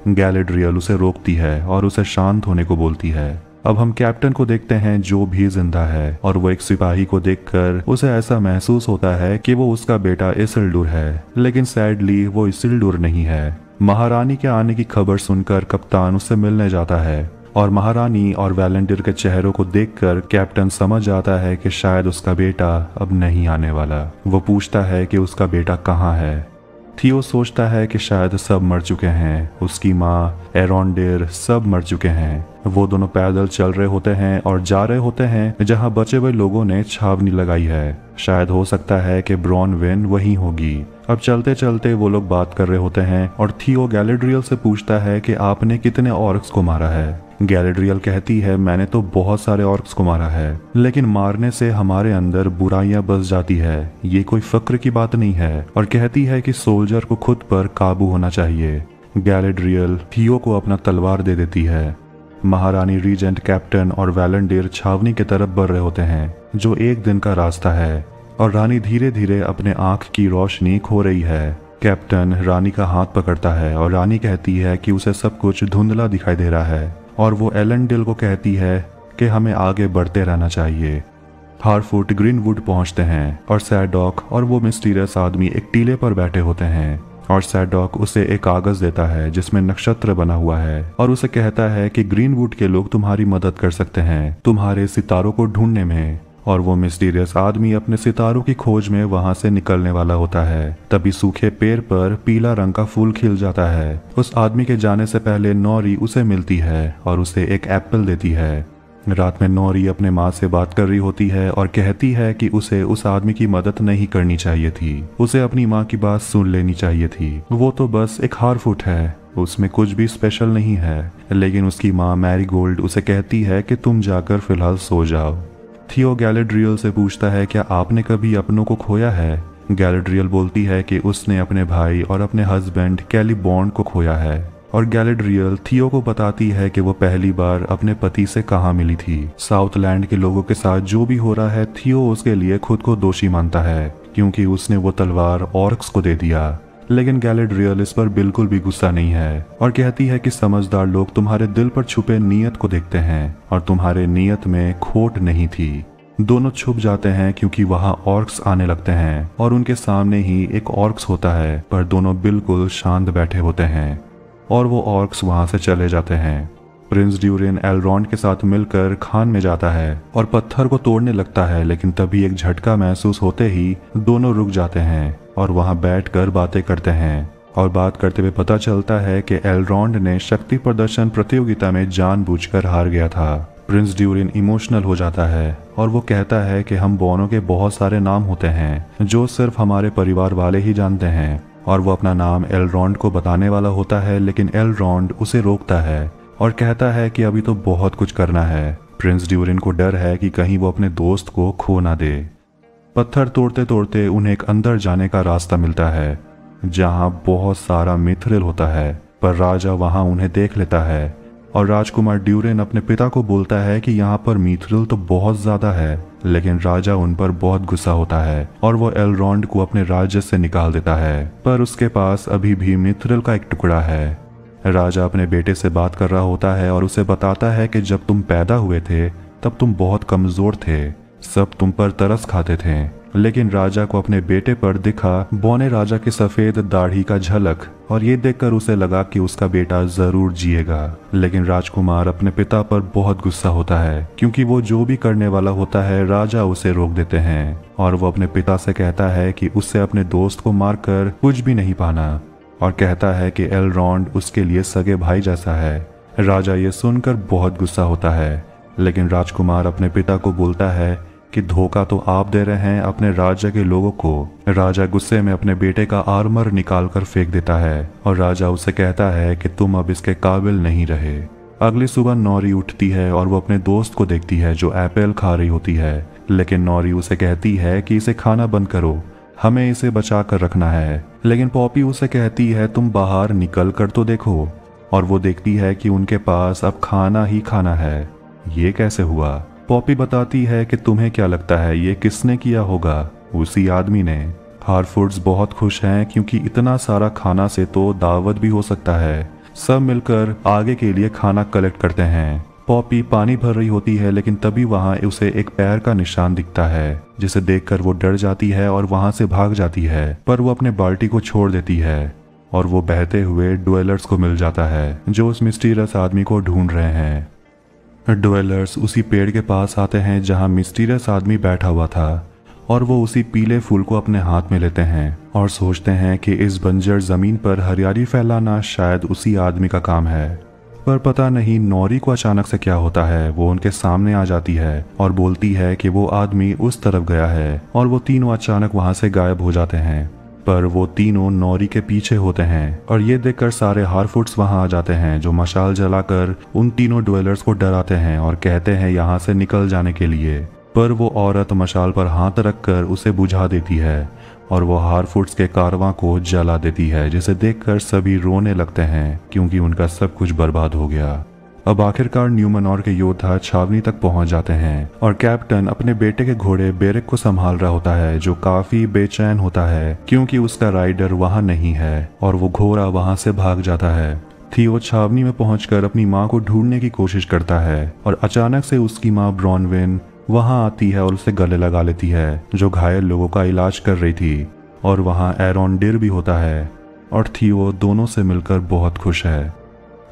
गैलेड्रियल उसे रोकती है और उसे शांत होने को बोलती है। अब हम कैप्टन को देखते हैं जो भी जिंदा है और वो एक सिपाही को देखकर उसे ऐसा महसूस होता है कि वो उसका बेटा इसिल्डुर है, लेकिन सैडली वो इसिल्डुर नहीं है। महारानी के आने की खबर सुनकर कप्तान उससे मिलने जाता है और महारानी और वैलेंटियर के चेहरों को देखकर कैप्टन समझ जाता है कि शायद उसका बेटा अब नहीं आने वाला। वो पूछता है कि उसका बेटा कहाँ है। थियो सोचता है कि शायद सब मर चुके हैं, उसकी माँ एरोंडेर सब मर चुके हैं। वो दोनों पैदल चल रहे होते हैं और जा रहे होते हैं जहाँ बचे हुए लोगों ने छावनी लगाई है। शायद हो सकता है कि ब्रॉनविन वहीं होगी। अब चलते चलते वो लोग बात कर रहे होते हैं और थियो गैलेड्रियल से पूछता है कि आपने कितने ऑर्क्स को मारा है। गैलेड्रियल कहती है मैंने तो बहुत सारे ऑर्क्स को मारा है, लेकिन मारने से हमारे अंदर बुराइयां बस जाती है, ये कोई फक्र की बात नहीं है, और कहती है कि सोल्जर को खुद पर काबू होना चाहिए। गैलेड्रियल थियो को अपना तलवार दे देती है। महारानी, रीजेंट, कैप्टन और वैलेंडियर छावनी की तरफ बढ़ रहे होते हैं, जो एक दिन का रास्ता है, और रानी धीरे धीरे अपने आंख की रोशनी खो रही है। कैप्टन रानी का हाथ पकड़ता है और रानी कहती है कि उसे सब कुछ धुंधला दिखाई दे रहा है, और वो एलेंडिल को कहती है कि हमें आगे बढ़ते रहना चाहिए। हारफुट ग्रीनवुड पहुंचते हैं और सैडॉक और वो मिस्टीरियस आदमी एक टीले पर बैठे होते हैं, और सैडॉक उसे एक कागज देता है जिसमें नक्षत्र बना हुआ है और उसे कहता है कि ग्रीनवुड के लोग तुम्हारी मदद कर सकते हैं तुम्हारे सितारों को ढूंढने में। और वो मिस्टीरियस आदमी अपने सितारों की खोज में वहां से निकलने वाला होता है, तभी सूखे पेड़ पर पीला रंग का फूल खिल जाता है। उस आदमी के जाने से पहले नौरी उसे मिलती है और उसे एक एप्पल देती है। रात में नौरी अपने माँ से बात कर रही होती है और कहती है कि उसे उस आदमी की मदद नहीं करनी चाहिए थी, उसे अपनी माँ की बात सुन लेनी चाहिए थी। वो तो बस एक हारफुट है, उसमें कुछ भी स्पेशल नहीं है। लेकिन उसकी माँ मैरीगोल्ड उसे कहती है कि तुम जाकर फिलहाल सो जाओ। थियो गैलेड्रियल से पूछता है क्या आपने कभी अपनों को खोया है। गैलेड्रियल बोलती है कि उसने अपने भाई और अपने हस्बैंड कैलिबॉर्न को खोया है। और गैलेड्रियल थियो को बताती है कि वो पहली बार अपने पति से कहाँ मिली थी। साउथलैंड के लोगों के साथ जो भी हो रहा है थियो उसके लिए खुद को दोषी मानता है क्योंकि उसने वो तलवार ऑर्क्स को दे दिया। लेकिन गैलेड्रियल इस पर बिल्कुल भी गुस्सा नहीं है और कहती है कि समझदार लोग तुम्हारे दिल पर छुपे नीयत को देखते हैं और तुम्हारे नीयत में खोट नहीं थी। दोनों छुप जाते हैं क्योंकि वहां ऑर्क्स आने लगते हैं और उनके सामने ही एक ऑर्क्स होता है, पर दोनों बिल्कुल शांत बैठे होते हैं और वो ऑर्क्स वहां से चले जाते हैं। प्रिंस ड्यूरिन एलरॉन्ड के साथ मिलकर खान में जाता है और पत्थर को तोड़ने लगता है, लेकिन तभी एक झटका महसूस होते ही दोनों रुक जाते हैं और वहां बैठकर बातें करते हैं। और बात करते हुए पता चलता है कि एलरॉन्ड ने शक्ति प्रदर्शन प्रतियोगिता में जानबूझकर हार गया था। प्रिंस ड्यूरिन इमोशनल हो जाता है और वो कहता है कि हम दोनों के बहुत सारे नाम होते हैं जो सिर्फ हमारे परिवार वाले ही जानते हैं, और वो अपना नाम एलरॉन्ड को बताने वाला होता है, लेकिन एलरॉन्ड उसे रोकता है और कहता है कि अभी तो बहुत कुछ करना है। प्रिंस ड्यूरिन को डर है कि कहीं वो अपने दोस्त को खो ना दे। पत्थर तोड़ते तोड़ते उन्हें एक अंदर जाने का रास्ता मिलता है जहां बहुत सारा मिथरिल होता है, पर राजा वहां उन्हें देख लेता है और राजकुमार ड्यूरिन अपने पिता को बोलता है कि यहाँ पर मिथरिल तो बहुत ज्यादा है, लेकिन राजा उन पर बहुत गुस्सा होता है और वो एलरॉन्ड को अपने राज्य से निकाल देता है, पर उसके पास अभी भी मिथरिल का एक टुकड़ा है। राजा अपने बेटे से बात कर रहा होता है और उसे बताता है कि जब तुम पैदा हुए थे तब तुम बहुत कमजोर थे, सब तुम पर तरस खाते थे, लेकिन राजा को अपने बेटे पर दिखा बौने राजा की सफेद दाढ़ी का झलक और ये देखकर उसे लगा कि उसका बेटा जरूर जिएगा। लेकिन राजकुमार अपने पिता पर बहुत गुस्सा होता है क्योंकि वो जो भी करने वाला होता है राजा उसे रोक देते हैं और वो अपने पिता से कहता है कि उससे अपने दोस्त को मारकर कुछ भी नहीं पाना और कहता है कि एलरॉन्ड उसके लिए सगे भाई जैसा है। राजा ये सुनकर बहुत गुस्सा होता है, लेकिन राजकुमार अपने पिता को बोलता है कि धोखा तो आप दे रहे हैं अपने राज्य के लोगों को। राजा गुस्से में अपने बेटे का आर्मर निकालकर फेंक देता है और राजा उसे कहता है कि तुम अब इसके काबिल नहीं रहे। अगली सुबह नौरी उठती है और वो अपने दोस्त को देखती है जो एप्पल खा रही होती है, लेकिन नौरी उसे कहती है कि इसे खाना बंद करो, हमें इसे बचा कर रखना है। लेकिन पॉपी उसे कहती है तुम बाहर निकल कर तो देखो, और वो देखती है कि उनके पास अब खाना ही खाना है। ये कैसे हुआ? पॉपी बताती है कि तुम्हें क्या लगता है ये किसने किया होगा? उसी आदमी ने। हारफूड्स बहुत खुश हैं क्योंकि इतना सारा खाना से तो दावत भी हो सकता है। सब मिलकर आगे के लिए खाना कलेक्ट करते हैं। पॉपी पानी भर रही होती है, लेकिन तभी वहां उसे एक पैर का निशान दिखता है जिसे देखकर वो डर जाती है और वहां से भाग जाती है, पर वो अपने बाल्टी को छोड़ देती है और वो बहते हुए डुएलर्स को मिल जाता है जो उस मिस्टीरियस आदमी को ढूंढ रहे हैं। डुएलर्स उसी पेड़ के पास आते हैं जहां मिस्टीरियस आदमी बैठा हुआ था और वो उसी पीले फूल को अपने हाथ में लेते हैं और सोचते हैं कि इस बंजर जमीन पर हरियाली फैलाना शायद उसी आदमी का काम है। पर पता नहीं नौरी को अचानक से क्या होता है, वो उनके सामने आ जाती है और बोलती है कि वो आदमी उस तरफ गया है और वो तीनों अचानक वहां से गायब हो जाते हैं। पर वो तीनों नौरी के पीछे होते हैं और ये देखकर सारे हारफूड्स वहां आ जाते हैं जो मशाल जलाकर उन तीनों डुएलर्स को डराते हैं और कहते हैं यहाँ से निकल जाने के लिए। पर वो औरत मशाल पर हाथ रखकर उसे बुझा देती है और वो हारफूड्स के कारवां को जला देती है, जिसे देखकर सभी रोने लगते हैं क्योंकि उनका सब कुछ बर्बाद हो गया। अब आखिरकार न्यूमेनॉर के योद्धा छावनी तक पहुंच जाते हैं और कैप्टन अपने बेटे के घोड़े बेरेक को संभाल रहा होता है जो काफी बेचैन होता है क्योंकि उसका राइडर वहां नहीं है और वो घोड़ा वहां से भाग जाता है। थियो छावनी में पहुंचकर अपनी माँ को ढूंढने की कोशिश करता है और अचानक से उसकी माँ ब्रॉनविन वहां आती है और उसे गले लगा लेती है जो घायल लोगों का इलाज कर रही थी, और वहां एरोंडिर भी होता है और थियो दोनों से मिलकर बहुत खुश है।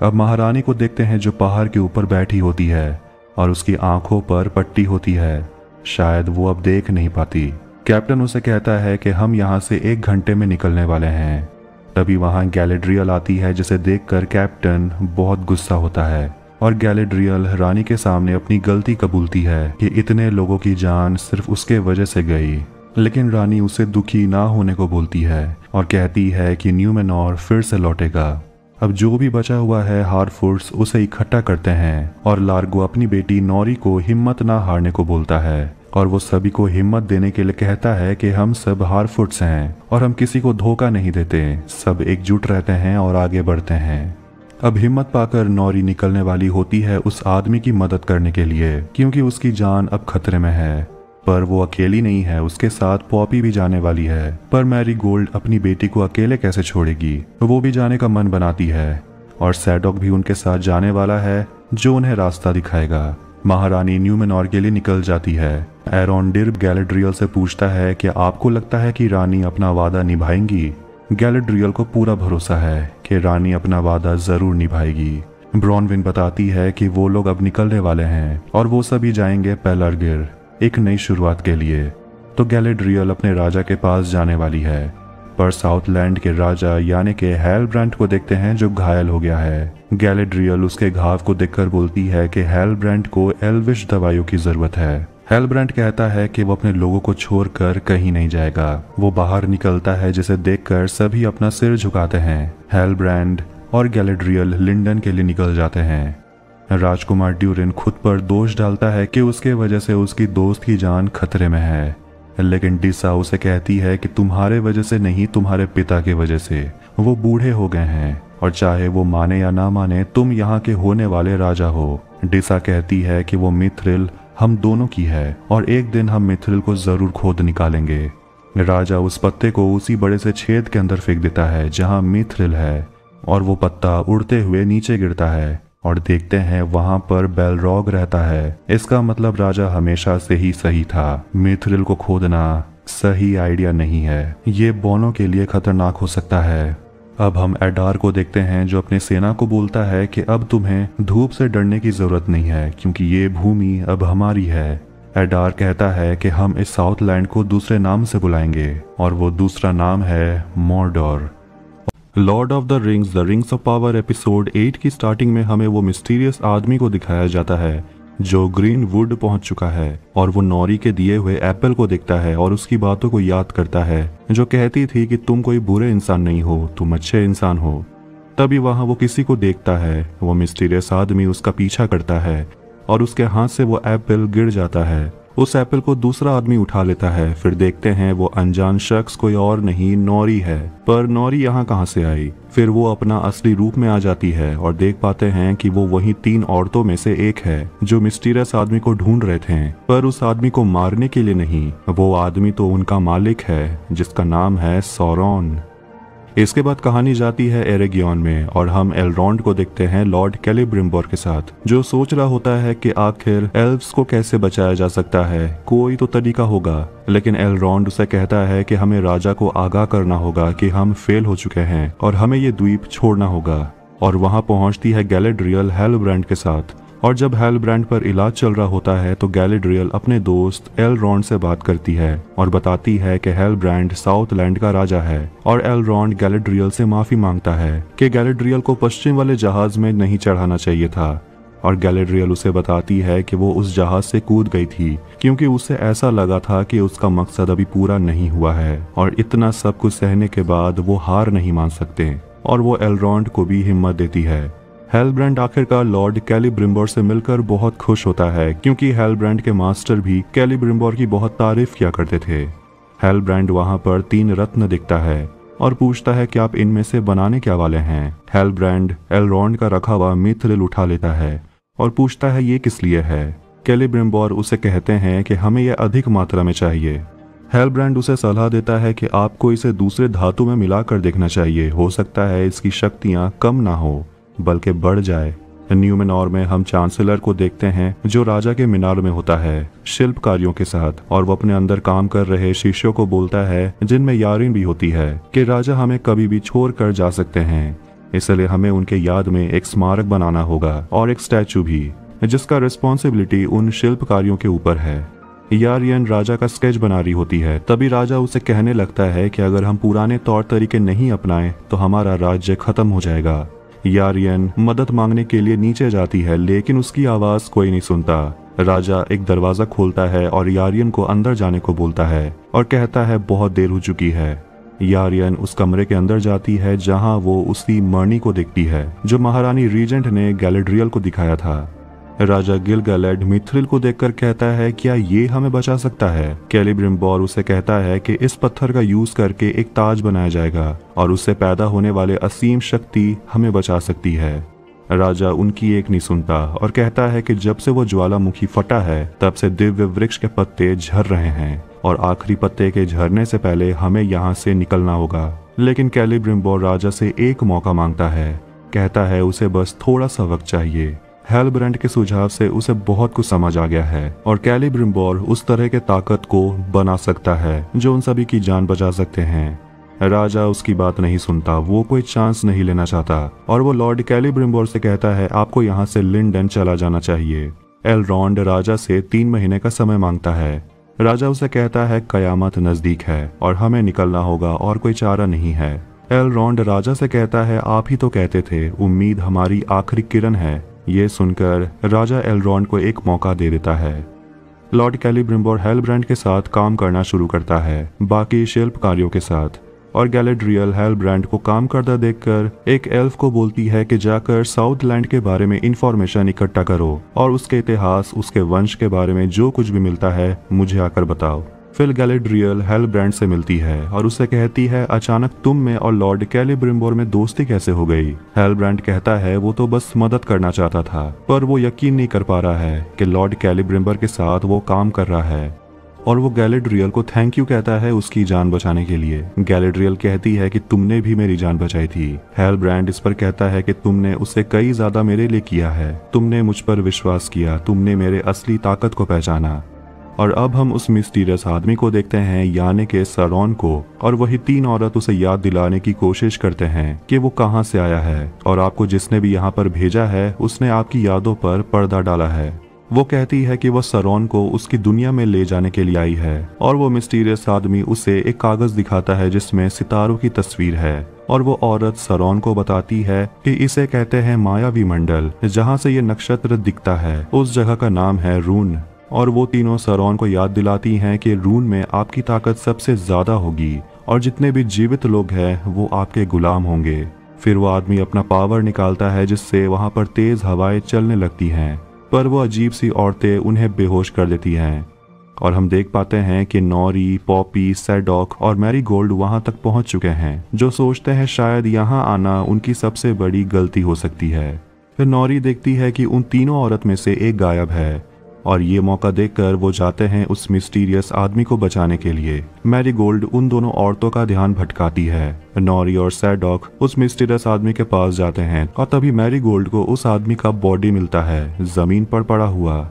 अब महारानी को देखते हैं जो पहाड़ के ऊपर बैठी होती है और उसकी आंखों पर पट्टी होती है, शायद वो अब देख नहीं पाती। कैप्टन उसे कहता है कि हम यहाँ से 1 घंटे में निकलने वाले हैं। तभी वहां गैलेड्रियल आती है जिसे देखकर कैप्टन बहुत गुस्सा होता है और गैलेड्रियल रानी के सामने अपनी गलती कबूलती है कि इतने लोगों की जान सिर्फ उसके वजह से गई। लेकिन रानी उसे दुखी ना होने को बोलती है और कहती है कि न्यूमेनॉर फिर से लौटेगा। अब जो भी बचा हुआ है हारफूड्स उसे इकट्ठा करते हैं और लार्गो अपनी बेटी नौरी को हिम्मत ना हारने को बोलता है और वो सभी को हिम्मत देने के लिए कहता है कि हम सब हारफूड्स हैं और हम किसी को धोखा नहीं देते, सब एकजुट रहते हैं और आगे बढ़ते हैं। अब हिम्मत पाकर नौरी निकलने वाली होती है उस आदमी की मदद करने के लिए, क्योंकि उसकी जान अब खतरे में है। पर वो अकेली नहीं है, उसके साथ पॉपी भी जाने वाली है। पर मैरीगोल्ड अपनी बेटी को अकेले कैसे छोड़ेगी, वो भी जाने का मन बनाती है और सैडॉक भी उनके साथ जाने वाला है, जो उन्हें रास्ता दिखाएगा। महारानी न्यूमेनॉर के लिए निकल जाती है। एरोंडिर गैलेड्रियल से पूछता है कि आपको लगता है कि रानी अपना वादा निभाएंगी। गैलेड्रियल को पूरा भरोसा है कि रानी अपना वादा जरूर निभाएगी। ब्रॉनविन बताती है कि वो लोग अब निकलने वाले हैं और वो सभी जाएंगे पेलरगिर, एक नई शुरुआत के लिए। तो गैलेड्रियल अपने राजा के पास जाने वाली है, पर साउथलैंड के राजा यानी कि हेलब्रांड को देखते हैं जो घायल हो गया है। गैलेड्रियल उसके घाव को देखकर बोलती है कि हेलब्रांड को एल्विश दवाइयों की जरूरत है। हेलब्रांड कहता है कि वो अपने लोगों को छोड़कर कहीं नहीं जाएगा। वो बाहर निकलता है, जिसे देखकर सभी अपना सिर झुकाते हैं। हेलब्रांड और गैलेड्रियल लिंडन के लिए निकल जाते हैं। राजकुमार ड्यूरिन खुद पर दोष डालता है कि उसके वजह से उसकी दोस्त की जान खतरे में है, लेकिन डिसा उसे कहती है कि तुम्हारे वजह से नहीं, तुम्हारे पिता की वजह से। वो बूढ़े हो गए हैं और चाहे वो माने या ना माने, तुम यहाँ के होने वाले राजा हो। डिसा कहती है कि वो मिथ्रिल हम दोनों की है और एक दिन हम मिथ्रिल को जरूर खोद निकालेंगे। राजा उस पत्ते को उसी बड़े से छेद के अंदर फेंक देता है जहाँ मिथ्रिल है, और वो पत्ता उड़ते हुए नीचे गिरता है और देखते हैं वहां पर बेलरॉग रहता है। इसका मतलब राजा हमेशा से ही सही था। मिथ्रिल को खोदना सही आइडिया नहीं है, ये बोनो के लिए खतरनाक हो सकता है। अब हम एडार को देखते हैं जो अपने सेना को बोलता है कि अब तुम्हें धूप से डरने की जरूरत नहीं है, क्योंकि ये भूमि अब हमारी है। एडार कहता है कि हम इस साउथलैंड को दूसरे नाम से बुलाएंगे और वो दूसरा नाम है Mordor. Lord of the Rings of Power episode 8 की स्टार्टिंग में हमें वो मिस्टीरियस आदमी को दिखाया जाता है जो ग्रीन वुड पहुंच चुका है, और वो नौरी के दिए हुए एप्पल को देखता है और उसकी बातों को याद करता है जो कहती थी कि तुम कोई बुरे इंसान नहीं हो, तुम अच्छे इंसान हो। तभी वहां वो किसी को देखता है। वो मिस्टीरियस आदमी उसका पीछा करता है और उसके हाथ से वो एप्पल गिर जाता है। उस एप्पल को दूसरा आदमी उठा लेता है। फिर देखते हैं वो अनजान शख्स कोई और नहीं, नौरी है। पर नौरी यहाँ कहाँ से आई? फिर वो अपना असली रूप में आ जाती है और देख पाते हैं कि वो वही 3 औरतों में से एक है जो मिस्टीरियस आदमी को ढूंढ रहे थे, पर उस आदमी को मारने के लिए नहीं। वो आदमी तो उनका मालिक है जिसका नाम है सौरॉन। इसके बाद कहानी जाती है एरेगियन में और हम एलरॉन्ड को देखते हैं लॉर्ड कैलिब्रिम्बोर के साथ, जो सोच रहा होता है कि आखिर एल्व्स को कैसे बचाया जा सकता है, कोई तो तरीका होगा। लेकिन एलरॉन्ड उसे कहता है कि हमें राजा को आगाह करना होगा कि हम फेल हो चुके हैं और हमें ये द्वीप छोड़ना होगा। और वहां पहुंचती है गैलेड्रियल हेलब्रांड के साथ, और जब हेलब्रांड पर इलाज चल रहा होता है तो गैलेड्रियल अपने दोस्त एलरॉन्ड से बात करती है और बताती है कि हेलब्रांड साउथलैंड का राजा है। और एलरॉन्ड गैलेड्रियल से माफी मांगता है कि गैलेड्रियल को पश्चिम वाले जहाज में नहीं चढ़ाना चाहिए था। और गैलेड्रियल उसे बताती है कि वो उस जहाज से कूद गई थी क्योंकि उसे ऐसा लगा था कि उसका मकसद अभी पूरा नहीं हुआ है और इतना सब कुछ सहने के बाद वो हार नहीं मान सकते। और वो एलरॉन्ड को भी हिम्मत देती है। हेलब्रांड आखिरकार लॉर्ड कैलिब्रिम्बोर से मिलकर बहुत खुश होता है क्योंकि हेलब्रांड के मास्टर भी कैलिब्रिम्बोर की बहुत तारीफ किया करते थे। हेलब्रांड वहां पर 3 रत्न दिखता है और पूछता है कि आप इनमें से बनाने क्या वाले हैं। हेलब्रांड एलरॉन्ड का रखा हुआ मिथ्रिल उठा लेता है और पूछता है ये किस लिए है। कैलिब्रिम्बोर उसे कहते हैं कि हमें यह अधिक मात्रा में चाहिए। हेलब्रांड उसे सलाह देता है कि आपको इसे दूसरे धातु में मिलाकर देखना चाहिए, हो सकता है इसकी शक्तियां कम ना हो बल्कि बढ़ जाए। न्यूमेनॉर में हम चांसलर को देखते हैं जो राजा के मीनार में होता है शिल्पकारियों के साथ, और वो अपने अंदर काम कर रहे शिष्यों को बोलता है जिनमें यारिन भी होती है कि राजा हमें कभी भी छोड़ कर जा सकते हैं, इसलिए हमें उनके याद में एक स्मारक बनाना होगा और एक स्टैचू भी, जिसका रिस्पॉन्सिबिलिटी उन शिल्पकारियों के ऊपर है। यारियन राजा का स्केच बना रही होती है। तभी राजा उसे कहने लगता है कि अगर हम पुराने तौर तरीके नहीं अपनाएं तो हमारा राज्य खत्म हो जाएगा। यारियन मदद मांगने के लिए नीचे जाती है लेकिन उसकी आवाज कोई नहीं सुनता। राजा एक दरवाजा खोलता है और यारियन को अंदर जाने को बोलता है और कहता है बहुत देर हो चुकी है। यारियन उस कमरे के अंदर जाती है जहां वो उसी मणि को देखती है जो महारानी रीजेंट ने गैलेड्रियल को दिखाया था। राजा गिलगैलेड मिथ्रिल को देखकर कहता है क्या ये हमें बचा सकता है। कैलिब्रिम्बोर उसे कहता है कि इस पत्थर का यूज करके एक ताज बनाया जाएगा और उससे पैदा होने वाले असीम शक्ति हमें बचा सकती है। राजा उनकी एक नहीं सुनता और कहता है कि जब से वो ज्वालामुखी फटा है तब से दिव्य वृक्ष के पत्ते झड़ रहे हैं और आखिरी पत्ते के झरने से पहले हमें यहाँ से निकलना होगा। लेकिन कैलिब्रिम्बोर राजा से एक मौका मांगता है, कहता है उसे बस थोड़ा सा वक्त चाहिए। हेलब्रांड के सुझाव से उसे बहुत कुछ समझ आ गया है और कैलिब्रिम्बोर उस तरह के ताकत को बना सकता है जो उन सभी की जान बचा सकते हैं। राजा उसकी बात नहीं सुनता, वो कोई चांस नहीं लेना चाहता और वो लॉर्ड कैलिब्रिम्बोर से कहता है आपको यहाँ से लिंडन चला जाना चाहिए। एलरॉन्ड राजा से 3 महीने का समय मांगता है। राजा उसे कहता है कयामत नजदीक है और हमें निकलना होगा और कोई चारा नहीं है। एलरॉन्ड राजा से कहता है आप ही तो कहते थे उम्मीद हमारी आखिरी किरण है। ये सुनकर राजा एलरॉन्ड को एक मौका दे देता है। लॉर्ड कैलिब्रिम्बोर हेलब्रांड के साथ काम करना शुरू करता है, बाकी शिल्पकारियों के साथ, और गैलेड्रियल हेलब्रांड को काम करता देखकर एक एल्फ को बोलती है कि जाकर साउथलैंड के बारे में इंफॉर्मेशन इकट्ठा करो और उसके इतिहास, उसके वंश के बारे में जो कुछ भी मिलता है मुझे आकर बताओ। फिर गैलेड्रियल हेलब्रांड से मिलती है और उसे कहती है अचानक तुम में और लॉर्ड कैलिब्रिम्बोर में दोस्ती कैसे हो गई। हेलब्रांड कहता है वो तो बस मदद करना चाहता था, पर वो यकीन नहीं कर पा रहा है कि लॉर्ड कैलिब्रिम्बर के साथ वो काम कर रहा है और वो गैलेड्रियल को थैंक यू कहता है उसकी जान बचाने के लिए। गैलेड्रियल कहती है कि तुमने भी मेरी जान बचाई थी। हेलब्रांड इस पर कहता है कि तुमने उससे कई ज्यादा मेरे लिए किया है, तुमने मुझ पर विश्वास किया, तुमने मेरे असली ताकत को पहचाना। और अब हम उस मिस्टीरियस आदमी को देखते हैं यानी के सरॉन को, और वही 3 औरत उसे याद दिलाने की कोशिश करते हैं कि वो कहाँ से आया है और आपको जिसने भी यहाँ पर भेजा है उसने आपकी यादों पर पर्दा डाला है। वो कहती है कि वो सरॉन को उसकी दुनिया में ले जाने के लिए आई है और वो मिस्टीरियस आदमी उसे एक कागज दिखाता है जिसमें सितारों की तस्वीर है और वो औरत सरॉन को बताती है कि इसे कहते हैं मायावी मंडल, जहाँ से ये नक्षत्र दिखता है उस जगह का नाम है रून। और वो तीनों सरॉन को याद दिलाती हैं कि रून में आपकी ताकत सबसे ज्यादा होगी और जितने भी जीवित लोग हैं वो आपके गुलाम होंगे। फिर वो आदमी अपना पावर निकालता है जिससे वहां पर तेज हवाएं चलने लगती हैं, पर वो अजीब सी औरतें उन्हें बेहोश कर देती हैं और हम देख पाते हैं कि नॉरी, पॉपी, सैडॉक और मैरीगोल्ड वहां तक पहुंच चुके हैं, जो सोचते हैं शायद यहाँ आना उनकी सबसे बड़ी गलती हो सकती है। फिर नॉरी देखती है कि उन तीनों औरत में से एक गायब है और ये मौका देखकर वो जाते हैं उस मिस्टीरियस आदमी को बचाने के लिए। मैरीगोल्ड उन दोनों औरतों का ध्यान भटकाती है। नॉरी और सैडॉक उस मिस्टीरियस आदमी के पास जाते हैं और तभी मैरीगोल्ड को उस आदमी का बॉडी मिलता है जमीन पर पड़ा हुआ।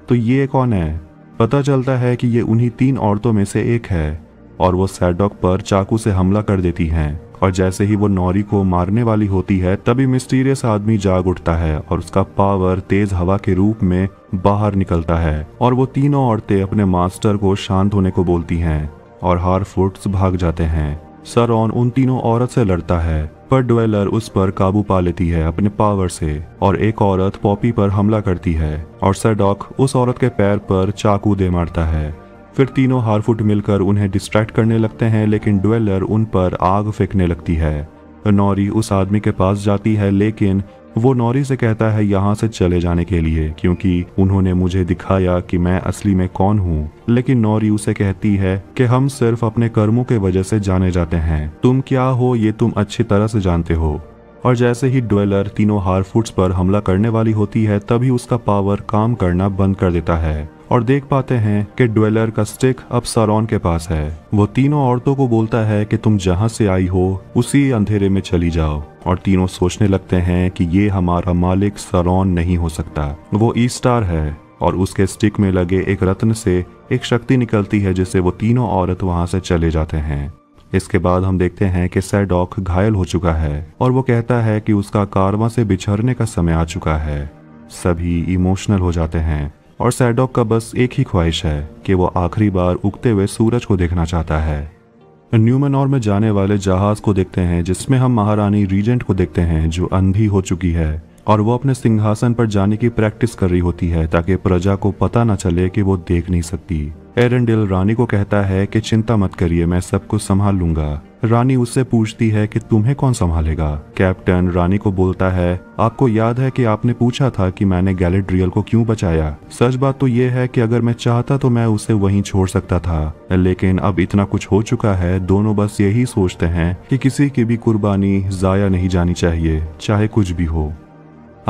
तो ये कौन है? पता चलता है कि ये उन्हीं 3 औरतों में से एक है और वो सैडॉक पर चाकू से हमला कर देती हैं और जैसे ही वो नॉरी को मारने वाली होती है तभी मिस्टीरियस आदमी जाग उठता है और उसका पावर तेज हवा के रूप में बाहर निकलता है और वो तीनों औरतें अपने मास्टर को शांत होने को बोलती हैं और हारफुट्स भाग जाते हैं। सरॉन उन तीनों औरत से लड़ता है पर ड्वेलर उस पर काबू पा लेती है अपने पावर से और एक औरत पॉपी पर हमला करती है और सैडॉक उस औरत के पैर पर चाकू दे मारता है। फिर तीनों हारफुट मिलकर उन्हें डिस्ट्रैक्ट करने लगते हैं लेकिन ड्वेलर उन पर आग फेंकने लगती है। नॉरी उस आदमी के पास जाती है लेकिन वो नॉरी से कहता है यहाँ से चले जाने के लिए क्योंकि उन्होंने मुझे दिखाया कि मैं असली में कौन हूँ। लेकिन नॉरी उसे कहती है कि हम सिर्फ अपने कर्मों के वजह से जाने जाते हैं, तुम क्या हो ये तुम अच्छी तरह से जानते हो। और जैसे ही ड्वेलर तीनों हारफुट्स पर हमला करने वाली होती है तभी उसका पावर काम करना बंद कर देता है और देख पाते हैं कि ड्वेलर का स्टिक अब सरॉन के पास है। वो तीनों औरतों को बोलता है कि तुम जहां से आई हो उसी अंधेरे में चली जाओ और तीनों सोचने लगते हैं कि ये हमारा मालिक सरॉन नहीं हो सकता, वो ईस्टार है और उसके स्टिक में लगे एक रत्न से एक शक्ति निकलती है जिससे वो तीनों औरत वहां से चले जाते हैं। इसके बाद हम देखते हैं कि सैडॉक घायल हो चुका है और वो कहता है कि उसका कारवां से बिछड़ने का समय आ चुका है। सभी इमोशनल हो जाते हैं और सैडॉक का बस एक ही ख्वाहिश है कि वो आखिरी बार उगते हुए सूरज को देखना चाहता है। न्यूमेनॉर में जाने वाले जहाज को देखते हैं जिसमें हम महारानी रीजेंट को देखते हैं जो अंधी हो चुकी है और वो अपने सिंहासन पर जाने की प्रैक्टिस कर रही होती है ताकि प्रजा को पता न चले कि वो देख नहीं सकती। एरेंडेल रानी को कहता है कि चिंता मत करिए, मैं सब कुछ संभाल लूंगा। रानी उससे पूछती है कि तुम्हें कौन संभालेगा। कैप्टन रानी को बोलता है, आपको याद है कि आपने पूछा था कि मैंने गैलेड्रियल को क्यों बचाया। सच बात तो ये है कि अगर मैं चाहता तो मैं उसे वहीं छोड़ सकता था, लेकिन अब इतना कुछ हो चुका है, दोनों बस यही सोचते हैं कि किसी की भी कुर्बानी जाया नहीं जानी चाहिए, चाहे कुछ भी हो।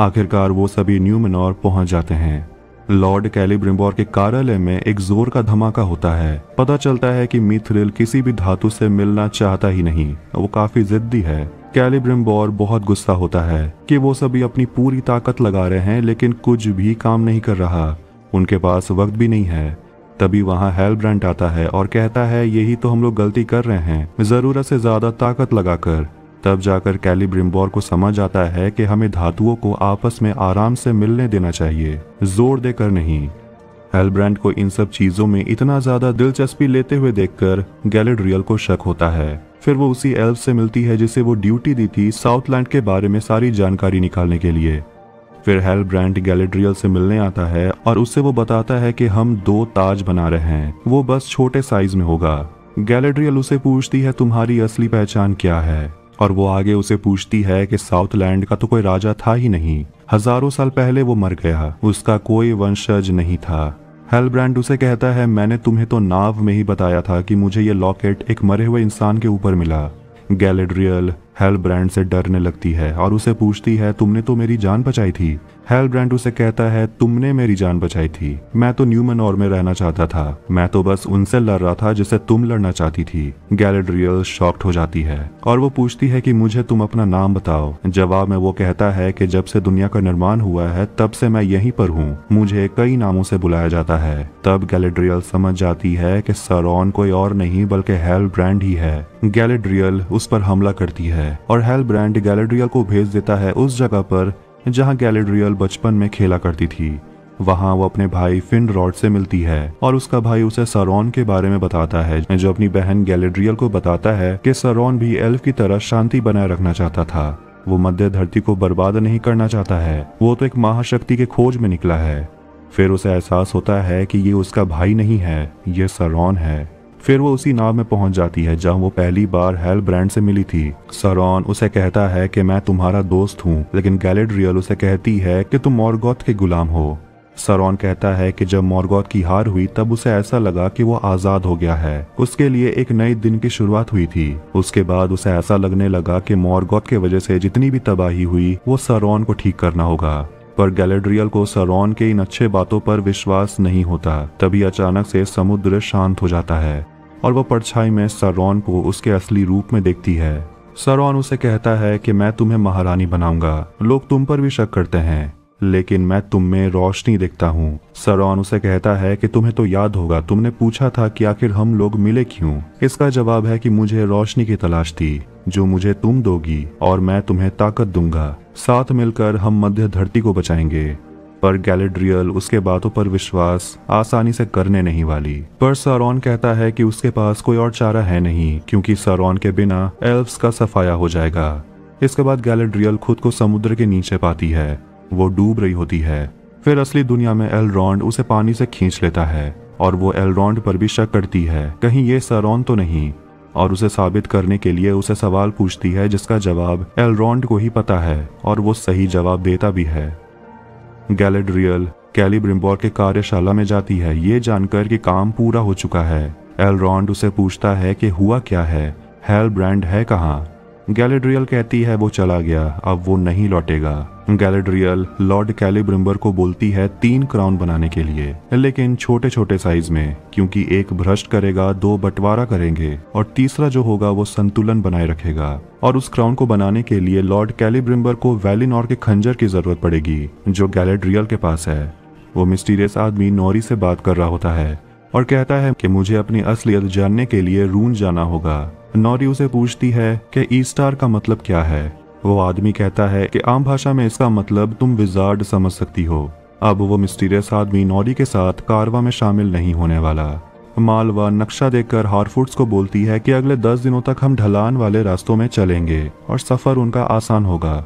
आखिरकार वो सभी न्यूमेनॉर पहुंच जाते हैं। लॉर्ड कैलिब्रिम्बोर के कार्यालय में एक जोर का धमाका होता है। पता चलता है कि मिथ्रिल किसी भी धातु से मिलना चाहता ही नहीं, वो काफी जिद्दी है। कैलिब्रिम्बोर बहुत गुस्सा होता है कि वो सभी अपनी पूरी ताकत लगा रहे हैं लेकिन कुछ भी काम नहीं कर रहा, उनके पास वक्त भी नहीं है। तभी वहाँ हेलब्रांड आता है और कहता है, यही तो हम लोग गलती कर रहे हैं, जरूरत से ज्यादा ताकत लगाकर। तब जाकर कैलिब्रिम्बोर को समझ आता है कि हमें धातुओं को आपस में आराम से मिलने देना चाहिए, जोर देकर नहीं। हेलब्रांड को इन सब चीजों में इतना ज्यादा दिलचस्पी लेते हुए देखकर गैलेड्रियल को शक होता है। फिर वो उसी एल्फ से मिलती है जिसे वो ड्यूटी दी थी साउथलैंड के बारे में सारी जानकारी निकालने के लिए। फिर हेलब्रांड गैलेड्रियल से मिलने आता है और उससे वो बताता है कि हम 2 ताज बना रहे हैं, वो बस छोटे साइज में होगा। गैलेड्रियल उसे पूछती है, तुम्हारी असली पहचान क्या है, और वो आगे उसे पूछती है कि साउथलैंड का तो कोई राजा था ही नहीं, हजारों साल पहले वो मर गया, उसका कोई वंशज नहीं था। हेलब्रांड उसे कहता है, मैंने तुम्हें तो नाव में ही बताया था कि मुझे ये लॉकेट एक मरे हुए इंसान के ऊपर मिला। गैलेड्रियल हेलब्रांड से डरने लगती है और उसे पूछती है, तुमने तो मेरी जान बचाई थी। हेलब्रांड उसे कहता है, तुमने मेरी जान बचाई थी, मैं तो न्यूमेनॉर में रहना चाहता था, मैं तो बस उनसे लड़ रहा था जिससे तुम लड़ना चाहती थी। गैलेड्रियल शॉक्ड हो जाती है और वो पूछती है कि मुझे तुम अपना नाम बताओ। जवाब में वो कहता है कि जब से दुनिया का निर्माण हुआ है तब से मैं यहीं पर हूँ, मुझे कई नामों से बुलाया जाता है। तब गैलेड्रियल समझ जाती है कि सरौन कोई और नहीं बल्कि हेलब्रांड ही है। गैलेड्रियल उस पर हमला करती है और हेलब्रांड गैलेड्रियल को भेज देता है उस जगह पर जहां गैलेड्रियल बचपन में खेला करती थी। वहां वो अपने भाई फिनरॉड से मिलती है और उसका भाई उसे सरौन के बारे में बताता है, जो अपनी बहन गैलेड्रियल को बताता है कि सरौन भी एल्फ की तरह शांति बनाए रखना चाहता था, वो मध्य धरती को बर्बाद नहीं करना चाहता है, वो तो एक महाशक्ति के खोज में निकला है। फिर उसे एहसास होता है कि ये उसका भाई नहीं है, ये सरौन है। फिर वो उसी नाव में पहुंच जाती है जहां वो पहली बार हेलब्रांड से मिली थी। सरौन उसे कहता है कि मैं तुम्हारा दोस्त हूँ, लेकिन गैलेड्रियल उसे कहती है कि तुम मॉर्गोथ के गुलाम हो। सरौन कहता है कि जब मॉर्गोथ की हार हुई तब उसे ऐसा लगा कि वो आजाद हो गया है, उसके लिए एक नए दिन की शुरुआत हुई थी। उसके बाद उसे ऐसा लगने लगा कि मॉर्गोथ के वजह से जितनी भी तबाही हुई वो सरौन को ठीक करना होगा। पर गैलेड्रियल को सरौन के इन अच्छे बातों पर विश्वास नहीं होता। तभी अचानक से समुद्र शांत हो जाता है और वह परछाई में सरौन को उसके असली रूप में देखती है। सरौन उसे कहता है कि मैं तुम्हें महारानी बनाऊंगा, लोग तुम पर भी शक करते हैं लेकिन मैं तुम में रोशनी देखता हूँ। सरौन उसे कहता है कि तुम्हें तो याद होगा, तुमने पूछा था कि आखिर हम लोग मिले क्यों। इसका जवाब है कि मुझे रोशनी की तलाश थी जो मुझे तुम दोगी और मैं तुम्हें ताकत दूंगा, साथ मिलकर हम मध्य धरती को बचाएंगे। पर गैलेड्रियल उसके बातों पर विश्वास आसानी से करने नहीं वाली। पर सरौन कहता है कि उसके पास कोई और चारा है नहीं, क्योंकि सरौन के बिना एल्फ्स का सफाया हो जाएगा। इसके बाद गैलेड्रियल खुद को समुद्र के नीचे पाती है, वो डूब रही होती है। फिर असली दुनिया में एलरॉन्ड उसे पानी से खींच लेता है और वो एलरॉन्ड पर भी शक करती है, कहीं ये सरौन तो नहीं, और उसे साबित करने के लिए उसे सवाल पूछती है जिसका जवाब एलरॉन्ड को ही पता है और वो सही जवाब देता भी है। गैलेड्रियल कैलिब्रिम्बोर के कार्यशाला में जाती है ये जानकर कि काम पूरा हो चुका है। एलरॉन्ड उसे पूछता है कि हुआ क्या है, हेलब्रांड है कहाँ। गैलेड्रियल कहती है वो चला गया, अब वो नहीं लौटेगा। गैलेड्रियल लॉर्ड कैलिब्रिम्बर को बोलती है 3 क्राउन बनाने के लिए, लेकिन छोटे छोटे साइज में, क्योंकि एक भ्रष्ट करेगा, 2 बंटवारा करेंगे और तीसरा जो होगा वो संतुलन बनाए रखेगा। और उस क्राउन को बनाने के लिए लॉर्ड कैलिब्रिम्बर को वैलिनोर के खंजर की जरूरत पड़ेगी जो गैलेड्रियल के पास है। वो मिस्टीरियस आदमी नोरी से बात कर रहा होता है और कहता है कि मुझे अपनी असलियत जानने के लिए रून जाना होगा। नोरी उसे पूछती है कि ईस्टार का मतलब क्या है। वो आदमी कहता है कि आम भाषा में इसका मतलब तुम विजार्ड समझ सकती हो। अब वो मिस्टीरियस आदमी नोरी के साथ कारवा में शामिल नहीं होने वाला। मालवा नक्शा देखकर हारफुट्स को बोलती है कि अगले 10 दिनों तक हम ढलान वाले रास्तों में चलेंगे और सफर उनका आसान होगा।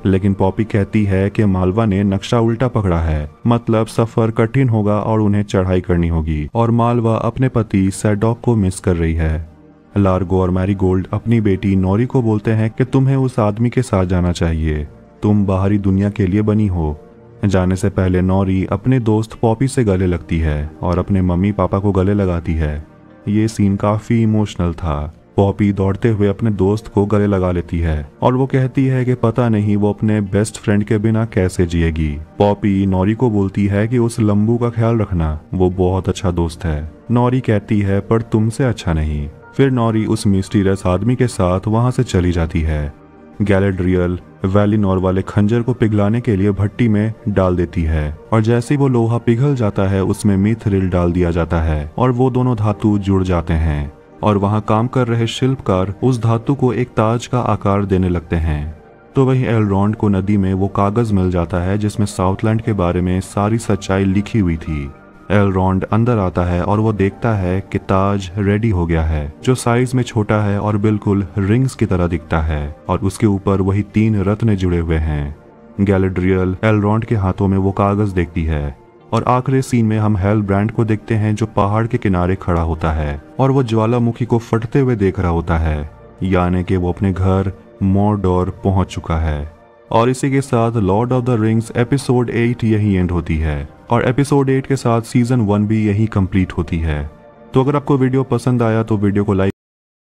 लेकिन पॉपी कहती है कि मालवा ने नक्शा उल्टा पकड़ा है, मतलब सफर कठिन होगा और उन्हें चढ़ाई करनी होगी, और मालवा अपने पति सैडॉक को मिस कर रही है। लार्गो और मैरीगोल्ड अपनी बेटी नोरी को बोलते हैं कि तुम्हें उस आदमी के साथ जाना चाहिए, तुम बाहरी दुनिया के लिए बनी हो। जाने से पहले नोरी अपने दोस्त पॉपी से गले लगती है और अपने मम्मी पापा को गले लगाती है। ये सीन काफी इमोशनल था। पॉपी दौड़ते हुए अपने दोस्त को गले लगा लेती है और वो कहती है कि पता नहीं वो अपने बेस्ट फ्रेंड के बिना कैसे जिएगी। पॉपी नोरी को बोलती है कि उस लंबू का ख्याल रखना, वो बहुत अच्छा दोस्त है। नोरी कहती है पर तुमसे अच्छा नहीं। फिर नोरी उस मिस्टीरियस आदमी के साथ वहां से चली जाती है। गैलेड्रियल वैलिनोर वाले खंजर को पिघलाने के लिए भट्टी में डाल देती है और जैसे ही वो लोहा पिघल जाता है उसमें मिथरिल डाल दिया जाता है और वो दोनों धातु जुड़ जाते हैं और वहां काम कर रहे शिल्पकार उस धातु को एक ताज का आकार देने लगते हैं। तो वहीं एलरॉन्ड को नदी में वो कागज मिल जाता है जिसमें साउथलैंड के बारे में सारी सच्चाई लिखी हुई थी। एलरॉन्ड अंदर आता है और वो देखता है कि ताज रेडी हो गया है, जो साइज में छोटा है और बिल्कुल रिंग्स की तरह दिखता है और उसके ऊपर वही 3 रत्न जुड़े हुए हैं। गैलेड्रियल एलरॉन्ड के हाथों में वो कागज देखती है और आखिरी सीन में हम हेलब्रांड को देखते हैं जो पहाड़ के किनारे खड़ा होता है और वो ज्वालामुखी को फटते हुए देख रहा होता है, यानी कि वो अपने घर मोरडोर पहुंच चुका है। और इसी के साथ Lord of the rings episode 8 यही एंड होती है और एपिसोड 8 के साथ सीजन 1 भी यही कंप्लीट होती है। तो अगर आपको वीडियो पसंद आया तो वीडियो को लाइक